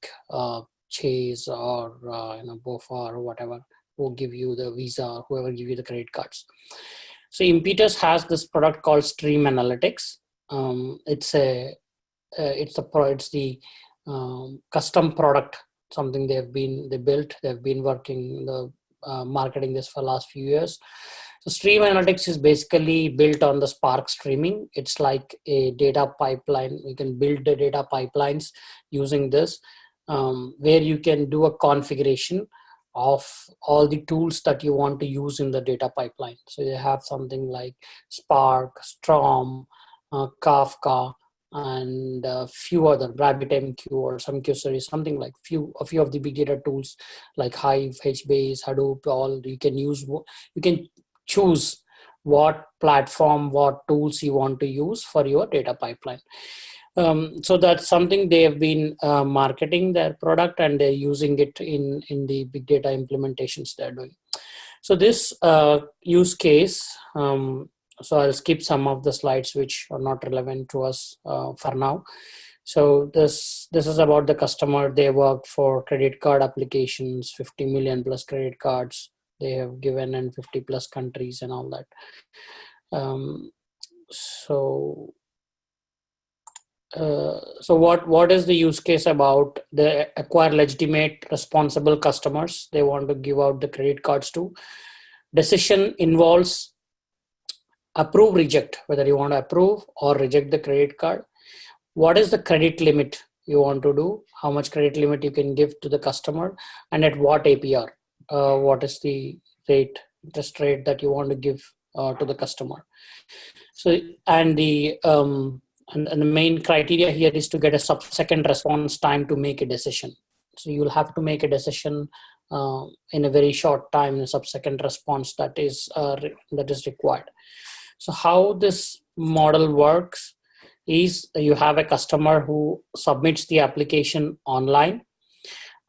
Chase or BofA or whatever, who give you the Visa, whoever give you the credit cards. So Impetus has this product called Stream Analytics. It's the custom product, something they built. They've been working marketing this for the last few years. So Stream Analytics is basically built on the Spark streaming. It's like a data pipeline. You can build the data pipelines using this, where you can do a configuration of all the tools that you want to use in the data pipeline. So you have something like Spark, Storm, Kafka, and a few other RabbitMQ or some series, something like a few of the big data tools like Hive, HBase, Hadoop. All you can use. You can choose what platform, what tools you want to use for your data pipeline. So that's something they have been marketing their product, and they're using it in the big data implementations they're doing. So this use case So I'll skip some of the slides which are not relevant to us for now. So this is about the customer. They worked for credit card applications, 50 million plus credit cards they have given in 50 plus countries and all that. So what is the use case about? They acquire legitimate responsible customers they want to give out the credit cards to. Decision involves approve, reject, whether you want to approve or reject the credit card. What is the credit limit you want to do, how much credit limit you can give to the customer, and at what APR, what is the interest rate that you want to give to the customer. So and the main criteria here is to get a sub-second response time to make a decision. So you'll have to make a decision in a very short time, a sub-second response that is required. So how this model works is you have a customer who submits the application online,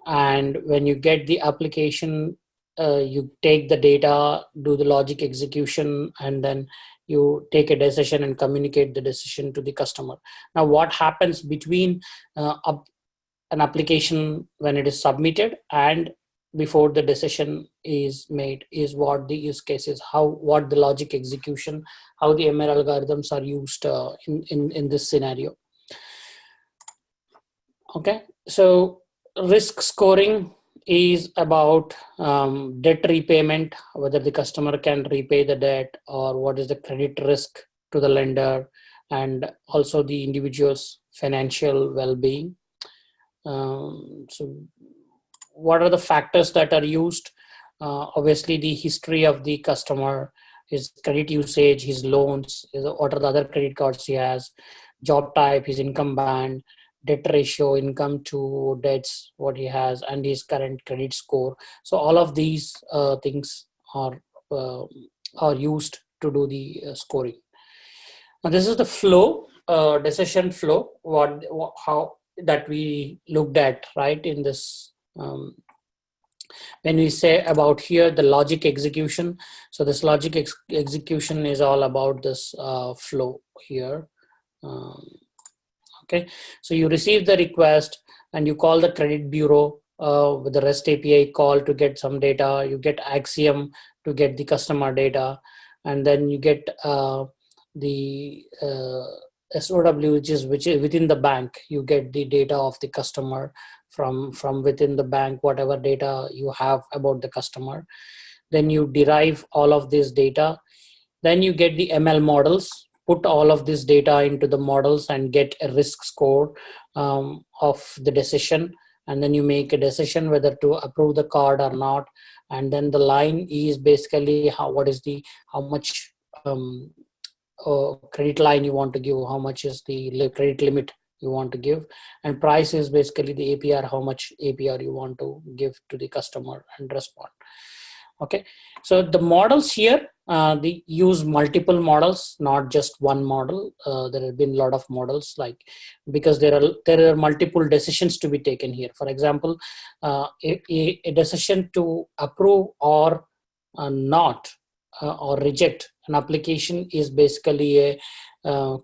and when you get the application, you take the data, do the logic execution, and then you take a decision and communicate the decision to the customer. Now, what happens between an application when it is submitted and before the decision is made is what the use case is, what the logic execution, how the ML algorithms are used in this scenario. Okay, so risk scoring is about debt repayment, whether the customer can repay the debt, or what is the credit risk to the lender, and also the individual's financial well-being. So what are the factors that are used? Obviously, the history of the customer, his credit usage, his loans, what are the other credit cards he has, job type, his income band, debt ratio, income to debts, what he has, and his current credit score. So all of these things are used to do the scoring. Now this is the flow, decision flow, how that we looked at, right, in this. When we say about here the logic execution, so this logic execution is all about this flow here. Okay, so you receive the request and you call the credit bureau with the REST API call to get some data. You get Axiom to get the customer data, and then you get the SOW, which is within the bank. You get the data of the customer from within the bank, whatever data you have about the customer. Then you derive all of this data. Then you get the ML models, put all of this data into the models and get a risk score of the decision. And then you make a decision whether to approve the card or not. And then the line is basically how much credit line you want to give, how much is the credit limit you want to give, and price is basically the APR, how much APR you want to give to the customer and respond. Okay, so the models here, they use multiple models, not just one model. There have been a lot of models, because there are multiple decisions to be taken here. For example, a decision to approve or not or reject an application is basically a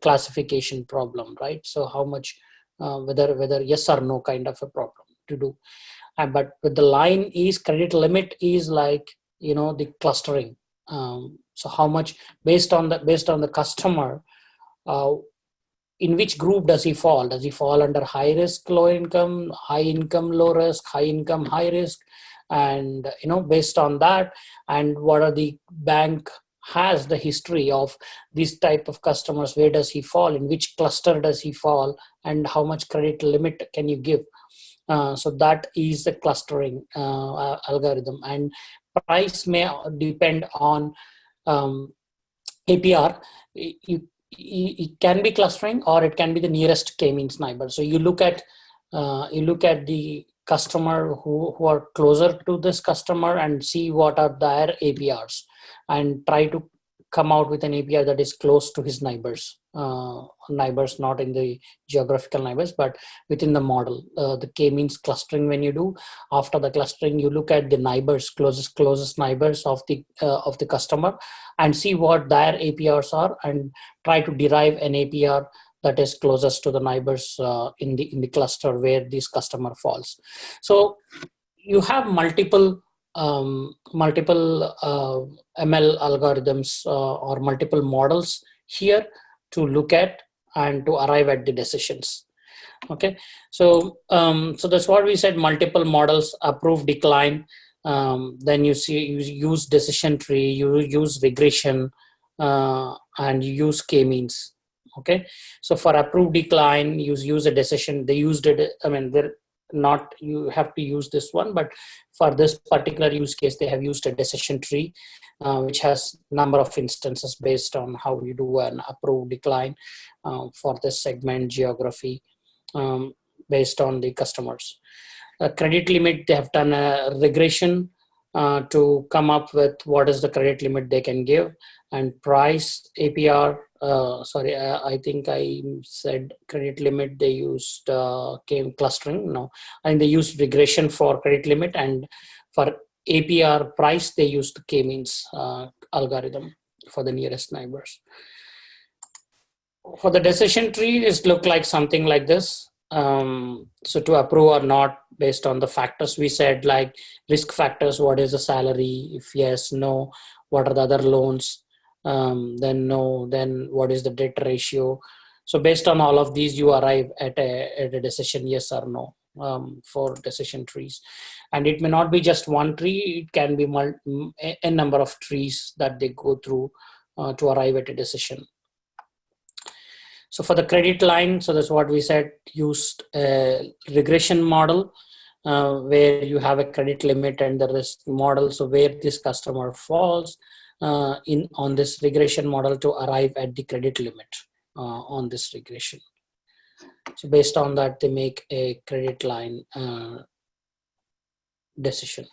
classification problem, right? So how much, whether yes or no kind of a problem to do. But with the line is credit limit is the clustering. So how much based on the customer, in which group does he fall? Does he fall under high risk, low income, high income, low risk, high income, high risk? And based on that, and what are the bank has the history of this type of customers, where does he fall, in which cluster does he fall, and how much credit limit can you give? So that is the clustering algorithm. And price may depend on APR. It can be clustering, or it can be the nearest k-means neighbor. So you look at the customer who are closer to this customer and see what are their APRs, and try to come out with an API that is close to his neighbors. Neighbors, not in the geographical neighbors, but within the model. The k-means clustering. When you do after the clustering, you look at the neighbors, closest neighbors of the customer, and see what their APRs are, and try to derive an APR that is closest to the neighbors in the cluster where this customer falls. So you have multiple ML algorithms or multiple models here to look at and to arrive at the decisions. Okay, so that's what we said. Multiple models, approve, decline. Then you use decision tree, you use regression, and you use k-means. Okay, so for approve, decline, use a decision. They used it. I mean, they're not, you have to use this one, but for this particular use case, they have used a decision tree, which has number of instances based on how you do an approve, decline for this segment, geography, based on the customers. Credit limit, they have done a regression to come up with what is the credit limit they can give, and price APR. I think I said credit limit. They used clustering. No, I think they used regression for credit limit, and for APR price they used k-means algorithm for the nearest neighbors. For the decision tree, it look like something like this. So to approve or not, based on the factors we said, like risk factors, what is the salary, if yes, no, what are the other loans, then no, then what is the debt ratio. So based on all of these, you arrive at a decision, yes or no, for decision trees. And it may not be just one tree, it can be a number of trees that they go through to arrive at a decision. So for the credit line, so that's what we said, used a regression model where you have a credit limit and the risk model. So where this customer falls on this regression model to arrive at the credit limit on this regression. So based on that, they make a credit line decision.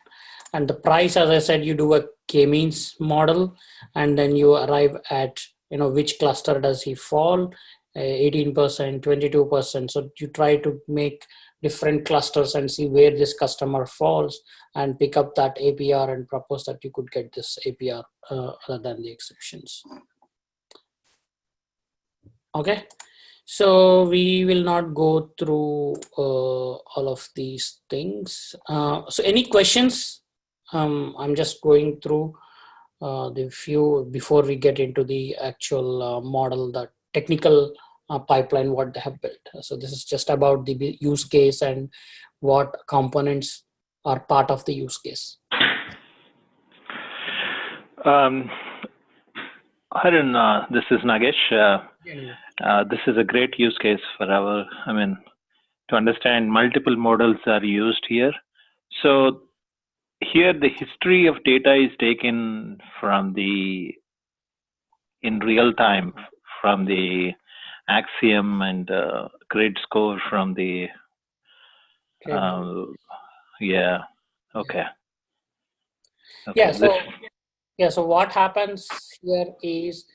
And the price, as I said, you do a k-means model, and then you arrive at, which cluster does he fall, 18%, 22%. So you try to make different clusters and see where this customer falls and pick up that APR and propose that you could get this APR other than the exceptions. Okay, so we will not go through all of these things. So any questions? I'm just going through the few before we get into the actual model, the technical pipeline, what they have built. So this is just about the use case and what components are part of the use case. Harun, this is Nagesh. This is a great use case for to understand multiple models are used here. So here the history of data is taken from in real time from the Axiom and credit score from the yeah. Okay. So what happens here is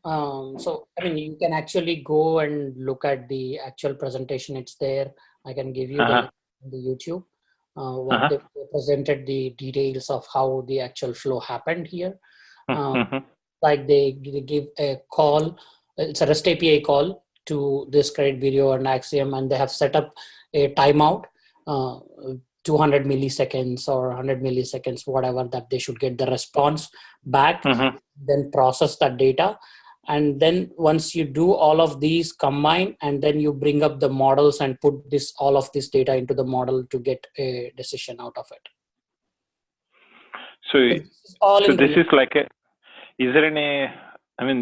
you can actually go and look at the actual presentation. It's there. I can give you the link on the YouTube. What they presented the details of how the actual flow happened here. Like they give a call, it's a REST API call to this credit bureau and Axiom, and they have set up a timeout, 200 milliseconds or 100 milliseconds, whatever, that they should get the response back, then process that data. And then once you do all of these combine, and then you bring up the models and put all of this data into the model to get a decision out of it. So this is like is there any,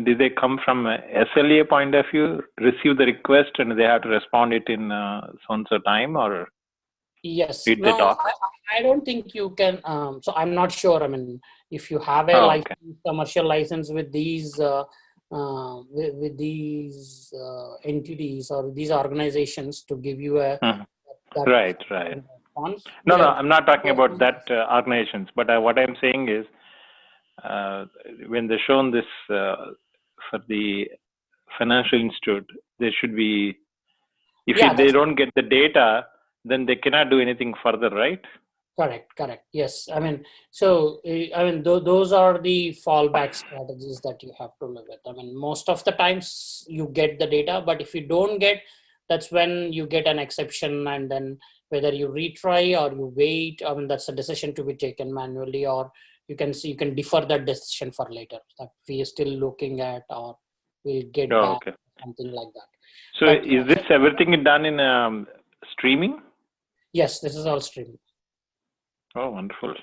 did they come from a SLA point of view, receive the request and they have to respond it in so time, or? Yes. No, I don't think you can. So I'm not sure. If you have a license, commercial license with these entities or these organizations to give you a right. response. No, I'm not talking about that organizations. But what I'm saying is, when they're shown this for the financial institute, there should be, if Yeah, they don't get the data, then they cannot do anything further, right? correct. Yes. I mean, so, those are the fallback strategies that you have to live with. I mean, most of the times you get the data, but if you don't get, that's when you get an exception, and then whether you retry or you wait, I mean, that's a decision to be taken manually, or you can defer that decision for later, that we are still looking at, or we'll get Oh, back, okay. something like that. So But is this everything done in streaming? yes, this is all streaming. Oh, wonderful.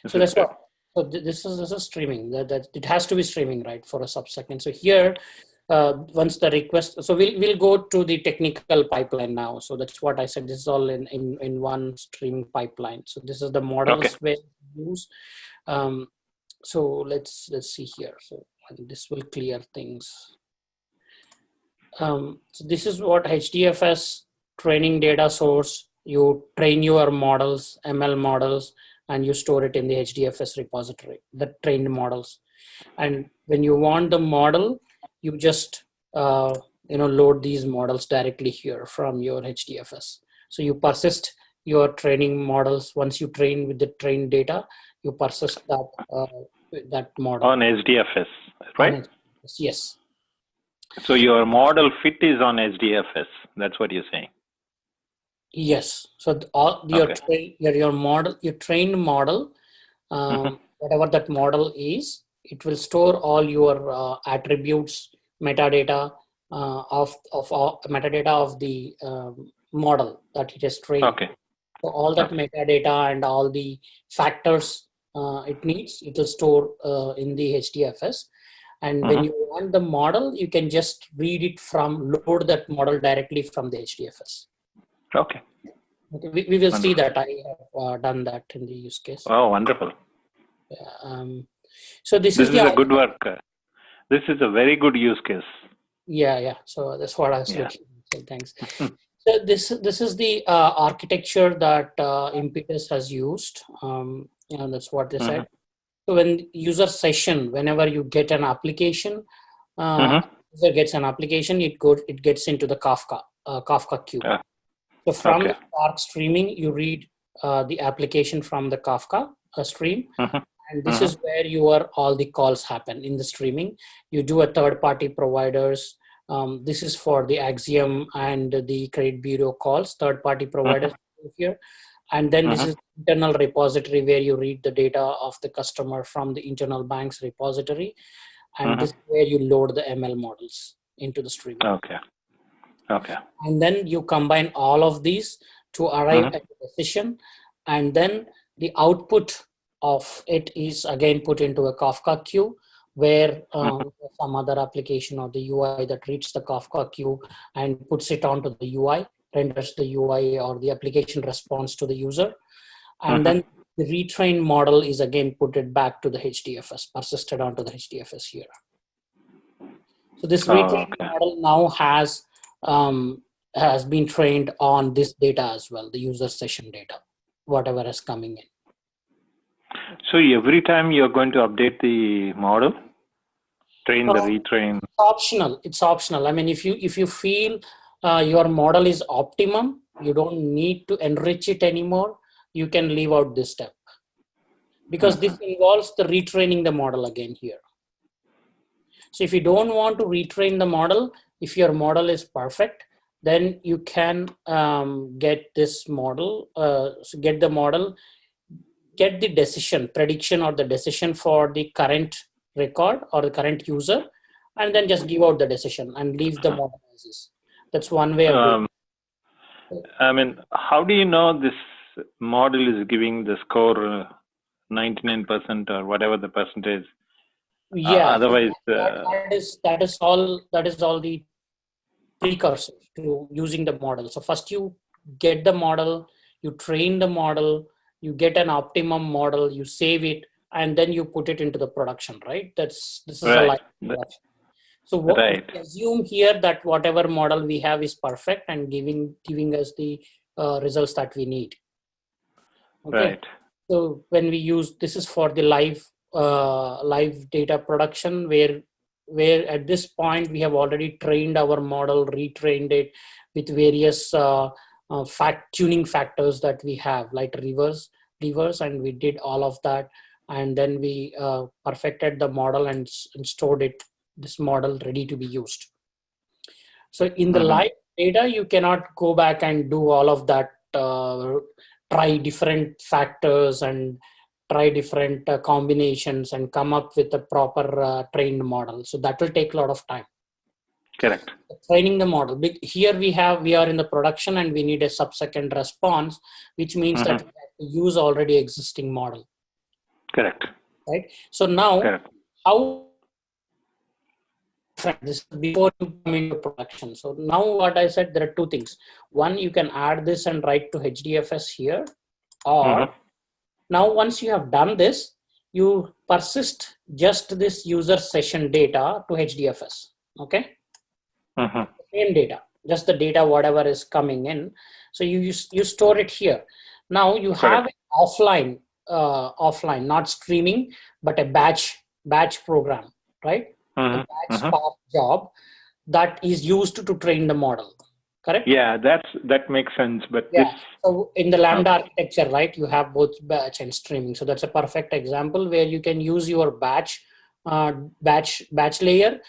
So that's what. So this is streaming. That it has to be streaming, right, for a sub-second. So here, once the request, so we'll go to the technical pipeline now. So that's what I said. This is all in one streaming pipeline. So this is the models where we use. So let's see here. So this will clear things. So this is what HDFS training data source. You train your models, ML models, and you store it in the HDFS repository, the trained models. And when you want the model, you just load these models directly here from your HDFS. So you persist your training models. Once you train with the trained data, you persist that model on HDFS, right? on HDFS, yes. So your model fit is on HDFS. That's what you're saying. Yes. So your model, your trained model, whatever that model is, it will store all your attributes, metadata of metadata of the model that it has trained. Okay. So all that metadata and all the factors it needs, it will store in the HDFS. And when you want the model, you can just read it load that model directly from the HDFS. Okay. We will see that. I have done that in the use case. Oh, wonderful. So this is a good work. This is a very good use case. Yeah. So that's what I was looking at. So thanks. So this is the architecture that Impetus has used. That's what they said. So when user session, whenever you get an application, user gets an application, it gets into the Kafka queue. So from the Spark streaming, you read the application from the Kafka stream. And this is where all the calls happen in the streaming. You do a third-party providers. This is for the Axiom and the credit bureau calls, third-party providers here. And then this is internal repository where you read the data of the customer from the internal bank's repository. And this is where you load the ML models into the streaming. Okay. And then you combine all of these to arrive at a decision. And then the output of it is again put into a Kafka queue where some other application or the UI that reads the Kafka queue and puts it onto the UI, renders the UI or the application response to the user. And then the retrained model is again put it back to the HDFS, persisted onto the HDFS here. So this retrained model now has been trained on this data as well, the user session data, whatever is coming in. So every time you're going to update the model, retrain. It's optional. I mean, if you feel your model is optimum, you don't need to enrich it anymore. You can leave out this step because this involves the retraining the model again here. So if you don't want to retrain the model, if your model is perfect, then you can get this model, get the decision, prediction or the decision for the current record or the current user, and then just give out the decision and leave the model as is. That's one way of doing it. I mean, how do you know this model is giving the score 99% or whatever the percentage? Otherwise, that is all the precursor to using the model. So first you get the model, you train the model, you get an optimum model, you save it, and then you put it into the production, right? This is a live production. So we assume here that whatever model we have is perfect and giving us the results that we need. Okay. Right. So when we use, this is for the live live data production, where at this point we have already trained our model, retrained it with various tuning factors that we have, like levers, and we did all of that, and then we perfected the model and stored it, this model ready to be used. So in the live data, you cannot go back and do all of that, try different factors and try different combinations and come up with a proper trained model. So that will take a lot of time. Correct. Training the model. Here we are in the production and we need a sub-second response, which means that we have to use already existing model. Correct. Right. So now, Correct. how this is before you come into production. So now what I said, there are two things. One, you can add this and write to HDFS here, or now once you have done this, you persist just this user session data to HDFS. Okay. Same data, just the data, whatever is coming in. So you store it here. Now you have it offline, not streaming, but a batch program, right? A batch Spark job that is used to train the model. Correct? Yeah, that makes sense. But yeah, so in the Lambda architecture, right, you have both batch and streaming. So that's a perfect example where you can use your batch layer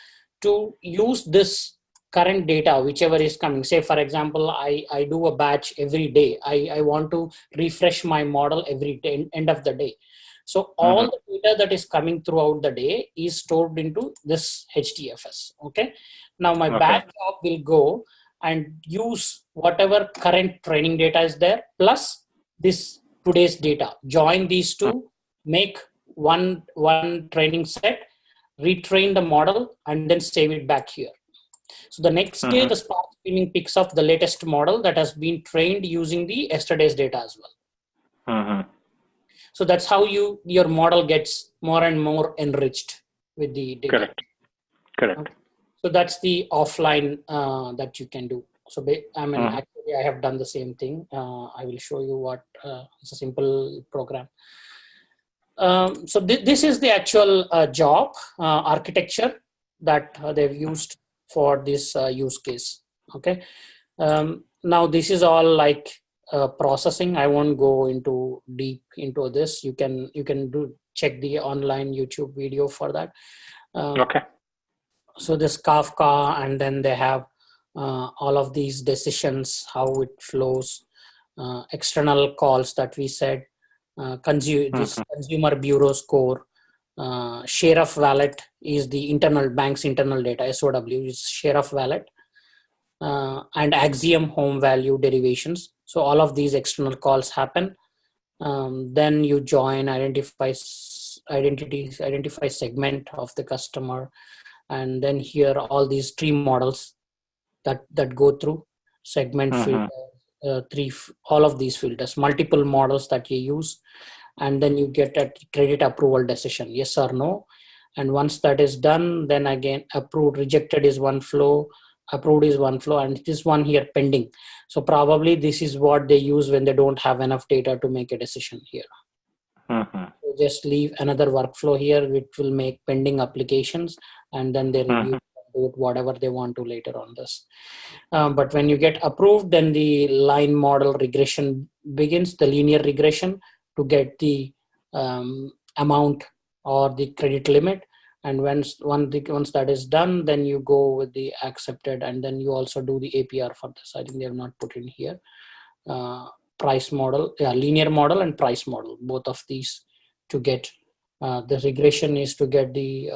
to use this current data, whichever is coming. Say, for example, I do a batch every day. I want to refresh my model every day, end of the day. So all the data that is coming throughout the day is stored into this HDFS. Okay. Now my batch job will go and use whatever current training data is there, plus this today's data. Join these two, make one training set, retrain the model, and then save it back here. So the next day, the Spark Streaming picks up the latest model that has been trained using the yesterday's data as well. So that's how your model gets more and more enriched with the data. Correct. Okay. So that's the offline that you can do. So actually I have done the same thing. I will show you what, it's a simple program. So this is the actual job architecture that they've used for this use case. Okay. Now this is all like processing. I won't go deep into this. You can check the online YouTube video for that. So this Kafka, and then they have all of these decisions, how it flows, external calls that we said, this consumer bureau score, share of wallet is the bank's internal data, SOW is share of wallet, and axiom home value derivations. So all of these external calls happen. Then you join, identify segment of the customer, and then here all these three models that go through segment filter, all of these filters, multiple models that you use, and then you get a credit approval decision, yes or no. And once that is done, then again approved, rejected is one flow, approved is one flow, and this one here pending. So probably this is what they use when they don't have enough data to make a decision here. So just leave another workflow here which will make pending applications, and then they review whatever they want to later on this. But when you get approved, then the line model regression begins, the linear regression, to get the amount or the credit limit. And once that is done, then you go with the accepted, and then you also do the APR for this. I think they have not put in here. Price model, linear model and price model, both of these to get the regression is to get the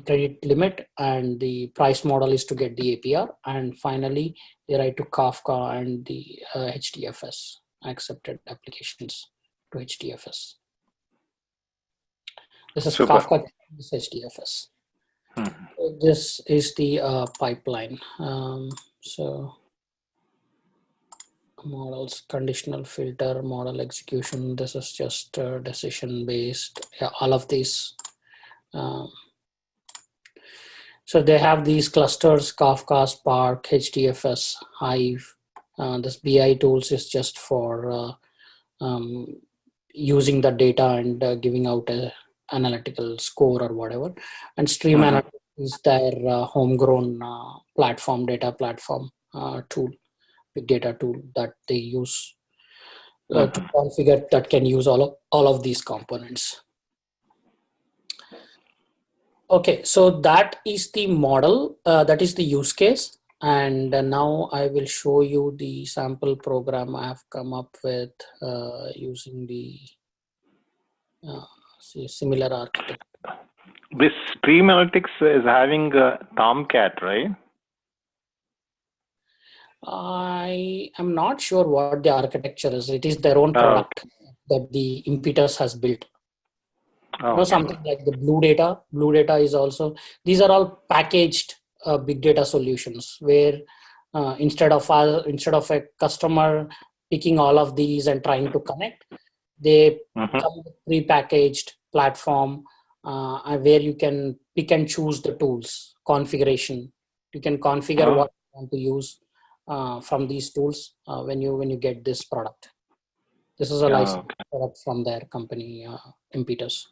credit limit, and the price model is to get the APR, and finally they write to Kafka and the HDFS, accepted applications to HDFS. This is Kafka, this is HDFS. So this is the pipeline. So models, conditional filter, model execution. This is just decision based. Yeah, all of these. So they have these clusters: Kafka, Spark, using the data and giving out a analytical score or whatever. And Stream Analytics is their homegrown data platform tool, big data tool that they use to configure, that can use all of these components. Okay, so that is the model, that is the use case. And now I will show you the sample program I have come up with using the similar architecture. This Stream Analytics is having a Tomcat, right? I am not sure what the architecture is. It is their own product that the Impetus has built. Something like the Blue Data. Blue Data is also, these are all packaged big data solutions where instead of a customer picking all of these and trying to connect, they come with pre-packaged platform where you can pick and choose the tools configuration. You can configure what you want to use from these tools when you get this product. This is a licensed product from their company, Impetus.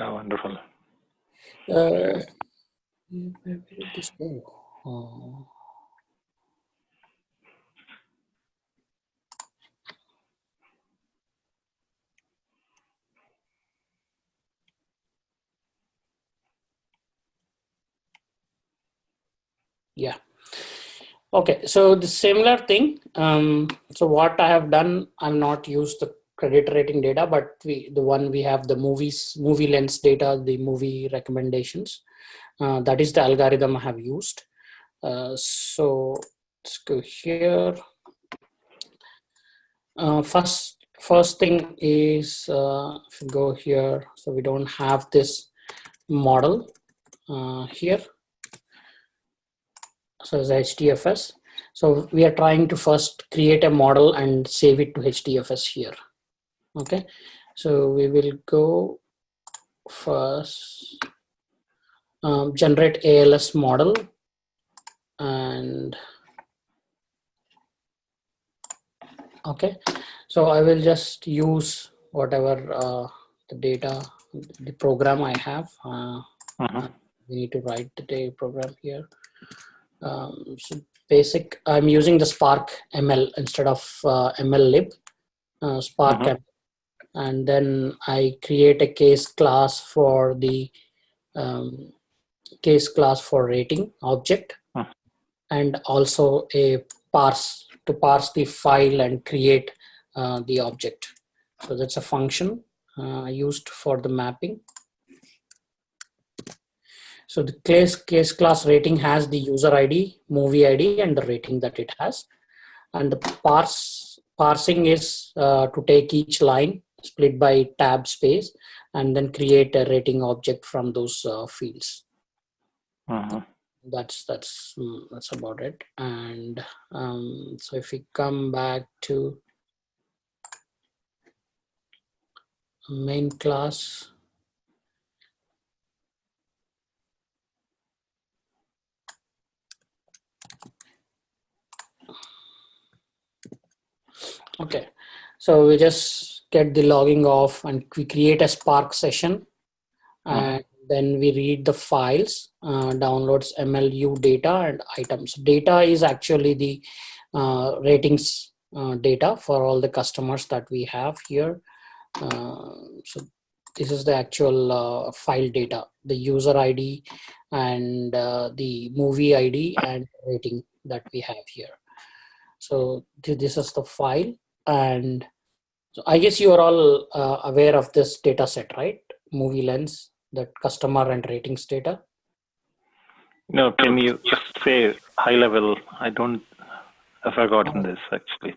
Oh, wonderful. Where did this go? Yeah. Okay, so the similar thing. So what I have done, I'm not used the credit rating data, but we have the movie lens data, the movie recommendations. That is the algorithm I have used. So let's go here. First thing is if you go here, so we don't have this model here. So it's HDFS. So we are trying to first create a model and save it to HDFS here. Okay, so we will go first generate ALS model, and okay, so I will just use whatever the data, the program I have. We need to write the program here. So basic, I'm using the Spark ML instead of MLlib, Spark ML. And then I create a case class for the rating object, and also a parse to parse the file and create the object. So that's a function used for the mapping. So the case class rating has the user ID, movie ID, and the rating that it has. And the parsing is to take each line, split by tab space, and then create a rating object from those fields. That's about it. And so if we come back to main class, okay, so we just get the logging off and we create a Spark session, and then we read the files, downloads MLU data and items. Data is actually the ratings data for all the customers that we have here. So this is the actual file data, the user ID and the movie ID and rating that we have here. So this is the file. And so I guess you are all aware of this data set, right? Movie lens, that customer and ratings data. No, can you just say high level? I've forgotten this actually.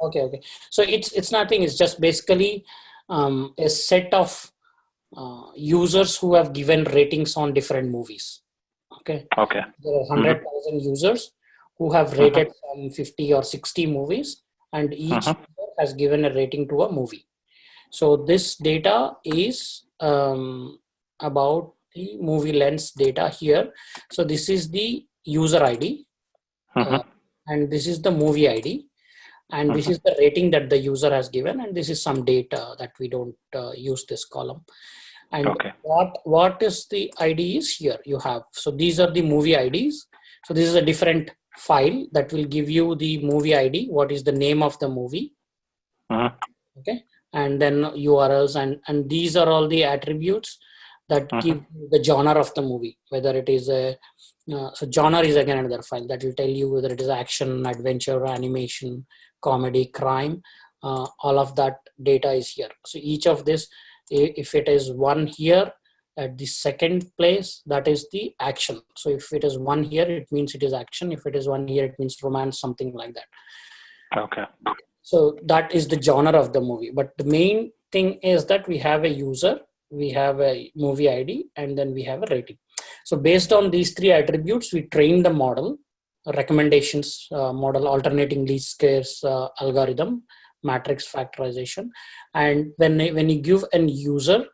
Okay. So it's nothing. It's just basically a set of users who have given ratings on different movies. Okay. There are 100,000 users who have rated some 50 or 60 movies, and each user has given a rating to a movie. So this data is about the movie lens data here. So this is the user ID, and this is the movie ID. And this is the rating that the user has given, and this is some data that we don't use this column. And Okay. what is the ID is here you have. So these are the movie IDs. So this is a different file that will give you the movie ID, what is the name of the movie. Okay, and then URLs, and these are all the attributes that give the genre of the movie, whether it is a so genre is again another file that will tell you whether it is action, adventure, animation, comedy, crime. All of that data is here. So each of this, if it is one here at the second place, that is the action. So if it is one here, it means it is action. If it is one here, it means romance, something like that. Okay. So that is the genre of the movie. But the main thing is that we have a user, we have a movie ID, and then we have a rating. So based on these three attributes, we train the model, recommendations model, alternating least squares algorithm, matrix factorization. And when you give an user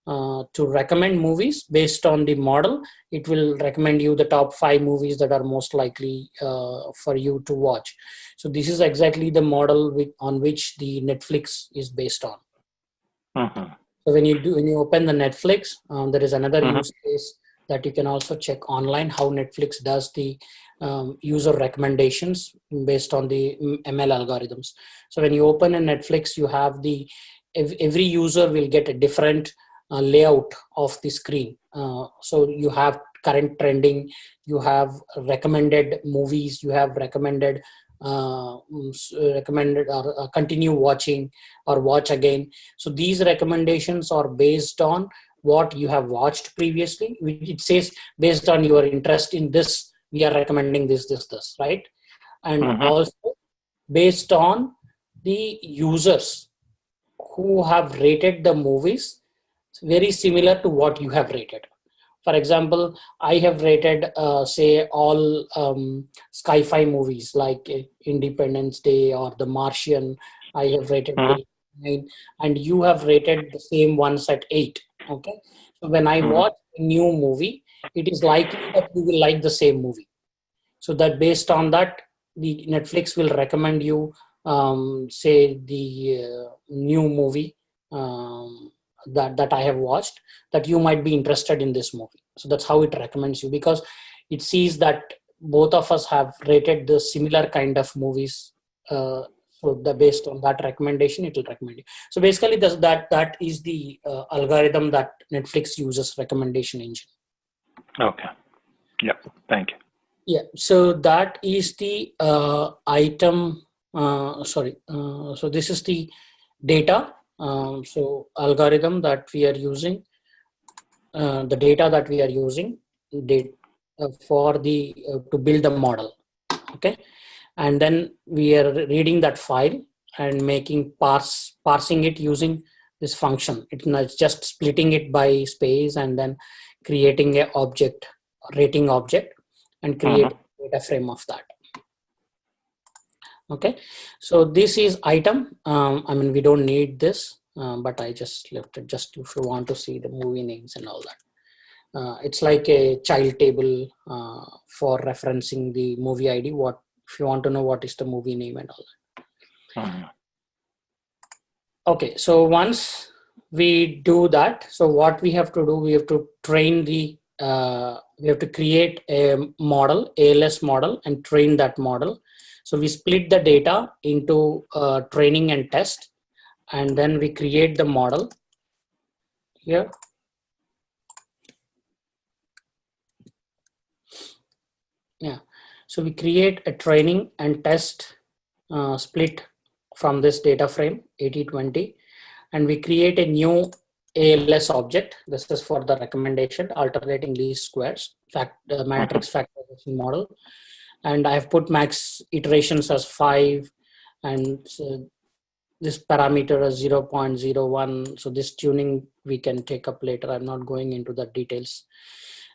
to recommend movies based on the model, it will recommend you the top 5 movies that are most likely for you to watch. So this is exactly the model on which the Netflix is based on. So when you open the Netflix, there is another use case that you can also check online, how Netflix does the user recommendations based on the ML algorithms. So when you open a Netflix, you have every user will get a different layout of the screen. So you have current trending, you have recommended movies, you have recommended or continue watching or watch again. So these recommendations are based on what you have watched previously. It says based on your interest in this, we are recommending this, right? And also based on the users who have rated the movies very similar to what you have rated. For example, I have rated, say, all sci-fi movies like Independence Day or The Martian. I have rated 9, and you have rated the same ones at 8. Okay, so when I watch a new movie, it is likely that you will like the same movie. So that based on that, the Netflix will recommend you, say, the new movie that I have watched, that you might be interested in this movie. So that's how it recommends you, because it sees that both of us have rated the similar kind of movies. So based on that recommendation, it will recommend you. So basically, that is the algorithm that Netflix uses, recommendation engine. Okay. Yeah. Thank you. Yeah. So that is the item. So this is the data. So algorithm that we are using, the data that we are using for the to build the model. Okay, and then we are reading that file and parsing it using this function. It's just splitting it by space and then creating a object, rating object, and create a data frame of that. Okay, so this is item. I mean, we don't need this, but I just left it just if you want to see the movie names and all that. It's like a child table for referencing the movie ID. What if you want to know what is the movie name and all that. Okay, so once we do that, so what we have to do, we have to train the we have to create a model, ALS model, and train that model. So we split the data into training and test, and then we create the model here. Yeah, so we create a training and test split from this data frame 80/20, and we create a new ALS object. This is for the recommendation, alternating least squares, matrix factorization model. And I have put max iterations as 5, and this parameter as 0.01. So this tuning we can take up later. I'm not going into the details.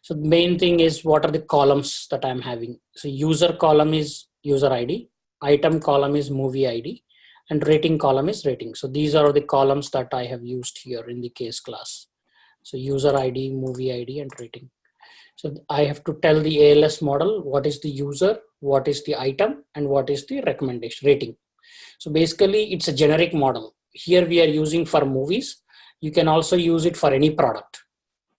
So the main thing is what are the columns that I'm having. So user column is user ID, item column is movie ID, and rating column is rating. So these are the columns that I have used here in the case class. So user ID, movie ID, and rating. So I have to tell the ALS model what is the user, what is the item, and what is the recommendation rating. So basically, it's a generic model. Here we are using for movies. You can also use it for any product,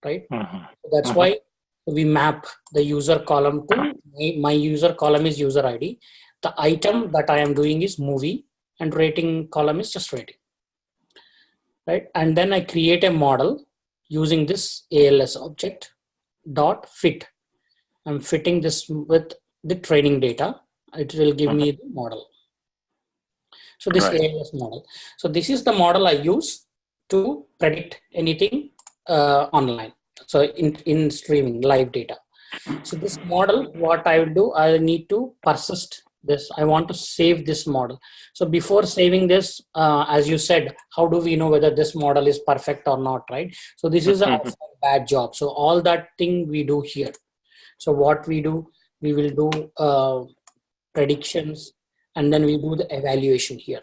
right? So that's why we map the user column to my user column is user ID. The item that I am doing is movie, and rating column is just rating, right? And then I create a model using this ALS object dot fit. I'm fitting this with the training data. It will give me the model. So this ALS model. So this is the model I use to predict anything online. So in streaming live data. So this model, what I will do, I need to persist this. I want to save this model. So before saving this, as you said, how do we know whether this model is perfect or not, right? So this is a bad job. So all that thing we do here. So what we do, we will do predictions, and then we do the evaluation here.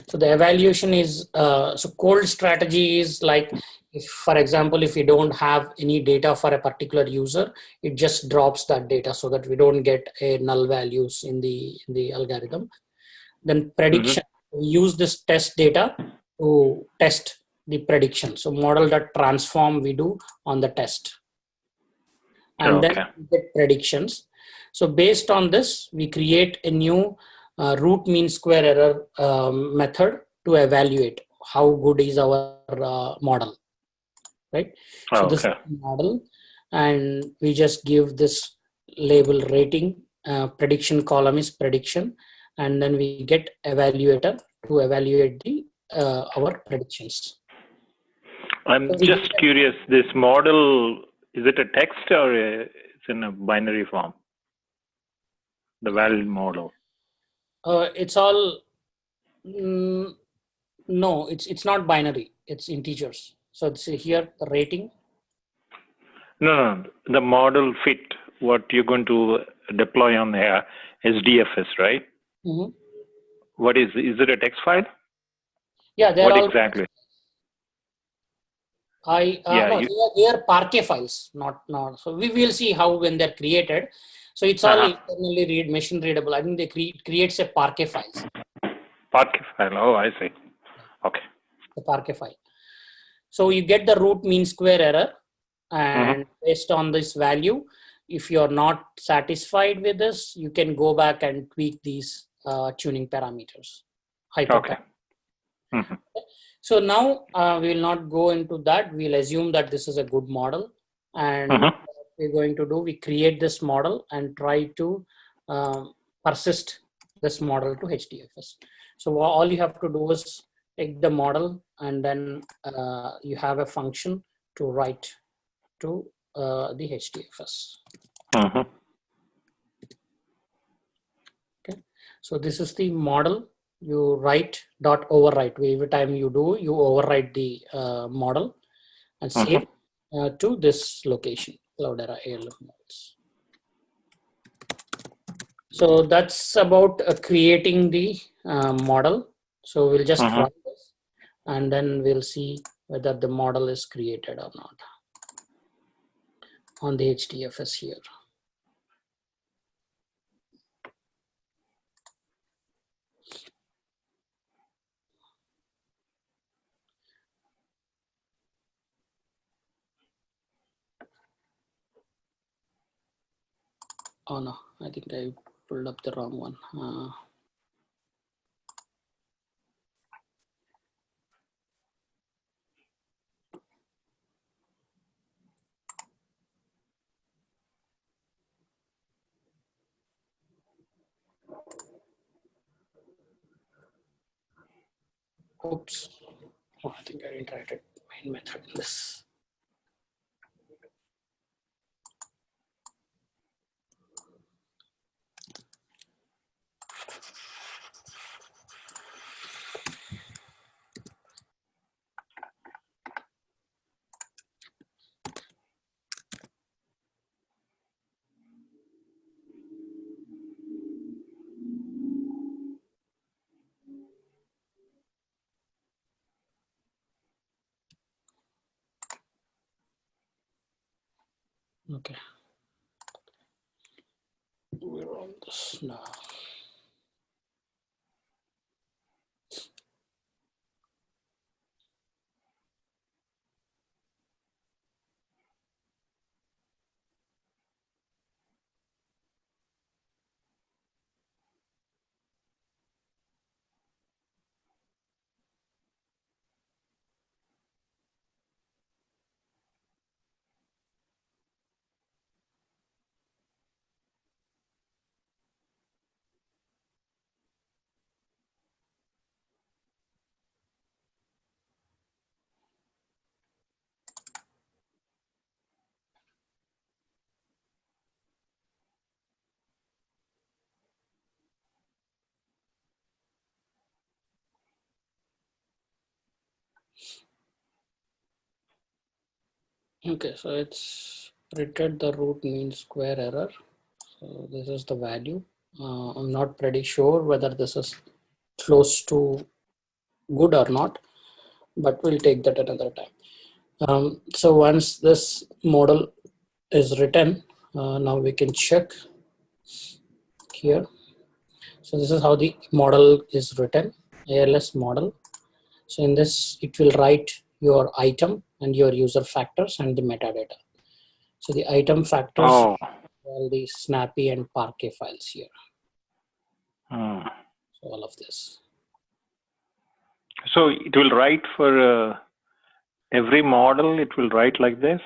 So the evaluation is, so cold strategy is like, if, for example, if we don't have any data for a particular user, it just drops that data so that we don't get a null values in the algorithm. Then prediction, we use this test data to test the prediction. So model that transform we do on the test. And then we get predictions. So based on this, we create a new root mean square error method to evaluate how good is our model, right? So this is the model, and we just give this label rating. Prediction column is prediction, and then we get evaluator to evaluate the our predictions. I'm just curious, this model, is it a text or it's in a binary form? The valid model. It's all, no, it's not binary, it's integers. So it's here the rating. No, the model fit, what you're going to deploy on the SDFS, right? What is it a text file? Yeah, they're what all exactly? No, they are Parquet files, not. So we will see how when they're created. So it's all internally machine readable. I think they creates a Parquet files. Parquet file. Oh, I see. Okay. The Parquet file. So you get the root mean square error, and based on this value, if you're not satisfied with this, you can go back and tweak these tuning parameters. Okay. So now we will not go into that. We'll assume that this is a good model, and what we're going to do, we create this model and try to persist this model to HDFS. So all you have to do is take the model, and then you have a function to write to the HDFS. Okay. So this is the model. You write dot overwrite. Every time you do, you overwrite the model and save to this location, Cloudera ALM models. So that's about creating the model. So we'll just run this, and then we'll see whether the model is created or not on the HDFS here. Oh no, I think I pulled up the wrong one. Oops. Oh, I think I didn't write it main method in this. Okay. we're on this now. Okay, so it's printed the root mean square error. So this is the value. I'm not pretty sure whether this is close to good or not, but we'll take that another time. So once this model is written, now we can check here. So this is how the model is written, ALS model. So in this, it will write your item and your user factors and the metadata. So the item factors, Oh. all the Snappy and Parquet files here. Hmm. So all of this. So it will write for every model, it will write like this?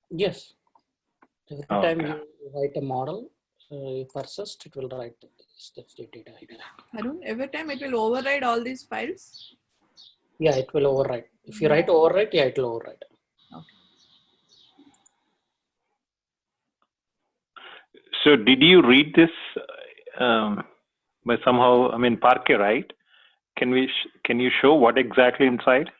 Yes. Every time you write a model, you persist, it will write this data. Every time it will override all these files? Yeah, it will overwrite. If you write overwrite, yeah, it will overwrite. Okay. So did you read this by somehow, I mean, Parquet, right? Can you show what exactly inside?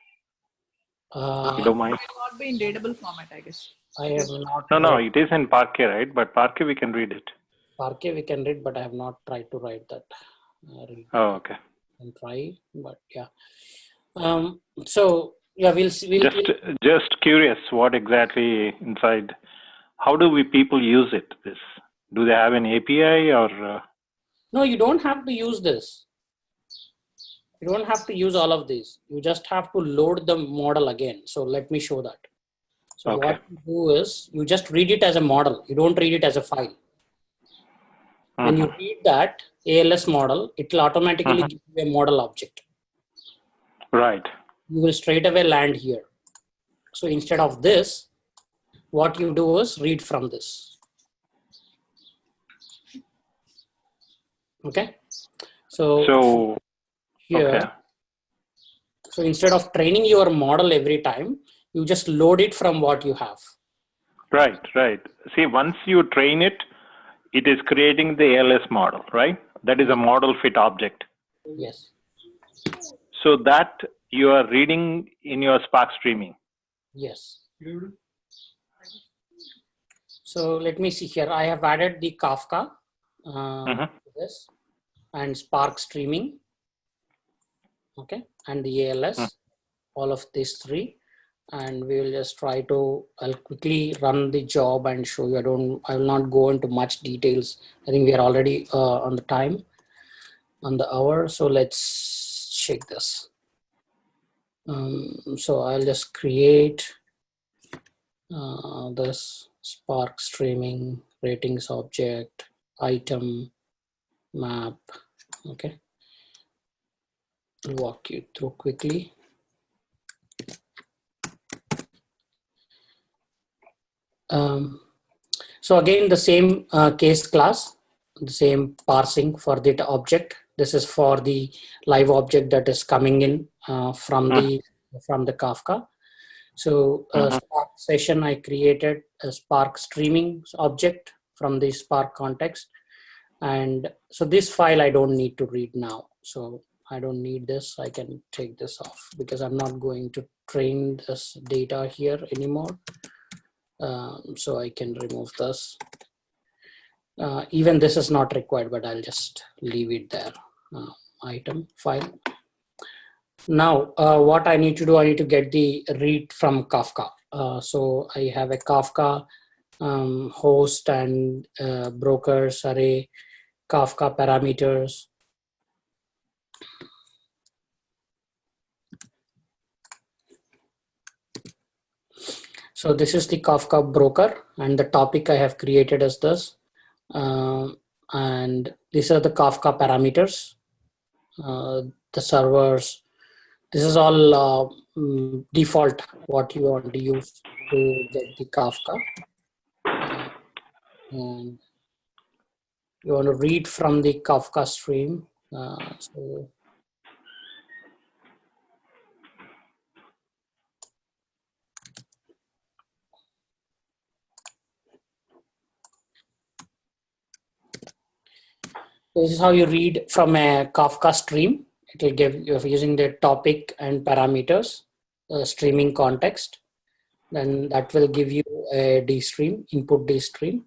If you don't mind. It will not be in readable format, I guess. I have not. No, it is in Parquet, right? But Parquet, we can read it. Parquet we can read, but I have not tried to write that. Oh, okay. And try, but yeah. So yeah, we'll see. Just curious, what exactly inside? How do we people use it? This, do they have an API or? No, you don't have to use this. You don't have to use all of these. You just have to load the model again. So let me show that. So Okay. what you do is you just read it as a model. You don't read it as a file. When you read that ALS model, it will automatically give you a model object. Right. You will straight away land here. So instead of this, what you do is read from this. Okay. So here, okay. So instead of training your model every time, you just load it from what you have. Right. See, once you train it, it is creating the ALS model, right? That is a model fit object. Yes. So that you are reading in your Spark streaming. Yes. So let me see here. I have added the Kafka to this and Spark streaming. Okay. And the ALS, all of these three. And we will just try to, I'll quickly run the job and show you. I will not go into much details. I think we are already on the time, on the hour. So let's check this. So I'll just create this Spark streaming ratings object, item, map. Okay. I'll walk you through quickly. So again, the same case class, the same parsing for the object. This is for the live object that is coming in from the Kafka. So Spark session, I created a Spark streaming object from the Spark context. And so this file I don't need to read now. So I don't need this. I can take this off because I'm not going to train this data here anymore. So I can remove this. Even this is not required, but I'll just leave it there. Item file. Now, what I need to do, I need to get the read from Kafka. So I have a Kafka host and brokers array, Kafka parameters. So this is the Kafka broker, and the topic I have created is this. And these are the Kafka parameters, the servers. This is all default what you want to use to get the Kafka. And you want to read from the Kafka stream. So this is how you read from a Kafka stream. It will give you using the topic and parameters, streaming context. Then that will give you a D stream, input D stream.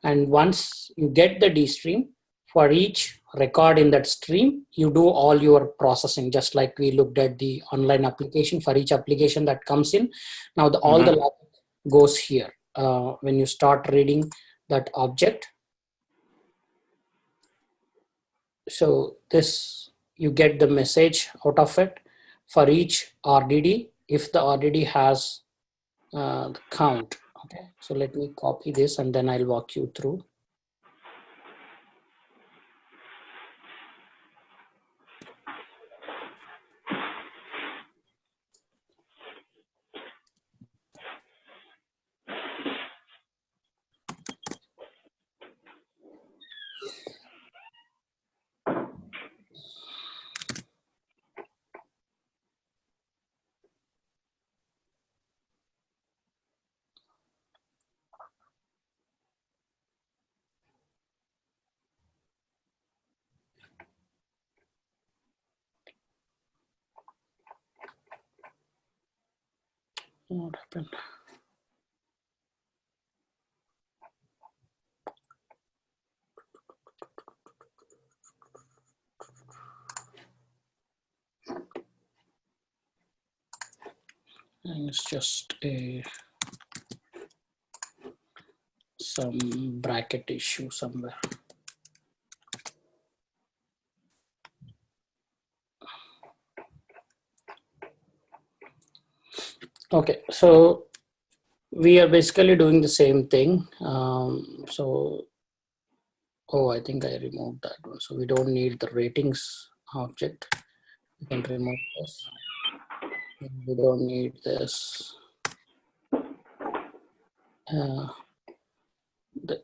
And once you get the D stream, for each record in that stream, you do all your processing, just like we looked at the online application. For each application that comes in, now all the logic goes here. When you start reading that object, so this, you get the message out of it for each RDD, if the RDD has the count. Okay, so let me copy this and then I'll walk you through. What happened? And it's just some bracket issue somewhere. Okay, so we are basically doing the same thing. So, oh, I think I removed that one. So we don't need the ratings object. We can remove this. We don't need this. The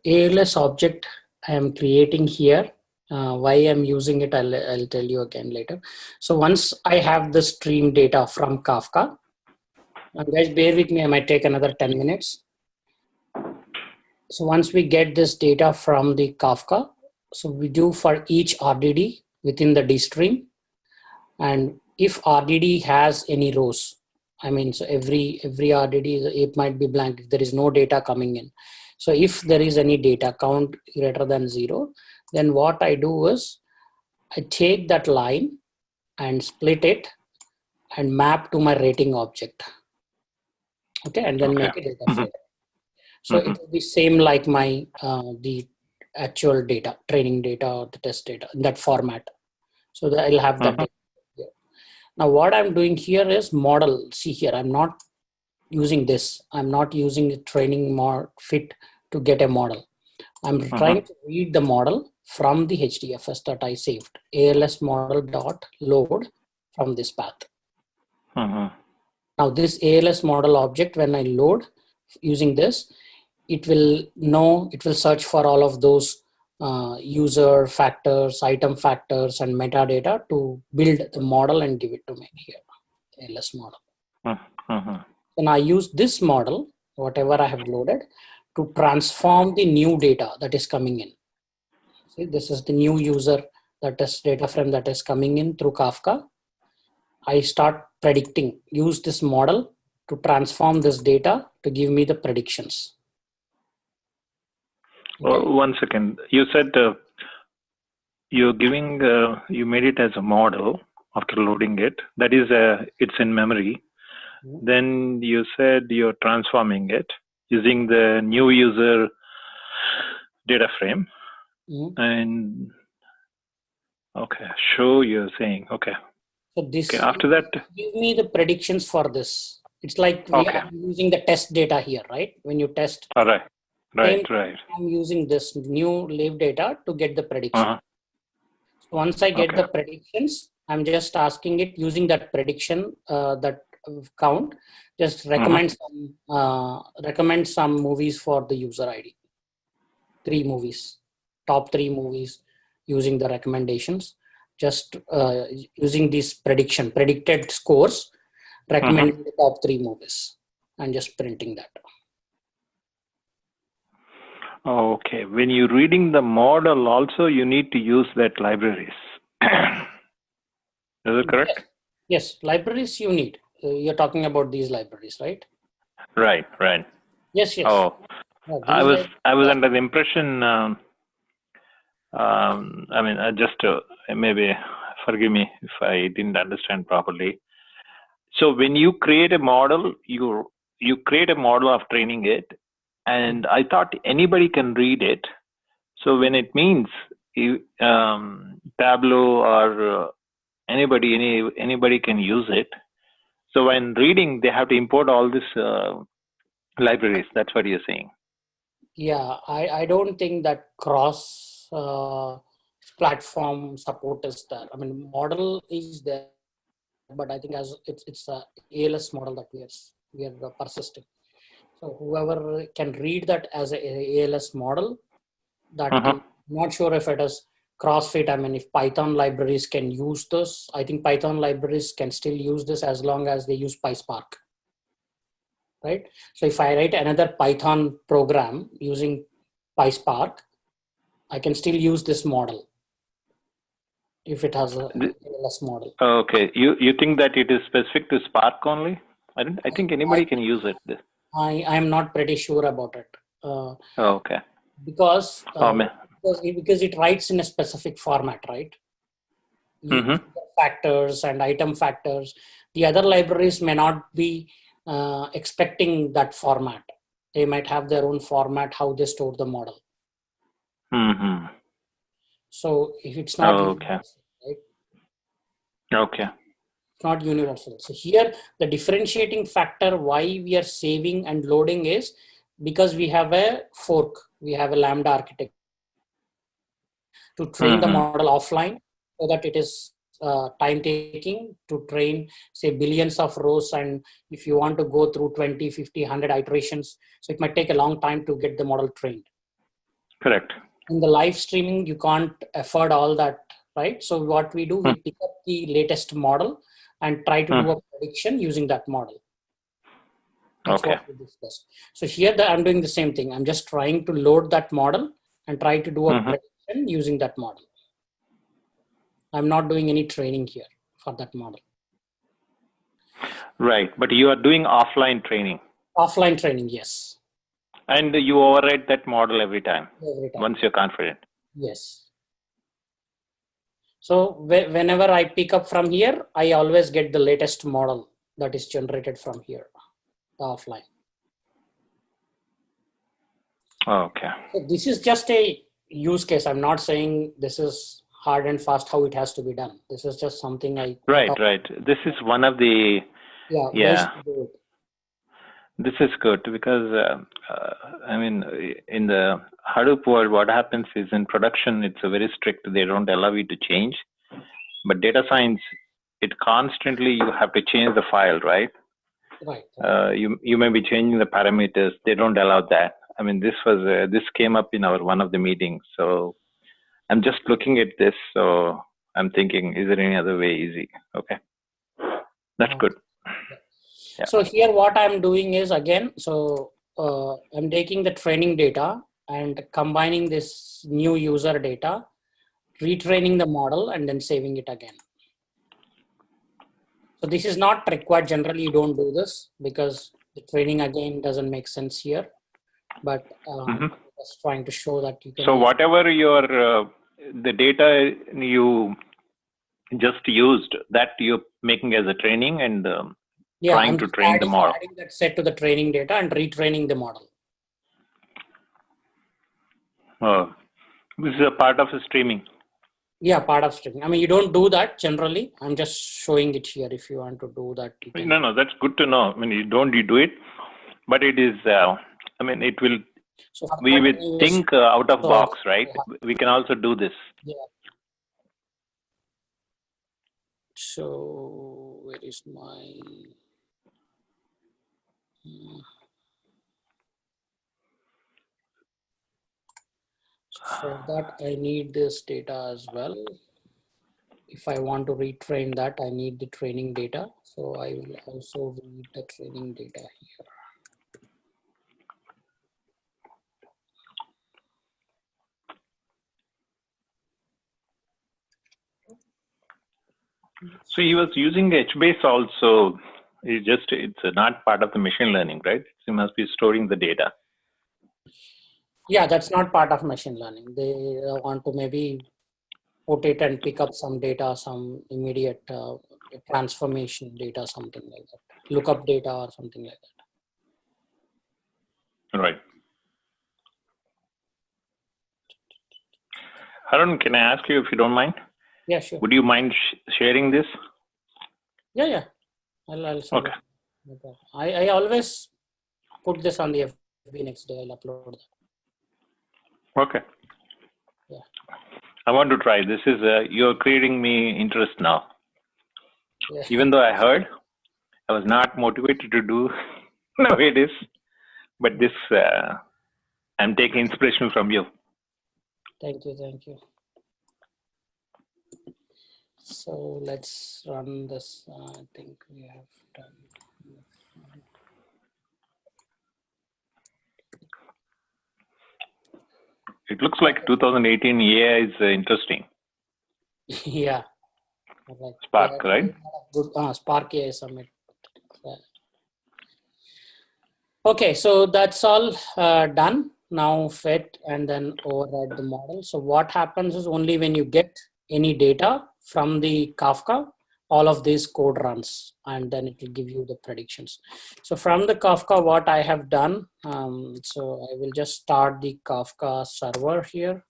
ALS object I am creating here. Why I'm using it, I'll tell you again later. So once I have the stream data from Kafka, and guys, bear with me, I might take another 10 minutes. So once we get this data from the Kafka, so we do for each RDD within the D stream. And if RDD has any rows, I mean, so every RDD, it might be blank if there is no data coming in. So if there is any data count greater than 0, then what I do is I take that line and split it and map to my rating object. Okay, and then make a data frame. So it will be same like my the actual data, training data or the test data in that format. So that I'll have that data here. Now what I'm doing here is model. See here, I'm not using this. I'm not using the training fit to get a model. I'm trying to read the model from the HDFS that I saved. ALS model dot load from this path. Now this ALS model object, when I load using this, it will know, it will search for all of those user factors, item factors, and metadata to build the model and give it to me here, ALS model. Then I use this model, whatever I have loaded, to transform the new data that is coming in. See, this is the new user, that is data frame that is coming in through Kafka. I start predicting, use this model to transform this data to give me the predictions. Okay. One second. You said you're giving, you made it as a model after loading it. That is, it's in memory. Then you said you're transforming it. using the new user data frame. Mhm. And okay, show you're saying, okay. So this Okay, after that, give me the predictions for this. It's like we okay. are using the test data here, right? When you test, All right, same right. I'm using this new live data to get the prediction. Uh-huh. So once I get Okay. the predictions, I'm just asking it using that prediction, that count, just recommend some movies for the user ID. 3 movies, top 3 movies using the recommendations. Just using these predicted scores, recommending the top 3 movies and just printing that. Okay, when you're reading the model also, you need to use that libraries. Is it correct? Yes, libraries you need. You're talking about these libraries, right? Right. Yes. Oh, Yeah, I was under the impression, just maybe forgive me if I didn't understand properly. So when you create a model, you create a model of training it, and I thought anybody can read it. So when it means Tableau or anybody can use it. So when reading, they have to import all these libraries. That's what you're saying. Yeah, I don't think that cross platform support is there. I mean, model is there, but I think as it's a ALS model that we are persisting. So whoever can read that as a ALS model, that can, not sure if it is crossfit. I mean, if Python libraries can use this, I think Python libraries can still use this as long as they use PySpark. Right? So if I write another Python program using PySpark, I can still use this model if it has a ALS model. Okay, you think that it is specific to Spark only? I think anybody can use it. I am not pretty sure about it. Okay. Because it writes in a specific format, right? Factors and item factors. The other libraries may not be expecting that format. They might have their own format, how they store the model. So if it's not universal, right? Okay. It's not universal. So here the differentiating factor why we are saving and loading is because we have a fork, we have a Lambda architecture to train the model offline so that it is time taking to train, say, billions of rows. And if you want to go through 20, 50, 100 iterations, so it might take a long time to get the model trained. Correct. In the live streaming, you can't afford all that, right? So what we do, we pick up the latest model and try to do a prediction using that model. That's what we discussed. So here I'm doing the same thing. I'm just trying to load that model and try to do a prediction using that model. I'm not doing any training here for that model. Right, but you are doing offline training. Offline training, yes. And you override that model every time. Once you're confident. Yes. So whenever I pick up from here, I always get the latest model that is generated from here, offline. Okay. So this is just a use case. I'm not saying this is hard and fast how it has to be done. This is just something I... Right. This is one of the... Yeah. This is good because, in the Hadoop world, what happens is in production, it's a very strict. They don't allow you to change. But data science, it constantly, you have to change the file, right? Right. You may be changing the parameters. They don't allow that. I mean, this came up in one of the meetings. So I'm just looking at this. So I'm thinking, is there any other way easy? Okay. That's good. Yeah. So here what I'm doing is again, I'm taking the training data and combining this new user data, retraining the model and then saving it again. So this is not required. Generally, you don't do this because the training again doesn't make sense here. But just trying to show that you can. So whatever the data you just used, that you're making as a training and trying to train the model. Adding that set to the training data and retraining the model. Oh, this is a part of the streaming. Yeah, part of streaming. I mean, you don't do that generally. I'm just showing it here. If you want to do that, you can. No, that's good to know. I mean, you do it, but it is. I mean, it will. So We will think out of box, right? We can also do this. Yeah. So where is my? For that, I need this data as well. If I want to retrain that, I need the training data. So I will also read the training data here. So he was using HBase also. It's not part of the machine learning, right? He must be storing the data. Yeah, that's not part of machine learning. They want to maybe put it and pick up some data, some immediate transformation data, something like that. Lookup data or something like that. Right. Harun, can I ask you if you don't mind? Yeah, sure. Would you mind sharing this? Yeah. I'll send Okay. it. I always put this on the FB next day. I'll upload that. Okay. Yeah. I want to try. This is you're creating me interest now. Yeah. Even though I heard, I was not motivated to do. Now it is. But this, I'm taking inspiration from you. Thank you. So let's run this. I think we have done. It looks like 2018 AI is interesting. Yeah. Right. Spark, right? Good. Spark AI Summit. Okay, so that's all done. Now fit and then override the model. So what happens is only when you get any data from the Kafka, all of this code runs and then it will give you the predictions. So from the Kafka, what I have done, so I will just start the Kafka server here.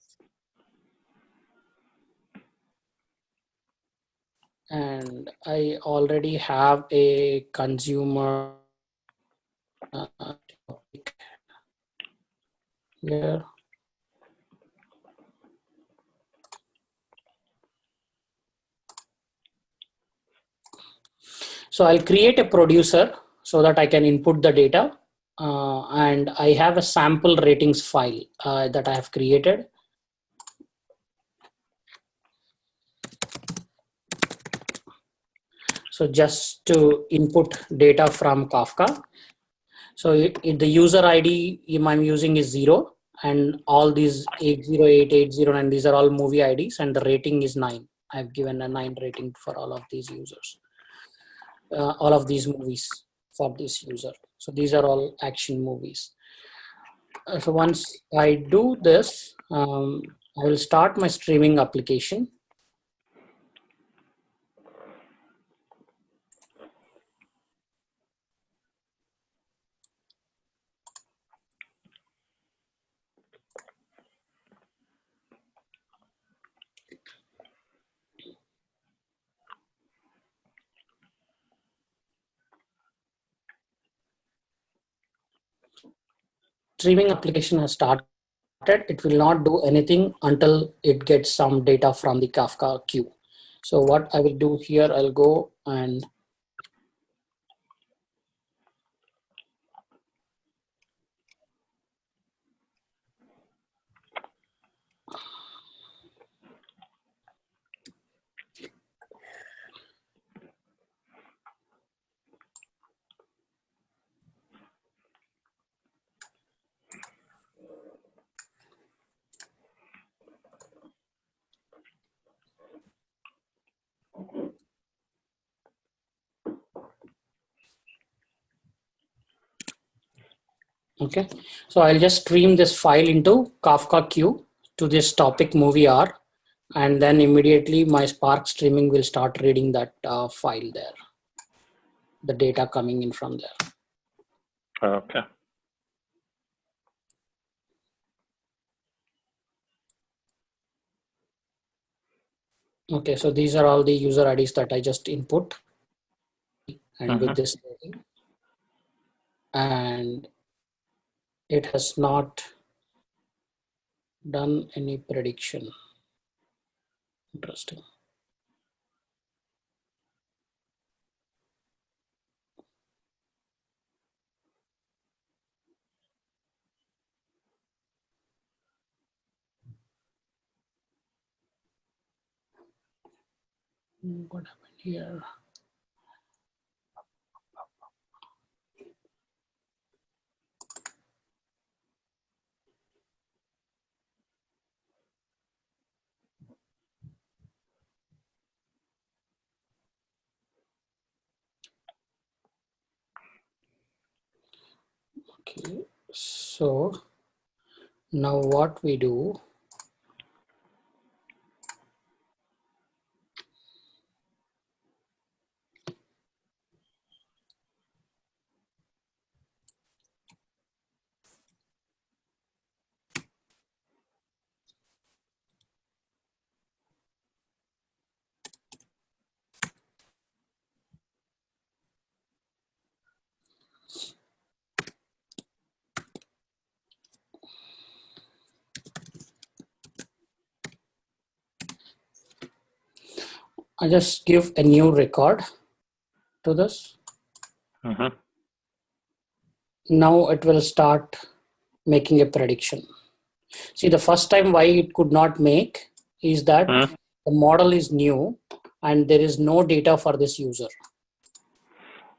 And I already have a consumer topic here. So I'll create a producer so that I can input the data. And I have a sample ratings file that I have created. So just to input data from Kafka. So the user ID I'm using is 0 and all these 808, 809, these are all movie IDs and the rating is 9. I've given a 9 rating for all of these users. All of these movies for this user. So these are all action movies. So once I do this, I will start my streaming application. Streaming application has started. It will not do anything until it gets some data from the Kafka queue. So what I will do here, I'll go and okay. So I'll just stream this file into Kafka queue to this topic movie R, and then immediately my Spark streaming will start reading that file there, the data coming in from there. Okay. Okay, so these are all the user IDs that I just input and with this rating, and it has not done any prediction. Interesting. What happened here? Okay, so now what we do, I just give a new record to this. Now it will start making a prediction. See, the first time why it could not make is that the model is new and there is no data for this user.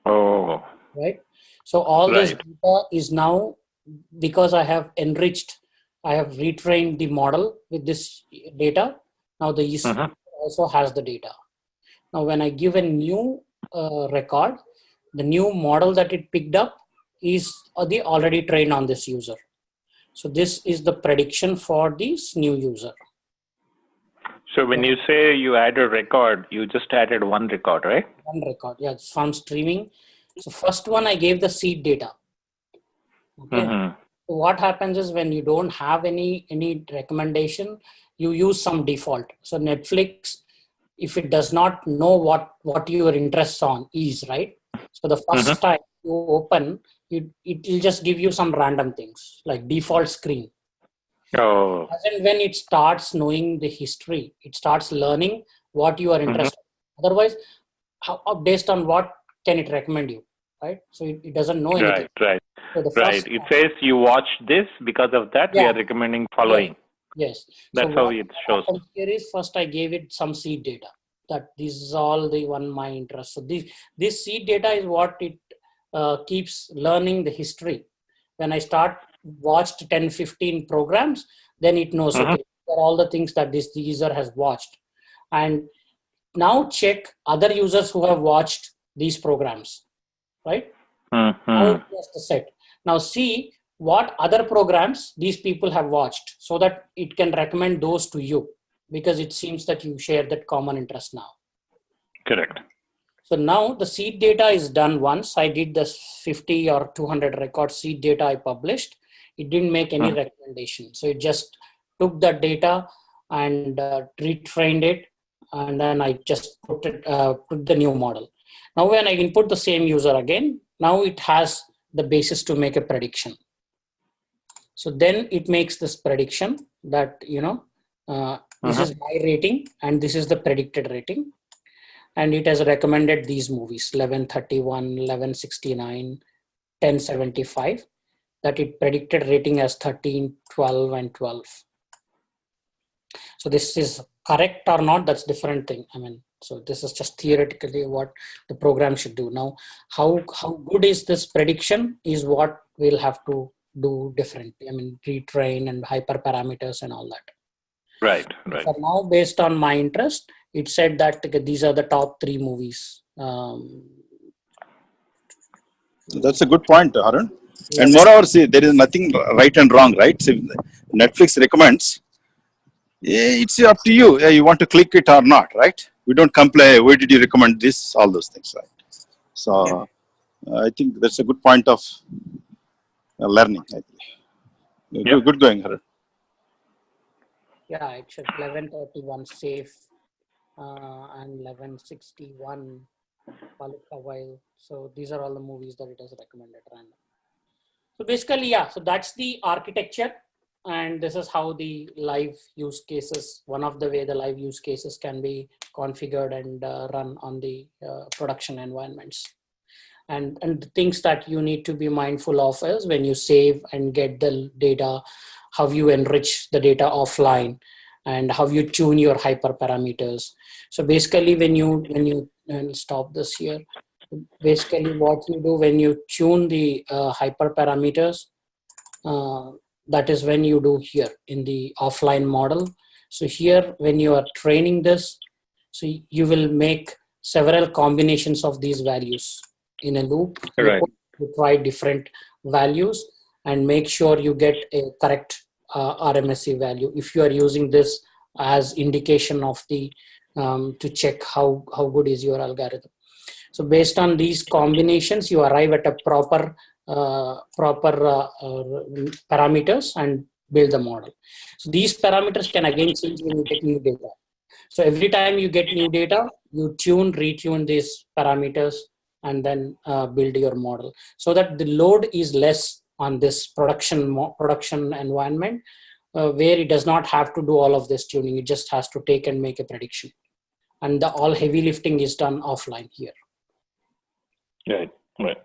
Oh. Right. So all this data is now, because I have enriched, I have retrained the model with this data. Now the user also has the data. Now when I give a new record, the new model that it picked up is the already trained on this user. So this is the prediction for this new user. So when you say you add a record, you just added one record, right? One record, yeah, from streaming. So first one, I gave the seed data. Okay. So what happens is when you don't have any recommendation, you use some default. So Netflix, if it does not know what your interests on is, right? So the first time you open, it will just give you some random things like default screen. Oh. And when it starts knowing the history, it starts learning what you are interested in. Otherwise, based on what can it recommend you, right? So it doesn't know anything. Right. So the Right. It says you watched this, because of that we are recommending following. Yes. That's so how it shows. What happens here is first I gave it some seed data that this is all the one my interest. So this seed data is what it keeps learning the history. When I start watched 10, 15 programs, then it knows, okay, for all the things that this user has watched. And now check other users who have watched these programs, right? Now it has the set. Now see what other programs these people have watched so that it can recommend those to you, because it seems that you share that common interest now. Correct. So now the seed data is done once. I did this 50 or 200 record seed data I published. It didn't make any recommendation. So it just took that data and retrained it. And then I just put the new model. Now when I input the same user again, now it has the basis to make a prediction. So then it makes this prediction that, this is my rating and this is the predicted rating. And it has recommended these movies, 1131, 1169, 1075, that it predicted rating as 13, 12, and 12. So this is correct or not, that's different thing. I mean, so this is just theoretically what the program should do. Now, how good is this prediction is what we'll have to do differently. I mean, retrain and hyperparameters and all that. Right. For now, based on my interest, it said that these are the top 3 movies. That's a good point, Arun. And moreover, see, there is nothing right and wrong, right? See, Netflix recommends, it's up to you. You want to click it or not, right? We don't complain, why did you recommend this, all those things, right? So I think that's a good point of learning. I think. Good going, Arun. Yeah, it should 1131 safe. and 1161, Call It a While. So these are all the movies that it has recommended random. So basically, yeah, so that's the architecture. And this is how the live use cases, one of the way the live use cases can be configured and run on the production environments. And the things that you need to be mindful of is when you save and get the data, how you enrich the data offline, and how you tune your hyperparameters. So basically, when you stop this here, basically what you do when you tune the hyperparameters, that is when you do here in the offline model. So here, when you are training this, so you will make several combinations of these values in a loop. Right. You try different values and make sure you get a correct RMSE value. If you are using this as indication of the to check how good is your algorithm. So based on these combinations, you arrive at a proper parameters and build the model. So these parameters can again change when you get new data. So every time you get new data, you retune these parameters and then build your model so that the load is less on this production environment where it does not have to do all of this tuning. It just has to take and make a prediction. And the all heavy lifting is done offline here. Right. Right.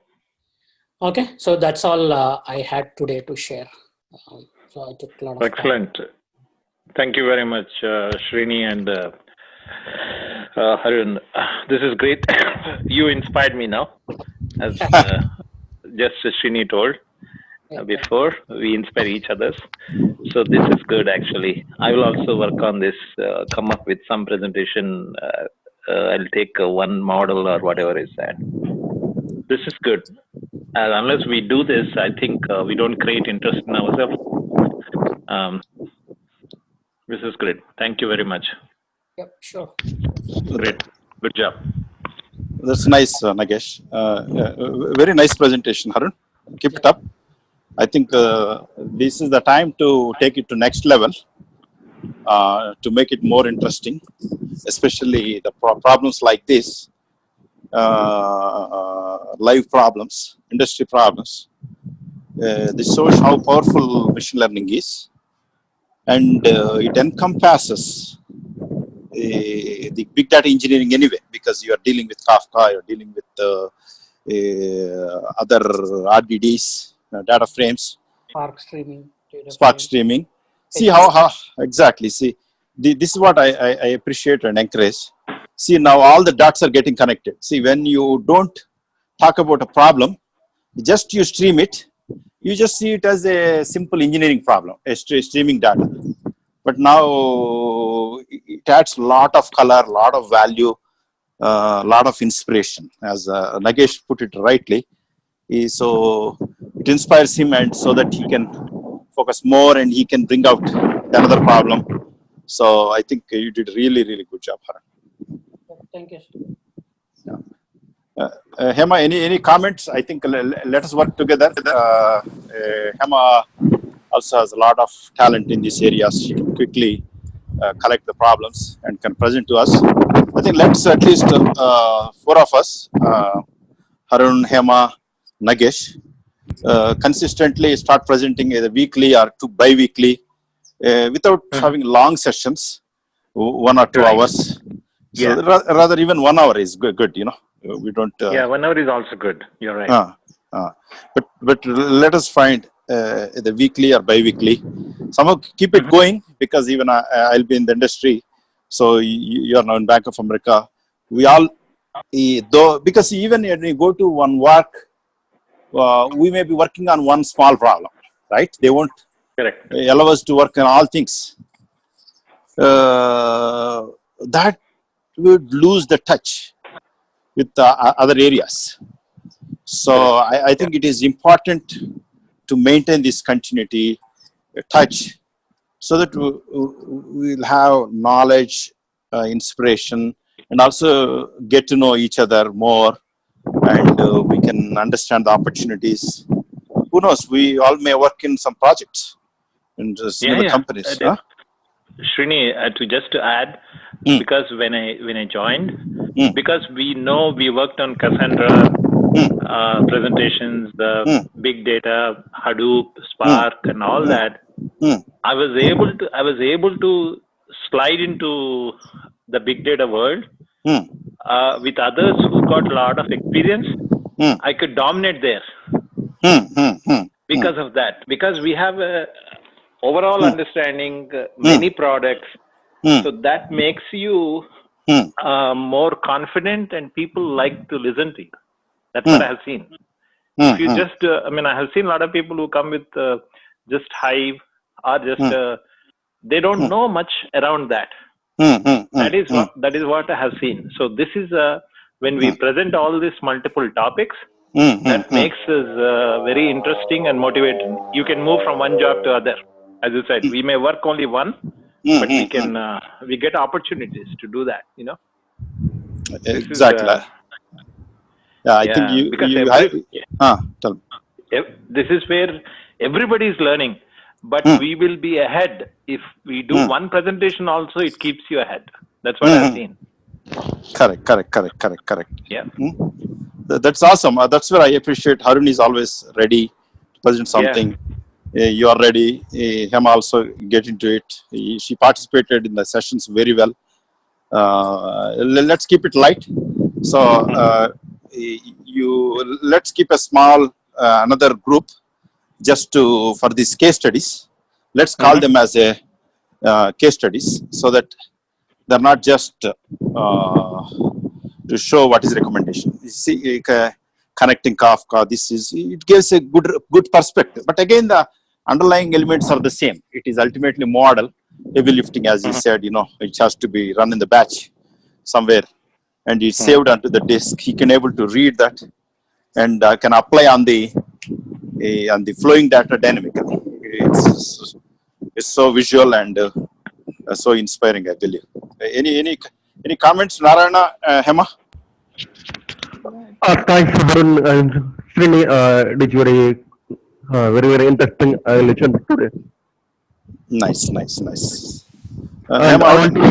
Okay, so that's all I had today to share. So I took a lot of Excellent. time. Thank you very much, Srini and Harun. This is great. You inspired me now, as just Srini told before. We inspire each others. So this is good, actually. I will also work on this, come up with some presentation. I'll take one model or whatever is that. This is good. Unless we do this, I think we don't create interest in ourselves. This is great. Thank you very much. Yep, sure. Great. Good job. That's nice, Nagesh. Very nice presentation, Harun. Keep it up. I think this is the time to take it to next level, to make it more interesting, especially the problems like this, live problems, industry problems. This shows how powerful machine learning is, and it encompasses the big data engineering anyway, because you are dealing with Kafka, you're dealing with other RDDs, data frames, Spark streaming. See how exactly. See, this is what I appreciate and encourage. See, now all the dots are getting connected. See, when you don't talk about a problem, just you stream it, you just see it as a simple engineering problem, a streaming data. But now it adds a lot of color, a lot of value, a lot of inspiration, as Nagesh put it rightly. So it inspires him, and so that he can focus more and he can bring out another problem. So I think you did really, really good job, Harun. Thank you. Hema, any comments? I think let us work together. Hema also has a lot of talent in these areas. She can quickly collect the problems and can present to us. I think let's at least four of us, Harun, Hema, Nagesh, consistently start presenting either weekly or bi-weekly without having long sessions, 1 or 2 hours. So rather even 1 hour is good, you know. We don't. 1 hour is also good. You're right. But let us find the weekly or bi-weekly. Somehow keep it going, because even I'll be in the industry. So you are now in Bank of America. We all, though, because even when we go to one work, we may be working on one small problem, right? They won't allow us to work on all things. That would lose the touch with other areas. So I think it is important to maintain this continuity, touch, so that we'll have knowledge, inspiration, and also get to know each other more, and we can understand the opportunities. Who knows? We all may work in some projects in similar companies. Srini, to add, because when I joined, because we worked on Cassandra presentations, the big data, Hadoop, Spark, and all that. I was able to slide into the big data world with others who got a lot of experience. I could dominate there because of that. Because we have a overall understanding, many products, so that makes you more confident, and people like to listen to you. That's what I have seen. If you just, I have seen a lot of people who come with just Hive or just they don't know much around that. That is what I have seen. So this is when we present all these multiple topics, that makes us very interesting and motivating. You can move from one job to other. As you said, we may work only one, but we can we get opportunities to do that. Exactly. I think tell me. This is where everybody is learning, but we will be ahead if we do one presentation. Also, it keeps you ahead. That's what I've seen. Correct. Yeah. That's awesome. That's where I appreciate Harun is always ready to present something. You are ready. Hema also get into it. She participated in the sessions very well. Let's keep it light. So let's keep a small another group just for these case studies. Let's call them as a case studies, so that they're not just to show what is recommendation. You see, connecting Kafka, it gives a good perspective. But again, the underlying elements are the same. It is ultimately model, heavy lifting, as you said. It has to be run in the batch somewhere, and it's saved onto the disk. He can able to read that and can apply on the flowing data dynamically. It's so visual and so inspiring, I believe. Any comments, Narayana, Hema? Thanks, Varun and Srini. It's very interesting lesson today. Nice. And I want to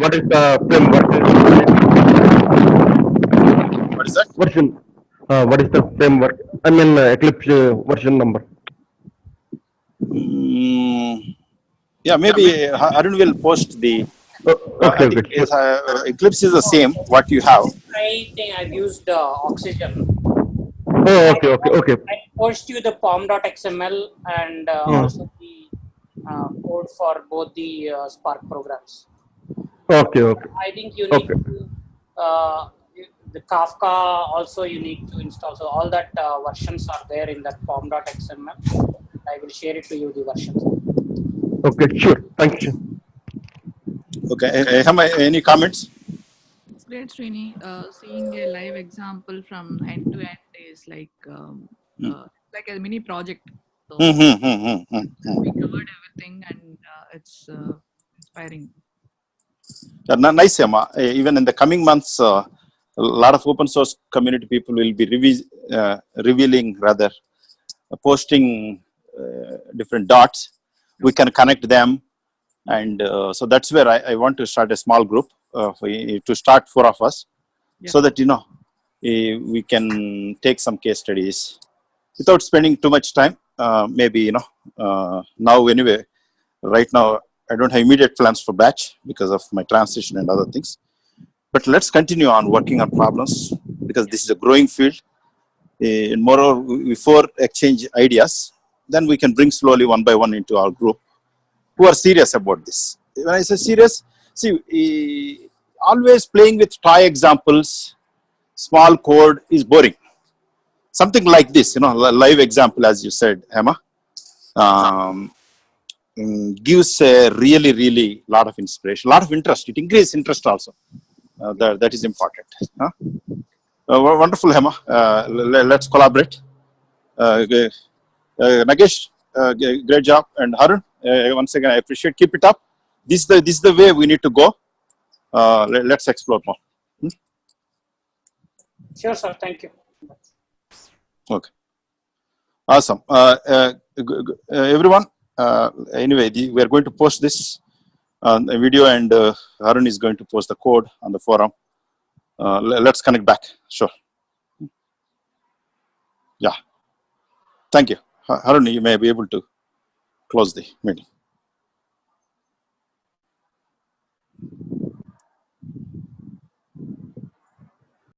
what is the framework? What is that? Version. What is the framework? Eclipse version number. Yeah, maybe Arun will post the. Okay. Eclipse is the same. What you have. I think I've used Oxygen. Okay. I post you the pom.xml and also the code for both the Spark programs. Okay. I think you need to the Kafka also you need to install. So all that versions are there in that pom.xml. I will share it to you, the versions. Okay, sure. Thank you. Okay, any comments? It's great, Srini. Seeing a live example from end to end is like like a mini project. So we covered everything, and it's inspiring. Nice, Hema. Even in the coming months, a lot of open source community people will be posting different dots. We can connect them, and so that's where I want to start a small group to start 4 of us, so that we can take some case studies without spending too much time. Maybe now anyway, right now I don't have immediate plans for batch because of my transition and other things. But let's continue on working on problems, because this is a growing field. And moreover, before exchange ideas, then we can bring slowly one by one into our group who are serious about this. When I say serious, see, always playing with toy examples, small code is boring. Something like this, live example, as you said, Hema, gives a really lot of inspiration, lot of interest. It increases interest also. That is important. Wonderful, Hema. Let's collaborate. Nagesh, great job, and Harun, once again I appreciate. Keep it up. This is the way we need to go. Let's explore more. Sure, sir. Thank you. Okay. Awesome. Everyone. Anyway, we are going to post this the video, and Harun is going to post the code on the forum. Let's connect back. Sure. Yeah. Thank you. Harun, you may be able to close the meeting.